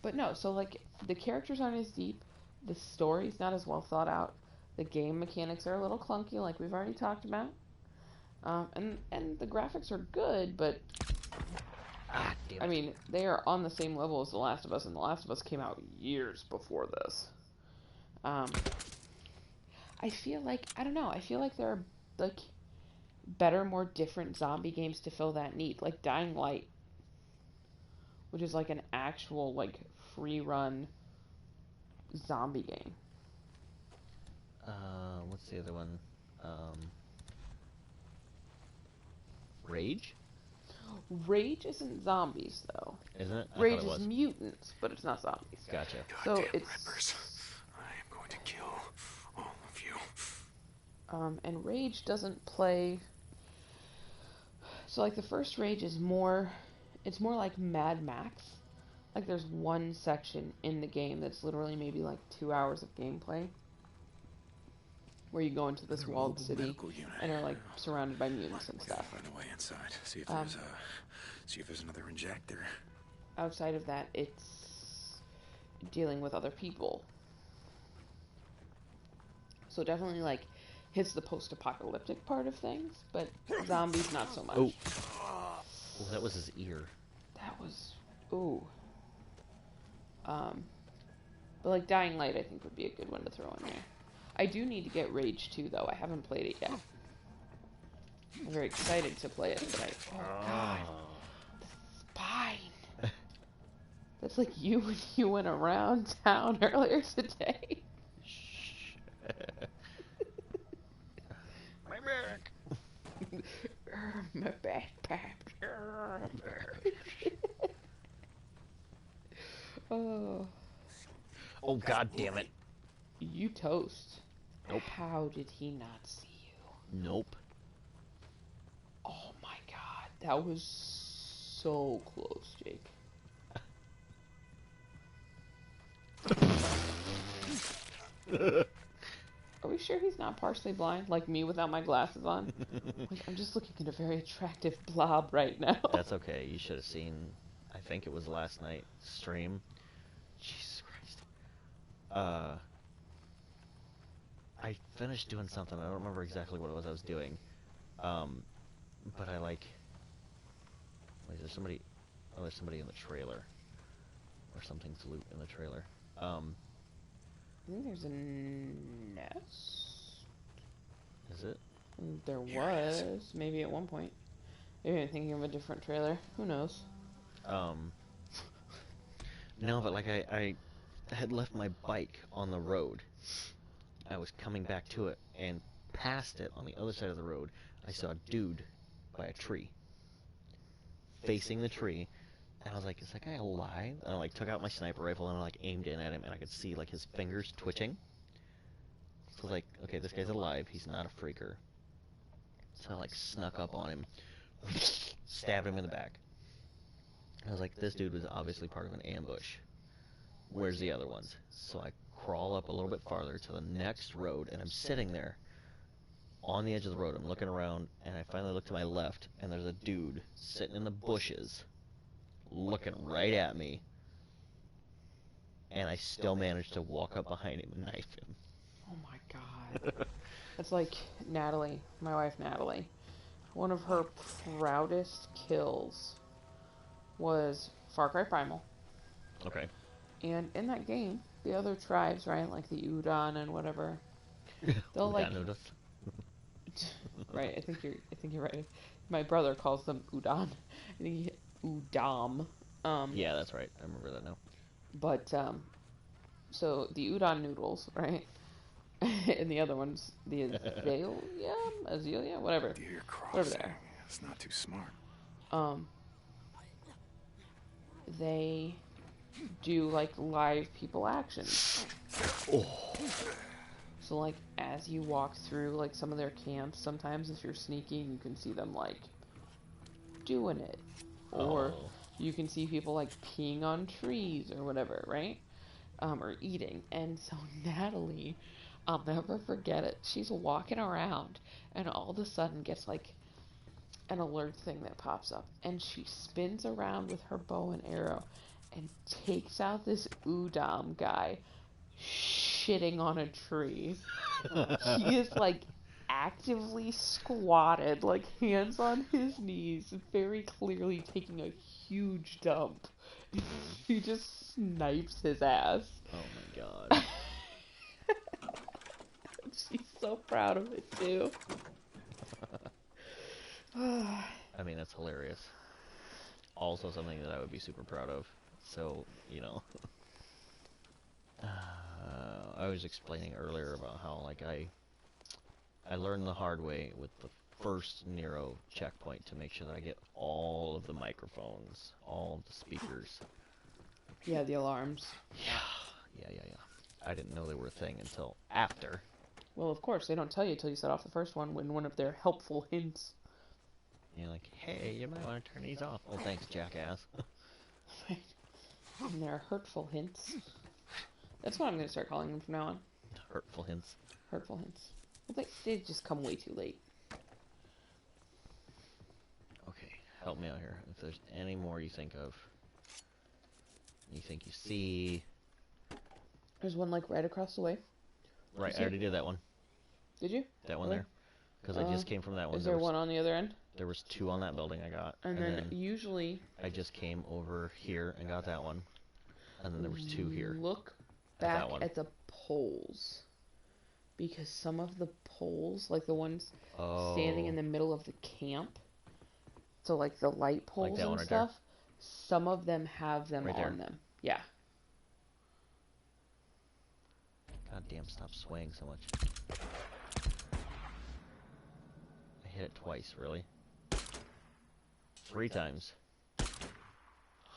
But no, so, like, the characters aren't as deep, the story's not as well thought out, the game mechanics are a little clunky, like we've already talked about, and the graphics are good, but, I mean, they are on the same level as The Last of Us, and The Last of Us came out years before this. I feel like, I don't know, I feel like there are, like, better, more different zombie games to fill that need, like Dying Light, which is like an actual, like, free-run zombie game. What's the other one? Rage? Rage isn't zombies, though. Isn't it? Rage is mutants, but it's not zombies. Gotcha. So Goddamn it's... Rippers. I am going to kill all of you. And Rage doesn't play... So, like, the first Rage is more... It's more like Mad Max. Like, there's one section in the game that's literally maybe, like, 2 hours of gameplay. where you go into this Another walled mobile city medical unit. and are like surrounded by mutants and We gotta stuff. find a way inside. See if Um, there's another injector. Outside of that, it's dealing with other people. So definitely like hits the post-apocalyptic part of things, but zombies not so much. Oh, that was his ear. That was ooh. But like Dying Light, I think would be a good one to throw in there. I do need to get Rage 2 though. I haven't played it yet. I'm very excited to play it, but oh god, the spine. That's like you when you went around town earlier today. My back. My backpack. Oh. Oh, god damn it. You toast. Nope. How did he not see you? Nope. Oh my god. That was so close, Jake. Are we sure he's not partially blind, like me without my glasses on? Like, I'm just looking at a very attractive blob right now. That's okay. You should have seen, I think it was last night, stream. Jesus Christ. I finished doing something. I don't remember exactly what it was I was doing. But I like... Wait, is there somebody... Oh, there's somebody in the trailer. Or something's loot in the trailer. I think there's a nest. Is it? There was, maybe at one point. Maybe I'm thinking of a different trailer. Who knows? No, but like I had left my bike on the road. I was coming back to it, and past it, on the other side of the road, I saw a dude by a tree. Facing the tree. And I was like, is that guy alive? And I like took out my sniper rifle and I like aimed in at him, and I could see like his fingers twitching. So I was like, okay, this guy's alive. He's not a freaker. So I like snuck up on him, stabbed him in the back. I was like, this dude was obviously part of an ambush. Where's the other ones? So I crawl up a little bit farther to the next road, and I'm sitting there on the edge of the road. I'm looking around, and I finally look to my left, and there's a dude sitting in the bushes looking right at me, and I still managed to walk up behind him and knife him. Oh my god. That's like Natalie, my wife Natalie. One of her proudest kills was Far Cry Primal. Okay. And in that game, the other tribes, right, like the Udon and whatever, they'll like right. I think you're right. My brother calls them Udon. I think Udam. Yeah, that's right. I remember that now. But so the udon noodles, right? And the other ones, the Azalea, whatever. Dear Whatever they crossing. are. It's not too smart. They do like live people actions. Oh. So like as you walk through like some of their camps, sometimes if you're sneaking, you can see them like doing it, or you can see people like peeing on trees or whatever, right? Or eating. And so Natalie, I'll never forget it. She's walking around and all of a sudden gets like an alert thing that pops up, and she spins around with her bow and arrow and takes out this Udam guy shitting on a tree. He is like actively squatted, like hands on his knees, very clearly taking a huge dump. He just snipes his ass. Oh my god. She's so proud of it too. I mean, that's hilarious. Also something that I would be super proud of. So, you know. I was explaining earlier about how, like, I learned the hard way with the first Nero checkpoint to make sure that I get all of the microphones, all of the speakers. Yeah, the alarms. Yeah. I didn't know they were a thing until after. Well, of course, they don't tell you until you set off the first one when one of their helpful hints. You're like, hey, you might want to turn these off. Oh, thanks, jackass. Right. And there are hurtful hints. That's what I'm going to start calling them from now on. Hurtful hints. Hurtful hints. Well, they just come way too late. Okay, help me out here. If there's any more you think of, you think you see. There's one like right across the way. Right, I already did that one. Did you? That one Really? there. Because I just came from that one. Is there one on the other end? There was 2 on that building I got. And then usually... I just came over here and got that one. And then there was 2 here. Look back at the poles. Because some of the poles, like the ones standing in the middle of the camp, so like the light poles and stuff, some of them have them on them. Yeah. God damn, stop swaying so much. I hit it twice, really? 3 times.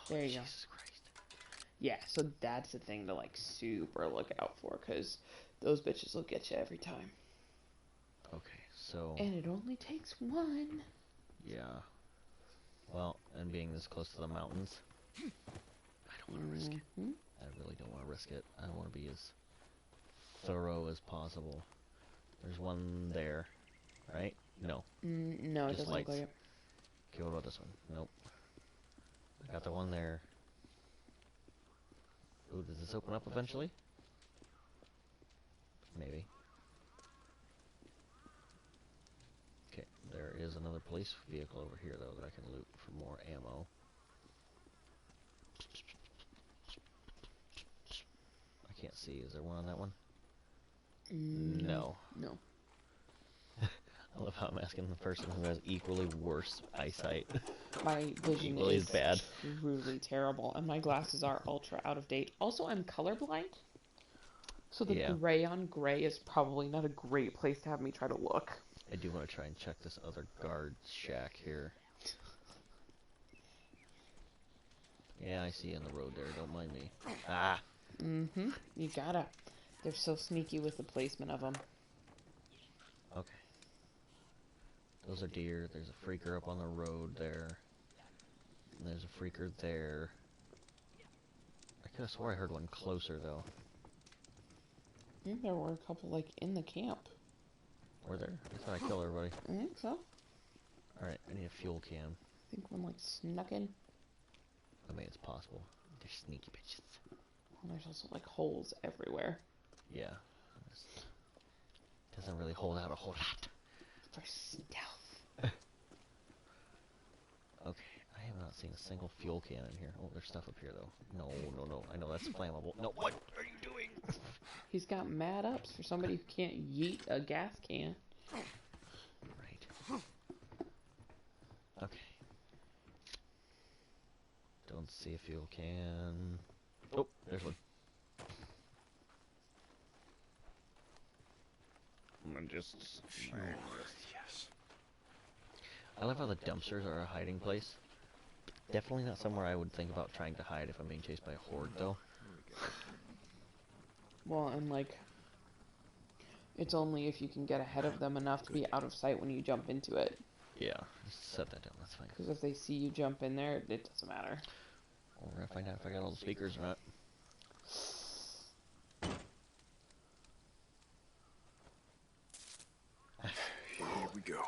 There you go. Jesus Christ. Yeah, so that's the thing to like super look out for, because those bitches will get you every time. Okay, so... And it only takes 1. Yeah. Well, and being this close to the mountains, I don't want to risk it. I really don't want to risk it. I want to be as thorough as possible. There's one there, right? No. No, it doesn't look like it. Okay, what about this one? Nope. I got the one there. Ooh, does this open up eventually? Maybe. Okay, there is another police vehicle over here, though, that I can loot for more ammo. I can't see. Is there one on that one? No. No. I love how I'm asking the person who has equally worse eyesight. My vision equally is as bad. Truly terrible, and my glasses are ultra out of date. Also, I'm colorblind, so the gray on gray is probably not a great place to have me try to look. I do want to try and check this other guard shack here. Yeah, I see you on the road there. Don't mind me. Ah! Mm-hmm. You gotta. They're so sneaky with the placement of them. Okay. Those are deer. There's a freaker up on the road there. And there's a freaker there. I could have swore I heard one closer, though. I think there were a couple, like, in the camp. Were there? I thought I killed everybody. I think so. Alright, I need a fuel can. I think one, like, snuck in. I mean, it's possible. They're sneaky bitches. And there's also, like, holes everywhere. Yeah. Doesn't really hold out a whole lot. For stealth. Okay, I have not seen a single fuel can in here. Oh, there's stuff up here, though. No, no, no. I know that's flammable. No, what are you doing? He's got mad ups for somebody who can't yeet a gas can. Right. Okay. Don't see a fuel can. Oh, there's one. I'm just... Yes. I love how the dumpsters are a hiding place. Definitely not somewhere I would think about trying to hide if I'm being chased by a horde, though. Well, and like, it's only if you can get ahead of them enough to be out of sight when you jump into it. Yeah, just set that down, that's fine. Because if they see you jump in there, it doesn't matter. Well, we're gonna find out if I got all the speakers or not. Here we go.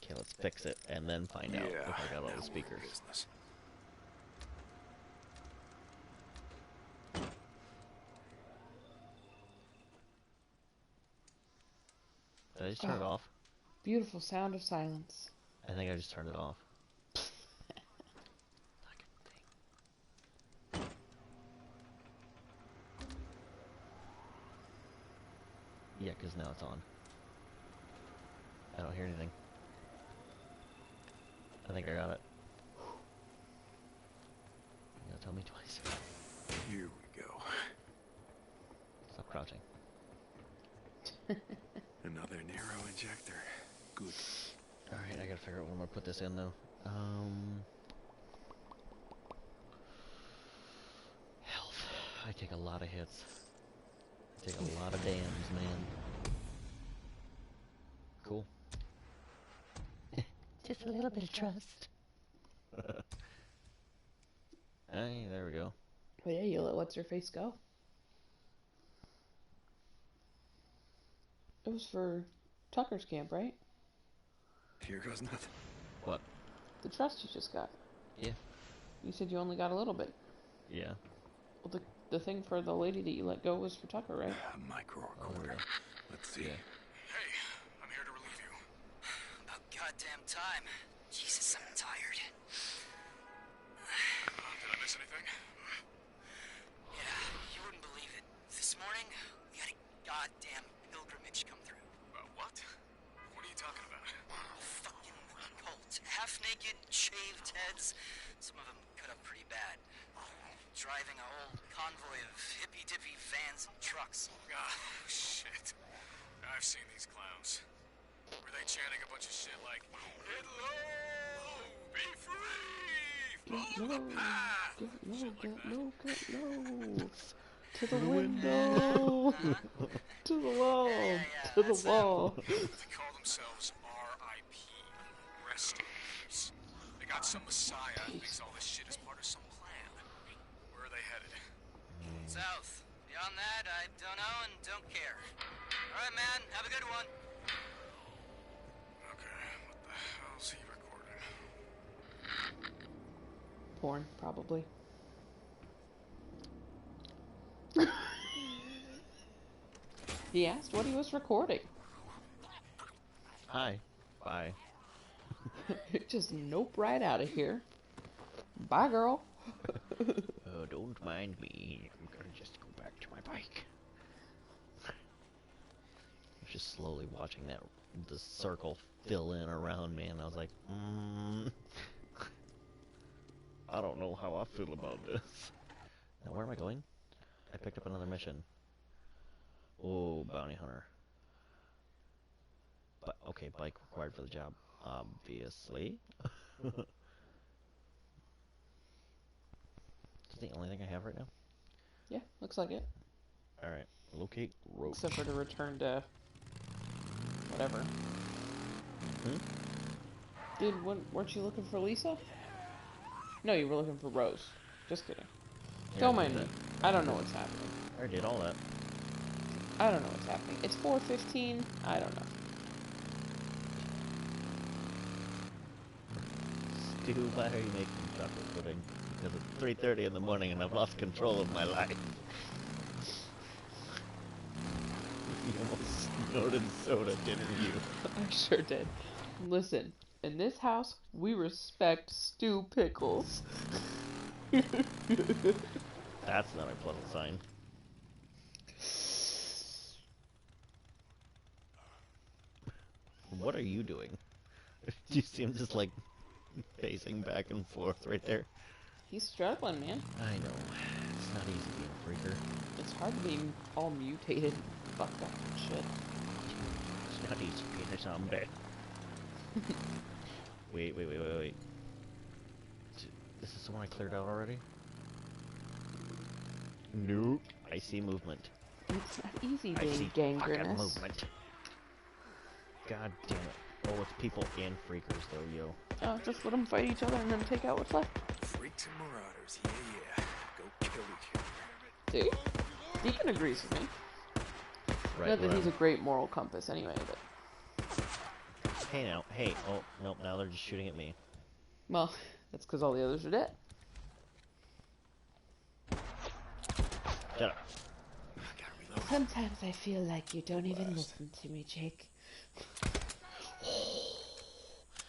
Okay, let's fix it and then find out if I got all the speakers. Business. Did I just turn it off? Beautiful sound of silence. I think I just turned it off. Yeah, because now it's on. I don't hear anything. I think I got it. You gotta tell me twice. Here we go. Stop crouching. Another Nero injector. Good. Alright, I gotta figure out where I'm gonna put this in, though. Health. I take a lot of hits. I take a lot of dams, man. Cool. Just a little bit of trust. Hey, there we go. But yeah, you let what's her face go. It was for Tucker's camp, right? Here goes nothing. What? The trust you just got. Yeah. You said you only got a little bit. Yeah. Well, the thing for the lady that you let go was for Tucker, right? A micro recorder. Let's see. Hey, I'm here to relieve you. About goddamn time. Jesus, I'm tired. Did I miss anything? Yeah, you wouldn't believe it. This morning, we had a goddamn pilgrimage come through. What? What are you talking about? Fucking cult. Half naked, shaved heads. Some of them cut up pretty bad. Driving a whole convoy of hippy-dippy vans and trucks. Ah, shit. I've seen these clowns. Were they chanting a bunch of shit like, "Get low! Be free! Follow the path!" Get low. To the window. To the wall. To the wall. They call themselves RIP. Rest in peace. They got some messiah who thinks all this shit is part of some plan. Where are they headed? South. Beyond that, I don't know and don't care. All right, man. Have a good one. Okay, what the hell's he recording? Porn, probably. He asked what he was recording. Hi. Bye. Just nope right out of here. Bye, girl. Oh, don't mind me. I'm gonna just go back to my bike. I was just slowly watching the circle fill in around me, and I was like, I don't know how I feel about this. Now, where am I going? I picked up another mission. Oh, bounty hunter. But okay, bike required for the job, obviously. Is the only thing I have right now? Yeah, looks like it. Alright, locate road. Except for to return to whatever. Dude, weren't you looking for Lisa? No, you were looking for Rose. Just kidding. Yeah, Don't mind me. I don't know what's happening. I did all that. I don't know what's happening. It's 4:15. I don't know. Stu, why are you making chocolate pudding? Because it's 3:30 in the morning and I've lost control of my life. You almost snorted soda, didn't you? I sure did. Listen, in this house, we respect Stu Pickles. That's not a pleasant sign. What are you doing? You seem just like pacing back and forth right there. He's struggling, man. I know. It's not easy being a freaker. It's hard to be all mutated, fucked up and shit. It's not easy being a zombie. Wait. This is the one I cleared out already? Nope. I see movement. It's not easy I see being fucking gangrenous. movement. God damn it. Oh, it's people and freakers though, yo. Oh, just let them fight each other and then take out what's left. Freaks and marauders, yeah. Go kill each other. See? Deacon agrees with me. Right, Not that he's whatever. a great moral compass anyway, but... Hey now, hey. Oh, nope, now they're just shooting at me. Well, that's because all the others are dead. Shut up. Sometimes I feel like you don't even listen to me, Jake.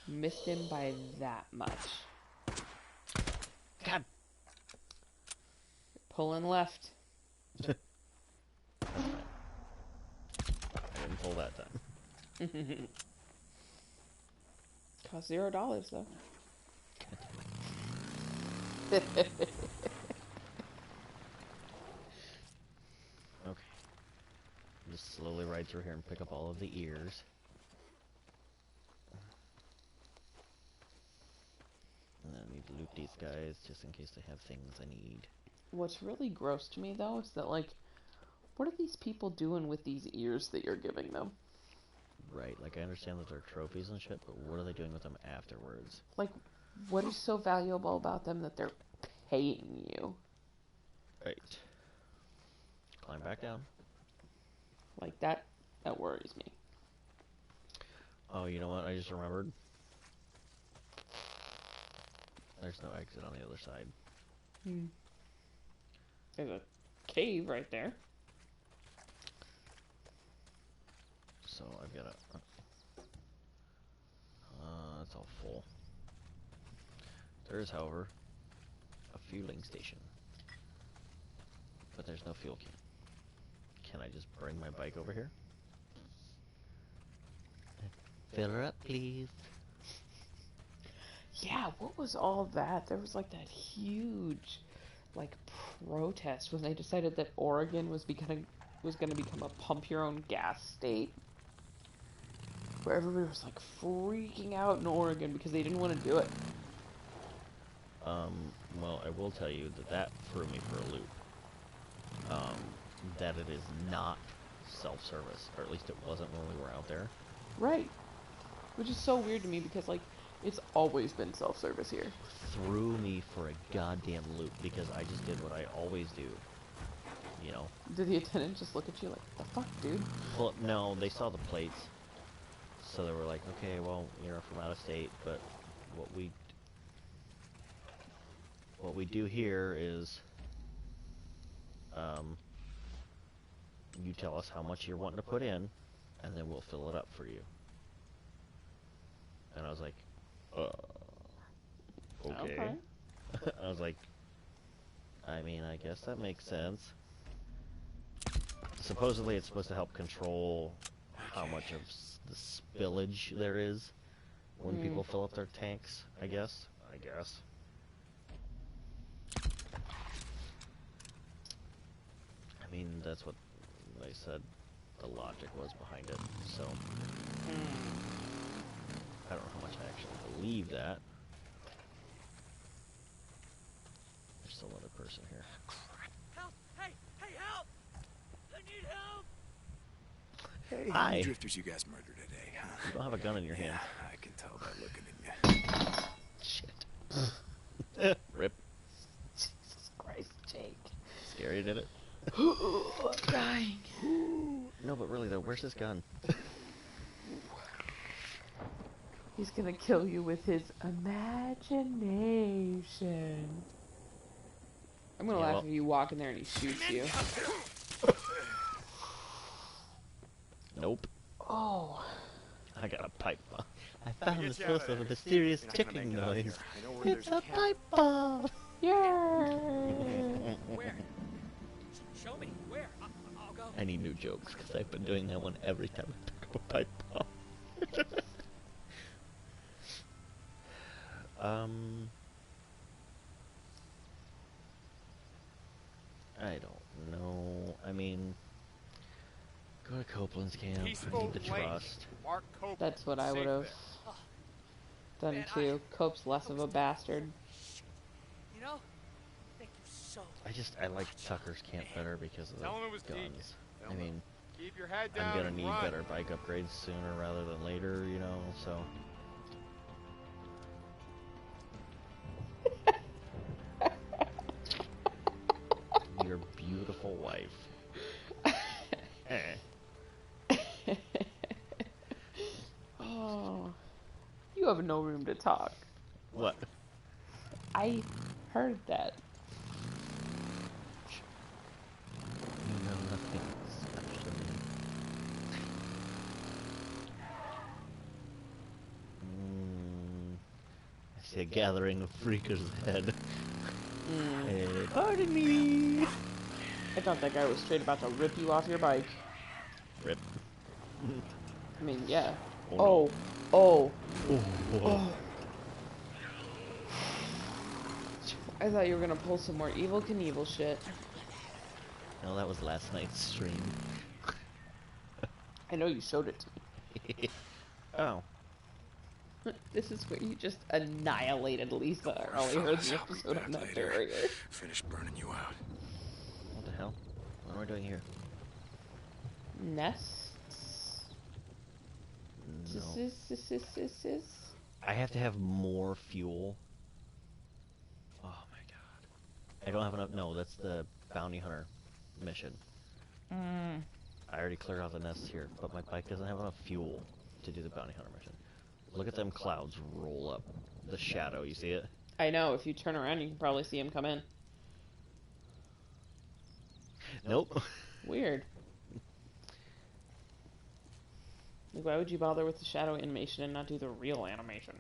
Missed him by that much. God. Pulling left. I didn't pull that time. Cost $0 though. Okay. Just slowly ride through here and pick up all of the ears. And then I need to loot these guys just in case they have things I need. What's really gross to me though is that, like, what are these people doing with these ears that you're giving them? Right, like I understand that they're trophies and shit, but what are they doing with them afterwards? Like, what is so valuable about them that they're paying you? Right. Climb back down. Like that That worries me. Oh, you know what? I just remembered. There's no exit on the other side. There's a cave right there. So I've got to... it's all full. There is, however, a fueling station. But there's no fuel can. Can I just bring my bike over here? Fill her up, please. Yeah, what was all that? There was like that huge, like, protest when they decided that Oregon was going to become a pump your own gas state. Where everybody was like freaking out in Oregon because they didn't want to do it. Well, I will tell you that threw me for a loop. That it is not self-service, or at least it wasn't when we were out there. Right. Which is so weird to me because, like, it's always been self-service here. Threw me for a goddamn loop because I just did what I always do. You know? Did the attendant just look at you like, the fuck, dude? Well, no, they saw the plates. So they were like, okay, well, you're from out of state, but what we do here is, you tell us how much you're wanting to put in, and then we'll fill it up for you. And I was like, okay. I was like, I mean, I guess that makes sense. Supposedly it's supposed to help control how much of the spillage there is when people fill up their tanks, I guess. I mean, that's what they said the logic was behind it, so... I don't know how much I actually believe that. There's still another person here. Help! Hey, help! I need help! Hey, how Hi. many drifters you guys murdered today, huh? You don't have a gun in your hand. I can tell by looking at you. Shit. Rip. Jesus Christ, Jake. Scary, did it? I'm dying. No, but really though, where's this gun? He's gonna kill you with his imagination. I'm gonna laugh if you walk in there and he shoots you. Nope. Oh. I got a pipe bomb. I found the source of a mysterious ticking noise. It's a pipe bomb! Yay! Where? Show me. Where? I'll go. I need new jokes, because I've been doing that one every time I pick up a pipe bomb. I don't know. I mean, go to Copeland's camp. I need the trust. That's what I would have done too. Cope's less of a bastard. You know, thank you so I like Tucker's camp better because of the Tell him it was guns. Deacon. I mean, Keep your head down I'm gonna and need run. better bike upgrades sooner rather than later, you know, so. Your beautiful wife. Oh, you have no room to talk. What? I heard that. You know nothing special. I see a gathering of freakers ahead. Pardon me. I thought that guy was straight about to rip you off your bike. Rip. I mean, yeah. Oh, Oh. Oh. I thought you were gonna pull some more Evil Knievel shit. No, that was last night's stream. I know you showed it to me. Oh. This is where you just annihilated Lisa earlier in the episode on that barrier. Finish burning you out. What the hell? What am I doing here? Nests? No. Sis. I have to have more fuel. Oh my god. I don't have enough. No, that's the bounty hunter mission. I already cleared out the nests here, but my bike doesn't have enough fuel to do the bounty hunter mission. Look at them clouds roll up. The shadow, you see it? I know, if you turn around, you can probably see him come in. Nope. Weird. Like, why would you bother with the shadow animation and not do the real animation?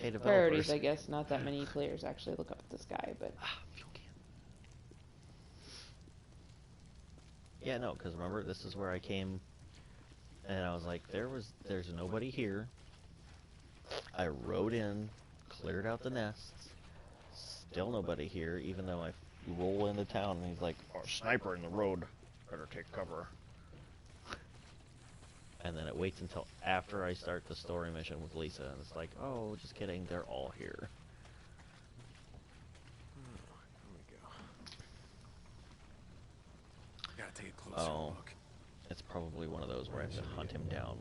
Hey, developers. Priorities, I guess. Not that many players actually look up at the sky, but... fuel can. Yeah, no, because remember, this is where I came, and I was like, there's nobody here. I rode in, cleared out the nests, still nobody here, even though I roll into town, and he's like, oh, sniper in the road, better take cover. And then it waits until after I start the story mission with Lisa, and it's like, oh, just kidding, they're all here. There we go. Gotta take a closer look. It's probably one of those where I have to hunt him down.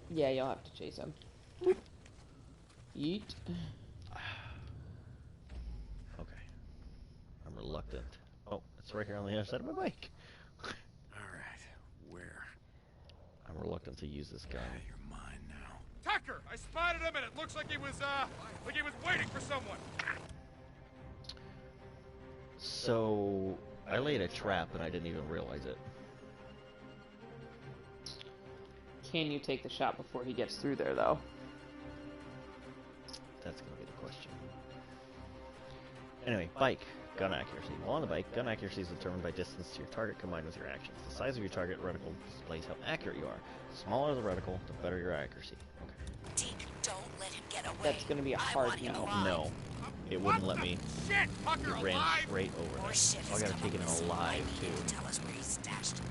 Yeah, you'll have to chase him. Yeet. Okay. I'm reluctant. Oh, it's right here on the other side of my bike. Alright, where? I'm reluctant to use this gun. You're mine now. Tucker! I spotted him and it looks like he was waiting for someone. So, I laid a trap and I didn't even realize it. Can you take the shot before he gets through there, though? That's going to be the question. Anyway, bike. Gun accuracy. While on the bike, gun accuracy is determined by distance to your target combined with your actions. The size of your target reticle displays how accurate you are. The smaller the reticle, the better your accuracy. Okay. Deke, don't let him get away. That's going to be a hard no. No. It wouldn't let me. Shit, Tucker, It ran alive? straight over More that. shit Oh, I is gotta coming take it this alive, way. too. Tell us where he stashed it.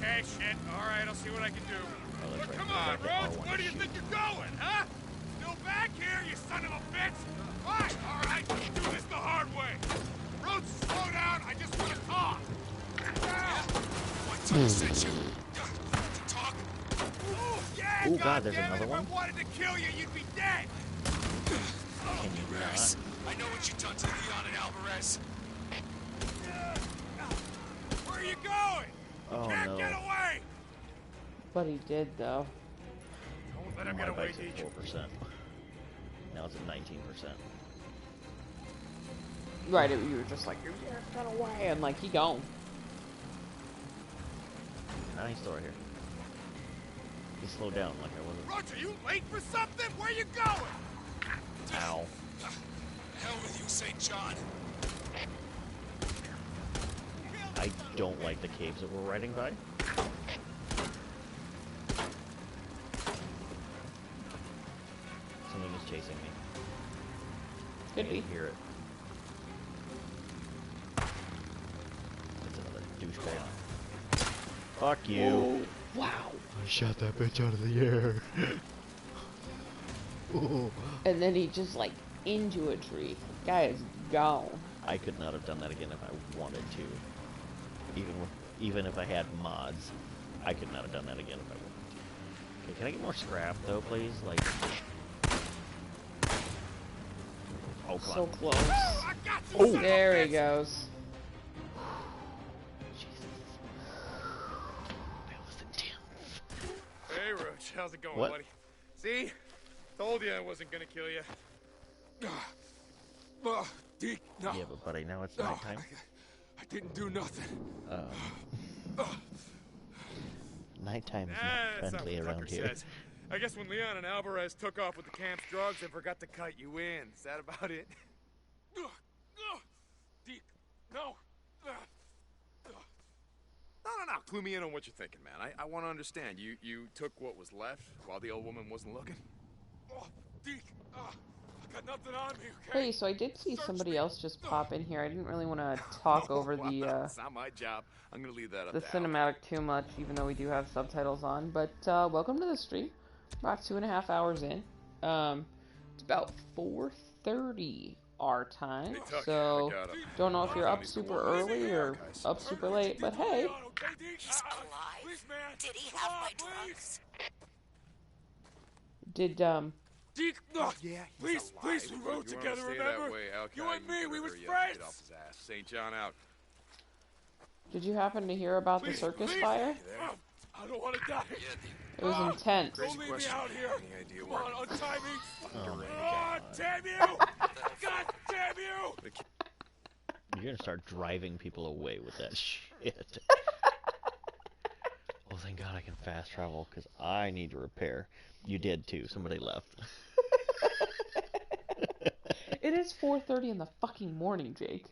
Okay, shit. Alright, I'll see what I can do. Oh, that's But right. come Go on, back to Rhodes, R1 where do you to think you're going, huh? Still back here, you son of a bitch? Fine, alright, let's do this the hard way. Rhodes, slow down, I just want to talk. What Tucker sent you? To talk? Oh, yeah, Oh, God, there's goddammit, another if one? I wanted to kill you, you'd be dead. Can you not? I know what you done to Leon and Alvarez. Where are you going? Oh, Can't no. get away! But he did, though. Don't let him My get away, bike's at Deke. 4%. Now it's at 19%. Right, you were just like, you're got away, and like, he gone. Now he's still right here. He slowed down like I wasn't. Roger, you late for something? Where you going? Ow. Hell with you, St. John. I don't like the caves that we're riding by. Something is chasing me. Could I be. hear it. It's another douchebag. Fuck you. Oh, wow. I shot that bitch out of the air. Oh. And then he just, like, into a tree. Guy is gone. I could not have done that again if I wanted to. Even if I had mods, I could not have done that again if I wanted to. Okay, can I get more scrap though, please? Like, oh, come So on. close. I got you, Oh. son of a There he bitch. goes. Hey, Roach, how's it going, What? buddy? See? Told you I wasn't gonna kill you. Deke, no. Yeah, but buddy, now it's No, nighttime. I didn't do nothing. Nighttime is That's not not friendly what around Tucker here. says. I guess when Leon and Alvarez took off with the camp's drugs, they forgot to cut you in. Is that about it? Deke, no. No. Clue me in on what you're thinking, man. I want to understand. You took what was left while the old woman wasn't looking? Oh, Deke, I got nothing on me, okay? Hey, so I did see somebody else just pop in here. I didn't really want to talk over the It's not my job. I'm gonna leave that up the to Al. cinematic too much, even though we do have subtitles on. But welcome to the stream. About 2.5 hours in. It's about 4:30 our time. Hey, Tuck, So I got him. don't know if you're up He's super the one. early or up super late, but hey. He's alive. Did he have my drugs? Did Deke, no, Yeah, please, please, we rode together, remember? You and me, we was friends. St. John out. Did you happen to hear about the circus fire? I don't want to die. It was intense. Don't leave me out here. Any idea Come where? on, untie me. Oh my God god. damn you! God damn you! You're gonna start driving people away with that shit. Oh, thank god I can fast travel, because I need to repair. You did too, somebody left. It is 4:30 in the fucking morning, Jake.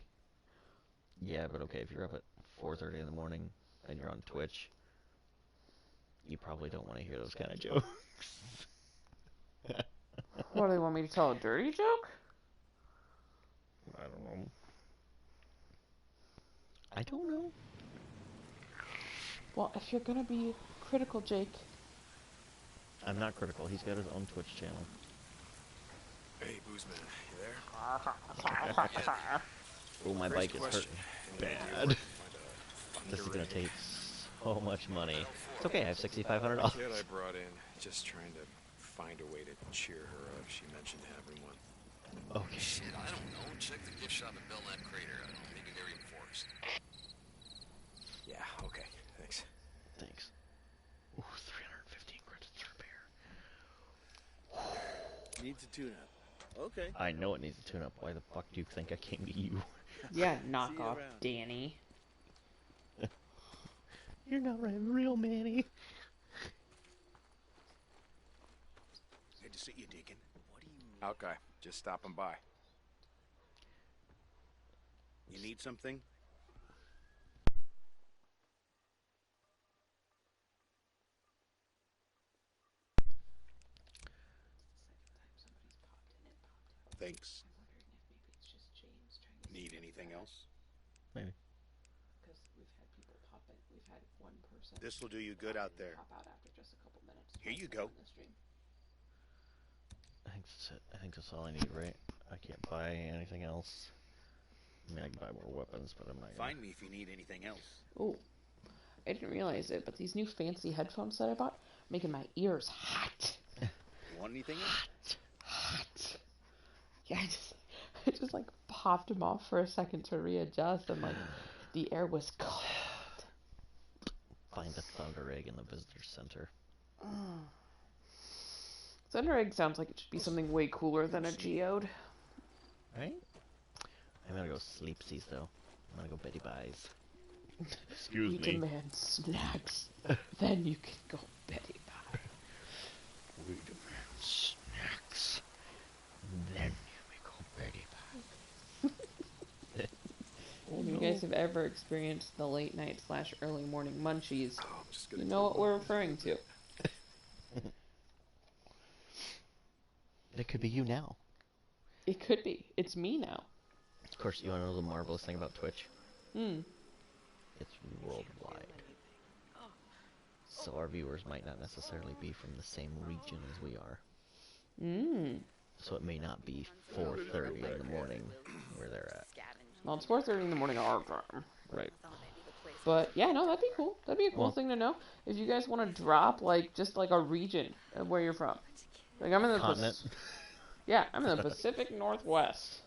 Yeah, but okay, if you're up at 4:30 in the morning and you're on Twitch, you probably don't want to hear those kind of jokes. What, do they want me to tell a dirty joke? I don't know. I don't know. Well, if you're gonna be critical, Jake. I'm not critical. He's got his own Twitch channel. Hey, Boozman, you there? Oh, my bike is hurting bad. This is gonna take so much money. It's okay, I have $6,500. The kid I brought in, just trying to find a way to cheer her up. She mentioned having one. Okay. Shit, I don't know. Check the gift shop at Belknap Crater. I don't know. Maybe they're reinforced. Yeah, okay. Thanks. Thanks. Ooh, 315 credits to repair. Needs a tune-up. Okay. I know it needs a tune-up. Why the fuck do you think I came to you? Yeah, knock off, Danny. You're not real, Manny. Good to see you, Deacon. What do you... Okay, just stopping by. You need something? Thanks. Need anything else? Maybe. Because we've had people pop in. We've had one person. This will do you good out there. Pop out after just a couple minutes. Here you go. I think that's it. I think that's all I need, right? I can't buy anything else. I mean, I can buy more weapons, but I'm not gonna... Find me if you need anything else. Oh, I didn't realize it, but these new fancy headphones that I bought are making my ears hot. Want anything else? Hot. Yeah, I just like popped them off for a second to readjust, and like the air was cold. Find the Thunder Egg in the visitor center. Thunder Egg sounds like it should be something way cooler than a geode. Right? I'm gonna go sleepsies though. I'm gonna go Betty Buys. Excuse we me. demand snacks. Then you can go Betty Buy. We demand snacks. Then you may go Betty Buy. If you guys have ever experienced the late night / early morning munchies, you know what we're referring to. It could be you now. It could be. It's me now. Of course, you want to know the marvelous thing about Twitch? Hmm. It's worldwide. So our viewers might not necessarily be from the same region as we are. Hmm. So it may not be 4:30 in the morning where they're at. Well, it's 4:30 in the morning our time. Right. But yeah, no, that'd be cool. That'd be a cool thing to know. If you guys want to drop like just like a region of where you're from. Like I'm in the Continent. Yeah, I'm in the Pacific Northwest.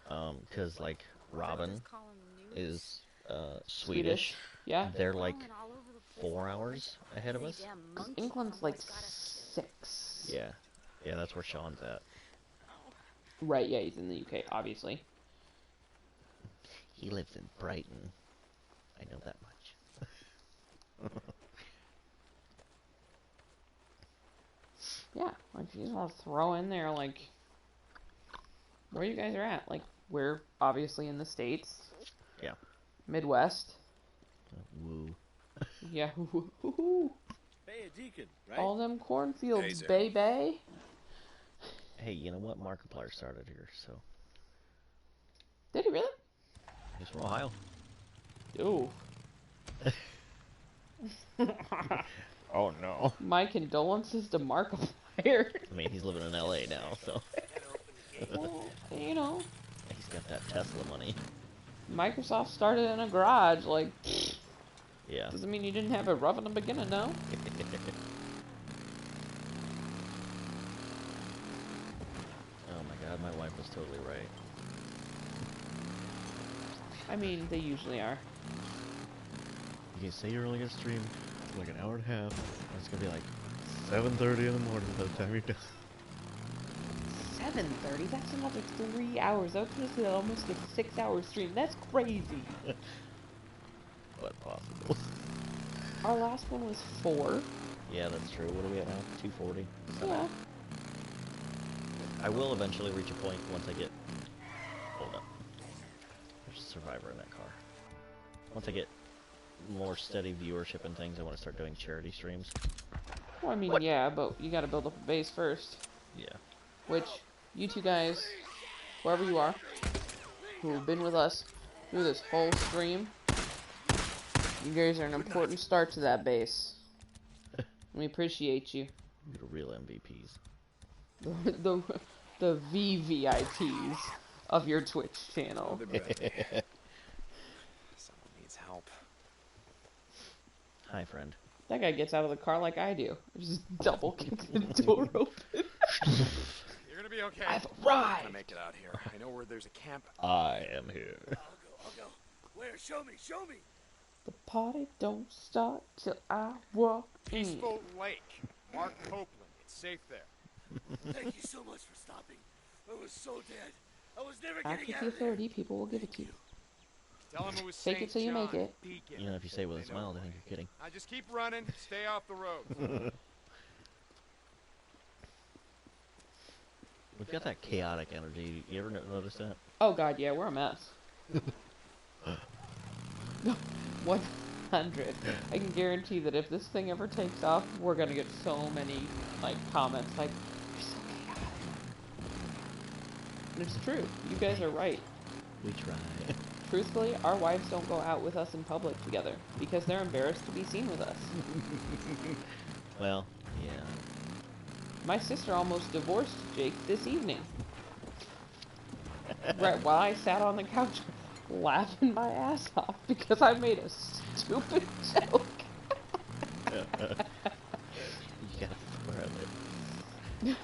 Because like Robin is Swedish. Yeah. They're like 4 hours ahead of us. England's like 6. Yeah. Yeah, that's where Sean's at. Right, yeah, he's in the UK, obviously. He lives in Brighton. I know that much. Yeah, like you just want to throw in there like where you guys are at. Like we're obviously in the States. Yeah. Midwest. Woo. Yeah. Woo. Hey, a Deacon, right? All them cornfields, Hey, baby. Hey, you know what? Markiplier started here, so Did he really? he's from Ohio. Ooh. Oh no. My condolences to Markiplier. I mean, he's living in LA now, so. Well, you know, He's got that Tesla money. Microsoft started in a garage. Like, Yeah. doesn't mean you didn't have it rough in the beginning, no? totally right. I mean, they usually are. You can say you're only gonna stream for like an hour and a half, and it's gonna be like 7:30 in the morning by the time you're done. 7:30? That's another 3 hours. That was just almost a 6-hour stream. That's crazy. But possible. Our last one was 4. Yeah, that's true. What are we at now? 240? Yeah. I will eventually reach a point once I get... Hold up. There's a survivor in that car. Once I get more steady viewership and things, I want to start doing charity streams. Well, I mean, yeah, but you gotta build up a base first. Yeah. Which, you two guys, whoever you are, who have been with us through this whole stream, you guys are an important start to that base. We appreciate you. You're real MVPs. The VVIPs of your Twitch channel. Someone needs help. Hi, friend. That guy gets out of the car like I do. Just double kick the door open. You're gonna be okay. I've I'm arrived. gonna make it out here. I know where there's a camp. I am here. I'll go. Where? Show me. The party don't start till I walk in. Peaceful Lake. Mark Copeland. It's safe there. Thank you so much for stopping. I was so dead. I was never Act getting with out the of there. authority, people will give it to you. Tell him it was Fake it till you make it. You know, if you say it with a smile, they think you're kidding. I just keep running. Stay off the road. We've got that chaotic energy. You ever notice that? Oh god, yeah, we're a mess. 100. I can guarantee that if this thing ever takes off, we're gonna get so many, like, comments like, you're so chaotic. And it's true. You guys are right. We try. Truthfully, our wives don't go out with us in public together because they're embarrassed to be seen with us. Well, yeah. My sister almost divorced Jake this evening. Right while I sat on the couch laughing my ass off because I made a stupid joke. You gotta throw it.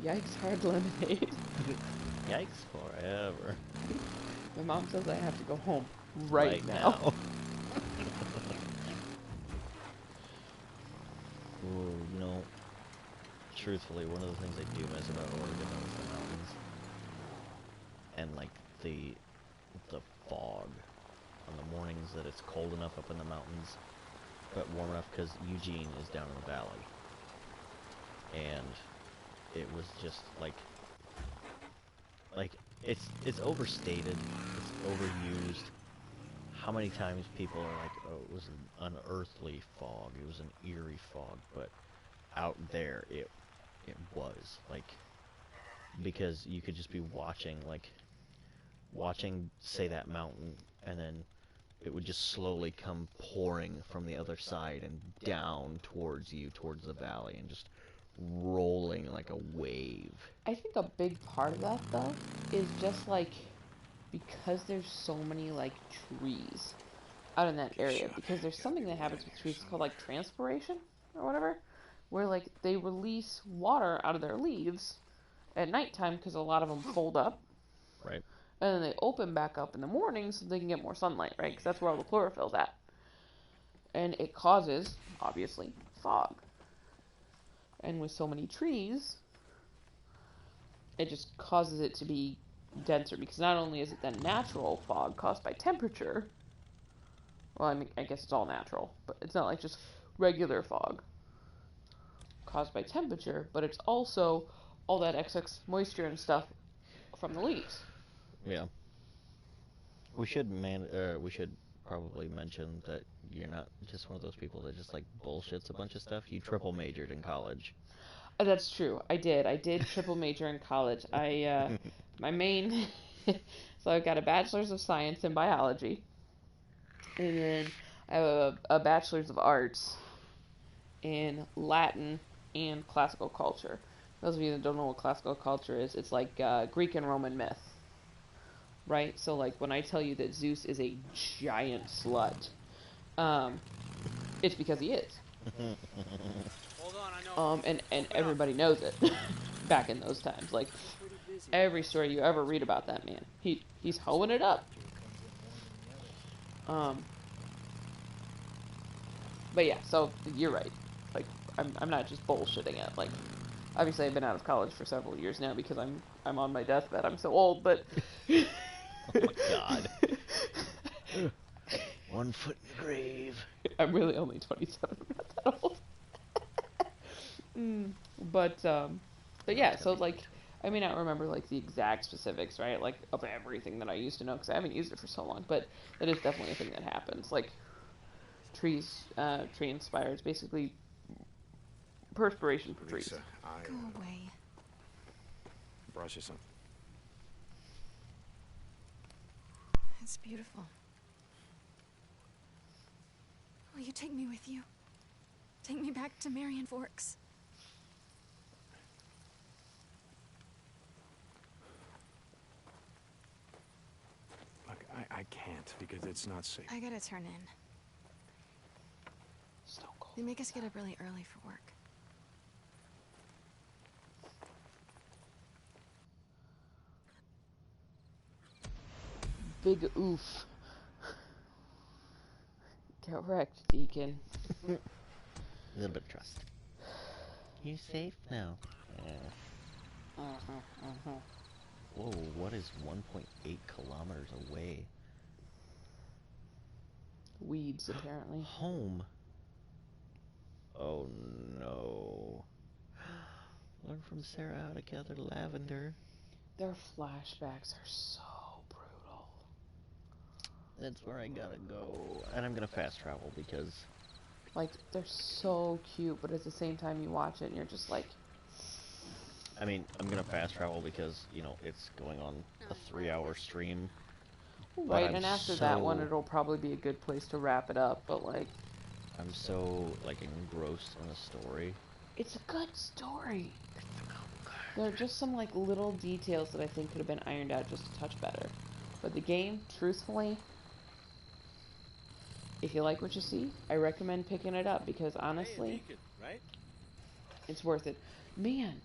Yikes, hard lemonade. Yikes forever. My mom says I have to go home right now. Ooh, you know, truthfully, one of the things I do miss about Oregon is the mountains. And, like, the fog on the mornings that it's cold enough up in the mountains, but warm enough because Eugene is down in the valley. And it was just, like, it's overstated, it's overused. How many times people are like, oh, it was an unearthly fog, it was an eerie fog, but out there it was, like, because you could just be watching, say, that mountain, and then it would just slowly come pouring from the other side and down towards you, towards the valley, and just rolling like a wave. I think a big part of that, though, is just, like, because there's so many, like, trees out in that area, because there's something that happens with trees called, like, transpiration, or whatever, where, like, they release water out of their leaves at nighttime because a lot of them fold up. Right. And then they open back up in the morning so they can get more sunlight, right? Because that's where all the chlorophyll's at. And it causes, obviously, fog. And with so many trees, it just causes it to be denser. Because not only is it then natural fog caused by temperature, well, I mean, I guess it's all natural, but it's not like just regular fog caused by temperature, but it's also all that excess moisture and stuff from the leaves. Yeah. We should probably mention that you're not just one of those people that just, like, bullshits a bunch of stuff. You triple majored in college. That's true. I did triple major in college. My main, so I got a bachelor's of science in biology, and then I have a bachelor's of arts in Latin and classical culture. Those of you that don't know what classical culture is, it's like Greek and Roman myth, right? So, like, when I tell you that Zeus is a giant slut, it's because he is. Hold on, I know. And everybody knows it back in those times. Like, every story you ever read about that man. He's hoeing it up. But yeah, so you're right. Like, I'm not just bullshitting it. Like, obviously I've been out of college for several years now because I'm on my deathbed. I'm so old, but Oh my god. 1 foot in the grave. I'm really only 27. I'm not that old. But yeah, so like, I may not remember like the exact specifics, right? Like of everything that I used to know because I haven't used it for so long. But that is definitely a thing that happens. Like tree inspires basically perspiration for trees. Lisa, Go away. brought you something. It's beautiful. Will you take me with you? Take me back to Marion Forks. Look, I can't because it's not safe. I gotta turn in. So cold. They make us get up really early for work. Big oof. Get wrecked, Deacon. A little bit of trust. You safe now? Yeah. Whoa, what is 1.8 kilometers away? Weeds, apparently. Home? Oh no. Learn from Sarah how to gather lavender. Their flashbacks are so brutal. That's where I gotta go. And I'm gonna fast travel because... Like, they're so cute, but at the same time you watch it and you're just like... I mean, I'm gonna fast travel because, you know, it's going on a 3-hour stream. Right, and after that one, it'll probably be a good place to wrap it up, but like... I'm so, like, engrossed in the story. It's a good story. There are just some, like, little details that I think could have been ironed out just a touch better. But the game, truthfully, if you like what you see, I recommend picking it up because, honestly, right? it's worth it. Man,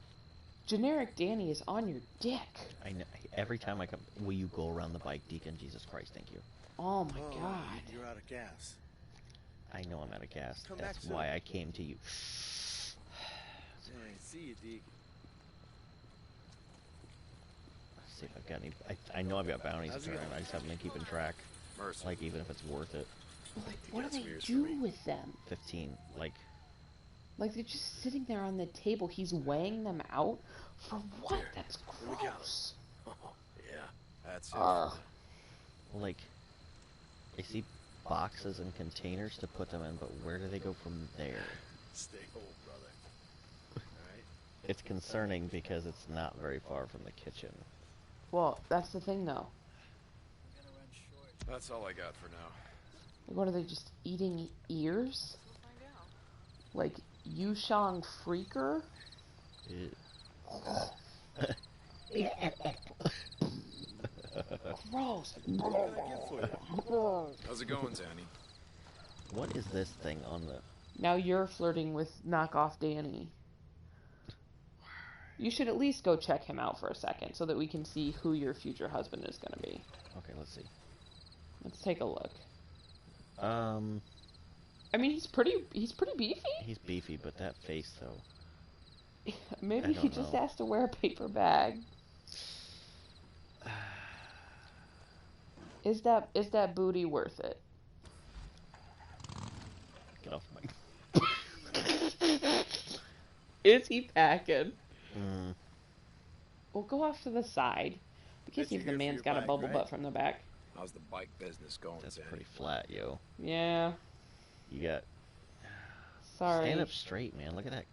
generic Danny is on your dick. I know. Every time I come... Will you go around the bike, Deacon? Jesus Christ, thank you. Oh my god. You're out of gas. I know I'm out of gas. Come back That's soon. why I came to you. See you, Deke. See if I've got any... I know I've got bounties to turn. I just haven't been keeping track. Mercy. Like, even if it's worth it. What do they do with them? 15. Like they're just sitting there on the table. He's weighing them out? For what? That's gross. Oh, yeah. That's it. Well, like, I see boxes and containers to put them in, but where do they go from there? Stay home, brother. Alright? It's concerning because it's not very far from the kitchen. Well, that's the thing, though. That's all I got for now. Like, what are they, just eating ears? Like, Yushang Freaker? Gross. How's it going, Danny? What is this thing on the... Now you're flirting with knockoff Danny. You should at least go check him out for a second so that we can see who your future husband is going to be. Okay, let's see. Let's take a look. I mean, he's pretty beefy. He's beefy, but that face, though. Maybe he just has to wear a paper bag. Is that booty worth it? Get off my... Is he packing? Mm. We'll go off to the side. Because if the man's got a bubble butt from the back. How's the bike business going, That's Danny? pretty flat, yo. Yeah. You got... Sorry. Stand up straight, man. Look at that.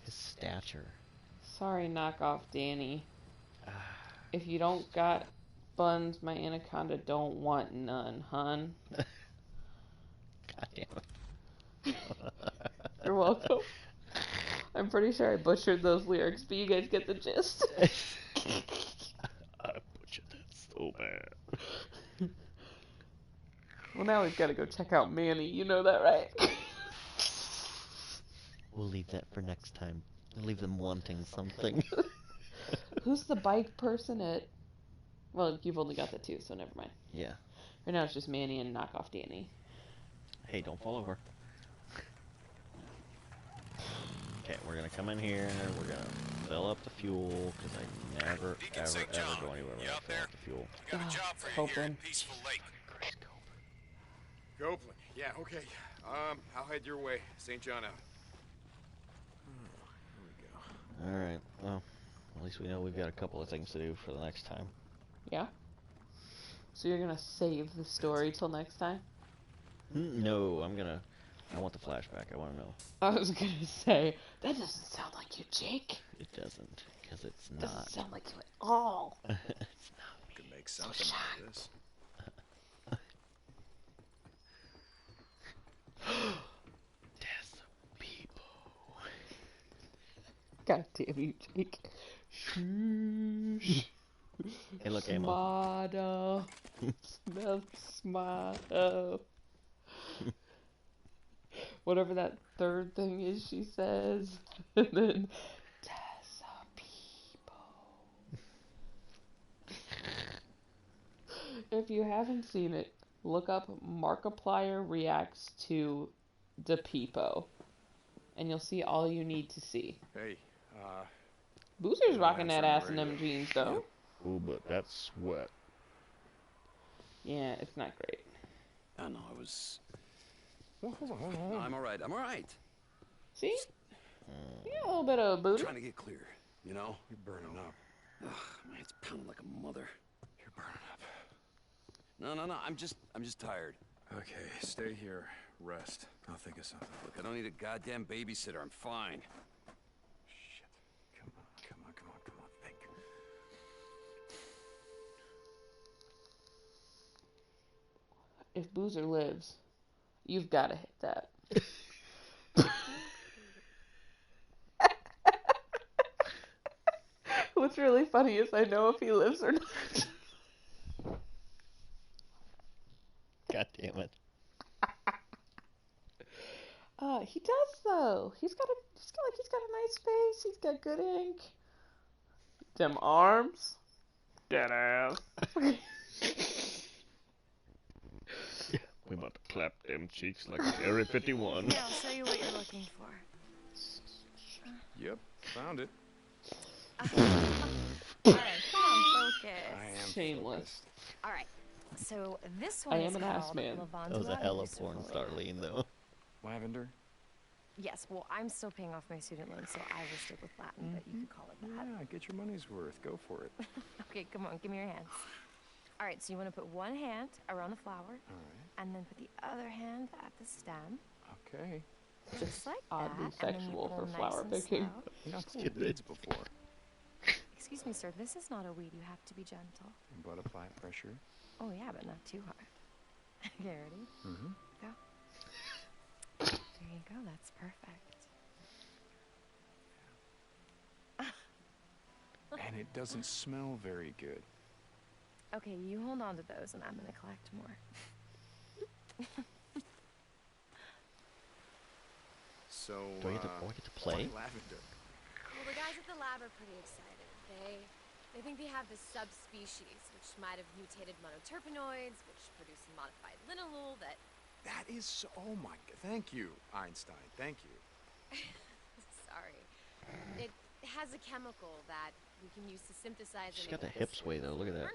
His stature. Sorry, knockoff Danny. If you don't got buns, my anaconda don't want none, hun. God damn it. You're welcome. I'm pretty sure I butchered those lyrics, but you guys get the gist. I butchered that so bad. Well, now we've got to go check out Manny. You know that, right? We'll leave that for next time. We'll leave them wanting something. Who's the bike person at... Well, you've only got the two, so never mind. Yeah. Right now it's just Manny and knockoff Danny. Hey, don't fall over. Okay, we're gonna come in here. We're gonna fill up the fuel because I never, ever go anywhere without filling up the fuel. Got a job for you here at Peaceful Lake. Copeland. Yeah, okay. I'll head your way. St. John out. All right. Well, at least we know we've got a couple of things to do for the next time. Yeah? So you're gonna save the story till next time? No, I want the flashback. I want to know. I was gonna say, that doesn't sound like you, Jake. It doesn't, because it's not. Doesn't sound like you at all. It's not. Could make something out of this. Death people. God damn you, Jake. Shh. Hey, look, Amo. Smarter. Smarter. Whatever that third thing is she says. And then, death people. If you haven't seen it, look up Markiplier reacts to the Peepo. And you'll see all you need to see. Hey, Boozer's rocking that ass in them jeans, though. Ooh, but that's sweat. Yeah, it's not great. I know, I was... Well, hold on. I'm alright, I'm alright. See? You got a little bit of booty. Trying to get clear, you know? You're burning up. Ugh, man, it's pounding like a mother. You're burning up. No, I'm just tired. Okay, stay here. Rest. I'll think of something. Look, I don't need a goddamn babysitter. I'm fine. Shit. Come on. Think. If Boozer lives, you've got to hit that. What's really funny is I know if he lives or not. God damn it. He does though. He's got a nice face. He's got good ink. Them arms. Dead ass. We about to clap them cheeks like it's Area 51. Yeah, I'll show you what you're looking for. Yep, found it. Alright, come on, focus. I am shameless. Alright, so this one I is am an ass called man. Lavandula That was a hella Lucifer porn Lake. Starline, though. Lavender? Yes, well, I'm still paying off my student loan, so I will stick with Latin, but you can call it that. Yeah, get your money's worth. Go for it. Okay, come on, give me your hands. Alright, so you want to put one hand around the flower, and then put the other hand at the stem. Okay. Just like Oddly that. and then you sexual pull for nice flower and picking. slow. You know, I've pulled weeds before. Excuse me, sir, this is not a weed. You have to be gentle. But apply pressure. Oh, yeah, but not too hard. Okay, ready? Mm-hmm. Go. There you go, that's perfect. And it doesn't smell very good. Okay, you hold on to those and I'm gonna collect more. So, Do I get to play? Lavender. Well, the guys at the lab are pretty excited. They think they have this subspecies, which might have mutated monoterpenoids, which produce a modified linalool that... That is so... Oh my god. Thank you, Einstein. Thank you. Sorry. It has a chemical that we can use to synthesize... She's got the hip sway, though. Look at that.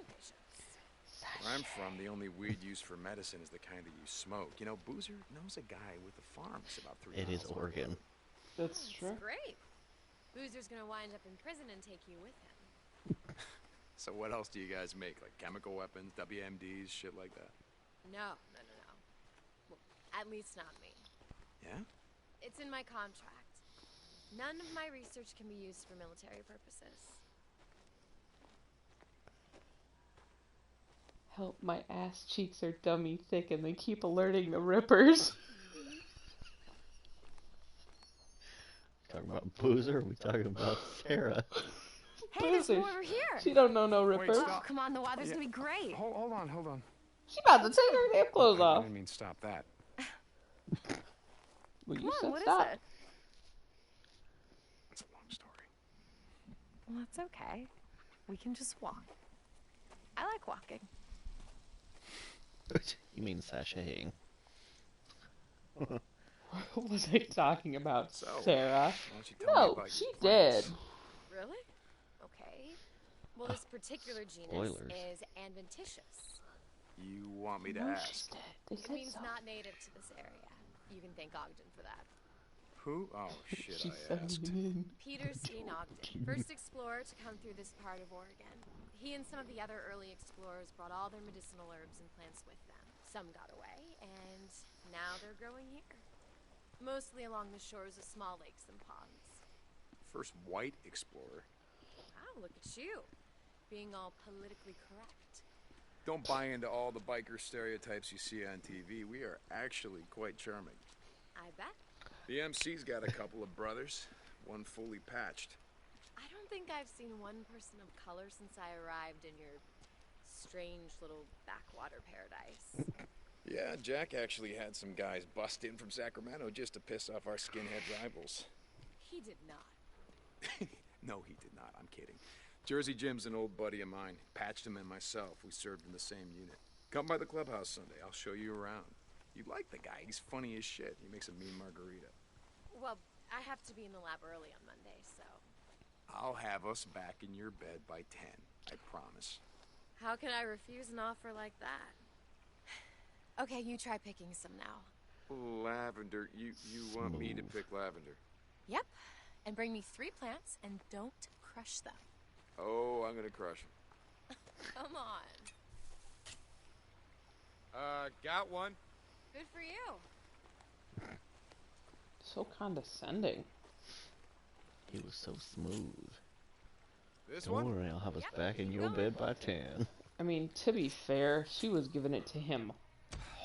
Where I'm from, the only weed used for medicine is the kind that you smoke. You know, Boozer knows a guy with a farm that's about 3 It is miles away. Oregon. That's true. It's great. Boozer's gonna wind up in prison and take you with him. So what else do you guys make? Like chemical weapons, WMDs, shit like that? No. Well, at least not me. Yeah? It's in my contract. None of my research can be used for military purposes. Help, my ass cheeks are dummy thick and they keep alerting the rippers. Talking about Boozer? Or we talking about Sarah? Hey, there's Boozer. more over here! She don't know no rippers. Oh, come on, the water's gonna be great! Hold on. She about to take her damn clothes I off. didn't mean stop that. Well, you Come said on, what is stop. it? It's a long story. Well, that's okay. We can just walk. I like walking. You mean sashaying? What was I talking about, So, Sarah? why don't you tell me No, about she your did. plans? Really? Okay. Well, this particular genus Spoilers. is adventitious. You want me to No, ask? she did. They It said means so. not native to this area. You can thank Ogden for that. Who? Oh, shit, She I said asked. Peter Steen Ogden, first explorer to come through this part of Oregon. He and some of the other early explorers brought all their medicinal herbs and plants with them. Some got away, and now they're growing here. Mostly along the shores of small lakes and ponds. First white explorer. Wow, look at you. Being all politically correct. Don't buy into all the biker stereotypes you see on TV. We are actually quite charming. I bet. The MC's got a couple of brothers, one fully patched. I don't think I've seen one person of color since I arrived in your strange little backwater paradise. Yeah, Jack actually had some guys bust in from Sacramento just to piss off our skinhead rivals. He did not. No, he did not. I'm kidding. Jersey Jim's an old buddy of mine. Patched him and myself. We served in the same unit. Come by the clubhouse Sunday. I'll show you around. You'd like the guy. He's funny as shit. He makes a mean margarita. Well, I have to be in the lab early on Monday, so... I'll have us back in your bed by 10. I promise. How can I refuse an offer like that? Okay, you try picking some now. Lavender. You want me to Smooth. pick lavender? Yep. And bring me 3 plants, and don't crush them. Oh, I'm gonna crush him. Come on. Got one. Good for you. So condescending. He was so smooth. This Don't one? worry, I'll have us back in your bed by 10. I mean, to be fair, she was giving it to him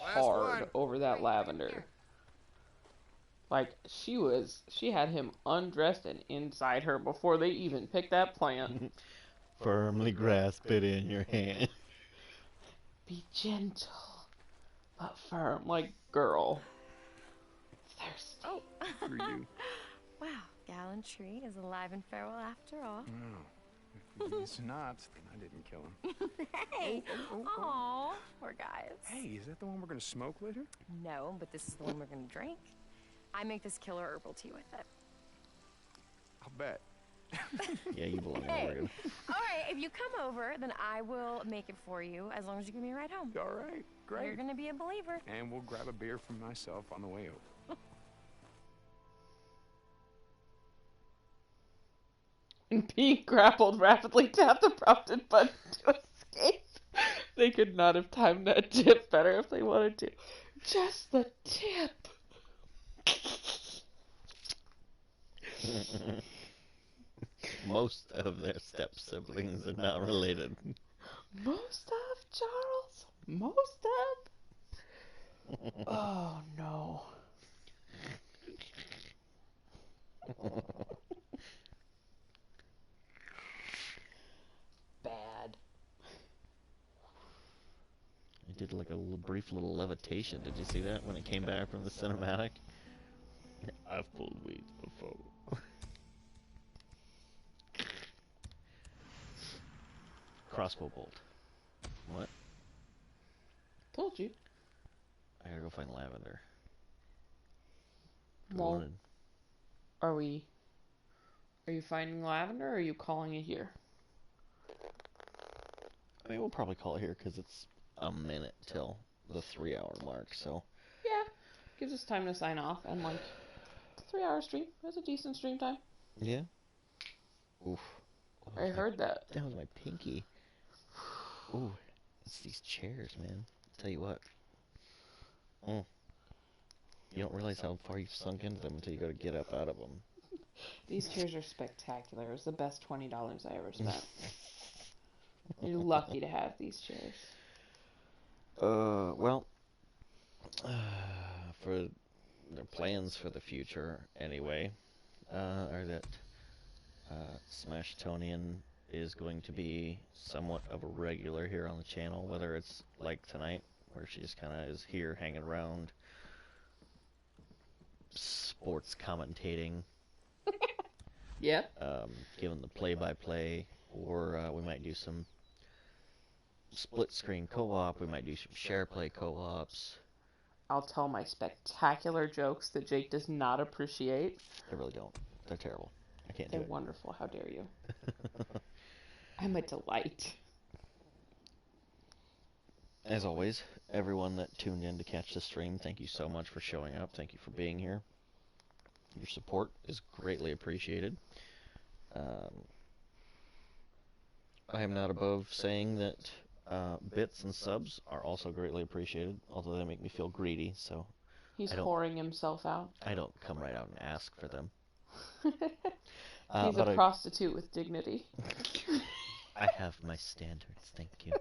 Last hard one. over that lavender. Like, she had him undressed and inside her before they even picked that plant. Firmly grasp it in your hand. Be gentle, but firm, like, girl. Thirsty. Oh. For you. Wow, Gallantry is alive and feral after all. No. If he's not, then I didn't kill him. Hey! Aw, poor guys. Hey, is that the one we're gonna smoke later? No, but this is the one we're gonna drink. I make this killer herbal tea with it. I'll bet. Yeah, you belong in Hey. Oregon. Alright, if you come over, then I will make it for you as long as you give me a ride home. All right, great. You're gonna be a believer. And we'll grab a beer for myself on the way over. And being grappled rapidly tapped the prompted button to escape. They could not have timed that tip better if they wanted to. Just the tip. Most of their step siblings are not related. Most of, Charles? Most of? Oh, no. Bad. I did like a brief little levitation. Did you see that when it came back from the cinematic? I've pulled weeds before. Crossbow bolt. What? Told you. I gotta go find lavender. Well, Wanted- are you finding lavender or are you calling it here? I mean, we'll probably call it here because it's a minute till the 3-hour mark, so. Yeah. Gives us time to sign off and like 3-hour stream. That's a decent stream time. Yeah. Oof. I heard that. That was my pinky. Ooh, it's these chairs, man. Tell you what. Mm. You don't realize how far you've sunk into them until you go to get up out of them. These chairs are spectacular. It was the best $20 I ever spent. You're lucky to have these chairs. Well, for their plans for the future, anyway, are that Smashtonian is going to be somewhat of a regular here on the channel, whether it's like tonight, where she just kind of is here hanging around, sports commentating. Yeah. Giving the play-by-play, or we might do some split screen co-op. We might do some share play co-ops. I'll tell my spectacular jokes that Jake does not appreciate. I really don't. They're terrible. I can't do They're it. wonderful. How dare you? I'm a delight. As always, everyone that tuned in to catch the stream, thank you so much for showing up. Thank you for being here. Your support is greatly appreciated. I am not above saying that bits and subs are also greatly appreciated, although they make me feel greedy, so... He's whoring himself out. I don't come right out and ask for them. He's a prostitute with dignity. I have my standards, thank you.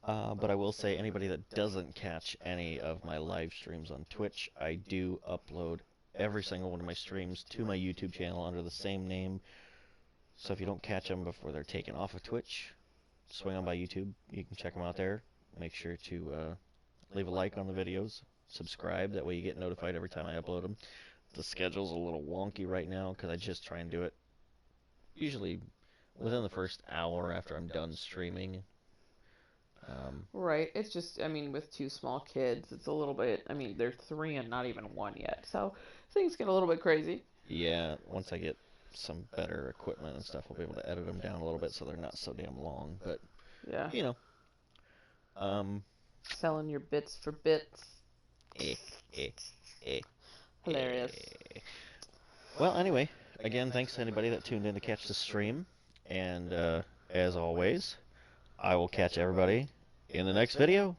But I will say, anybody that doesn't catch any of my live streams on Twitch, I do upload every single one of my streams to my YouTube channel under the same name. So if you don't catch them before they're taken off of Twitch, swing on by YouTube. You can check them out there. Make sure to leave a like on the videos. Subscribe. That way you get notified every time I upload them. The schedule's a little wonky right now because I just try and do it usually within the first hour after I'm done streaming. Right. It's just, I mean, with two small kids, it's a little bit, I mean, they're 3 and not even 1 yet. So things get a little bit crazy. Yeah, once I get some better equipment and stuff, I'll be able to edit them down a little bit so they're not so damn long. But, yeah, you know. Selling your bits for bits. Hilarious. Well, anyway, again, thanks to anybody that tuned in to catch the stream. And, as always, I will catch everybody in the next video.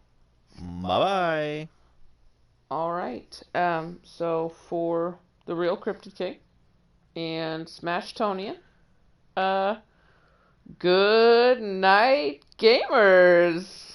Bye-bye. All right. So for the real Cryptid King and Smashtonian, good night, gamers.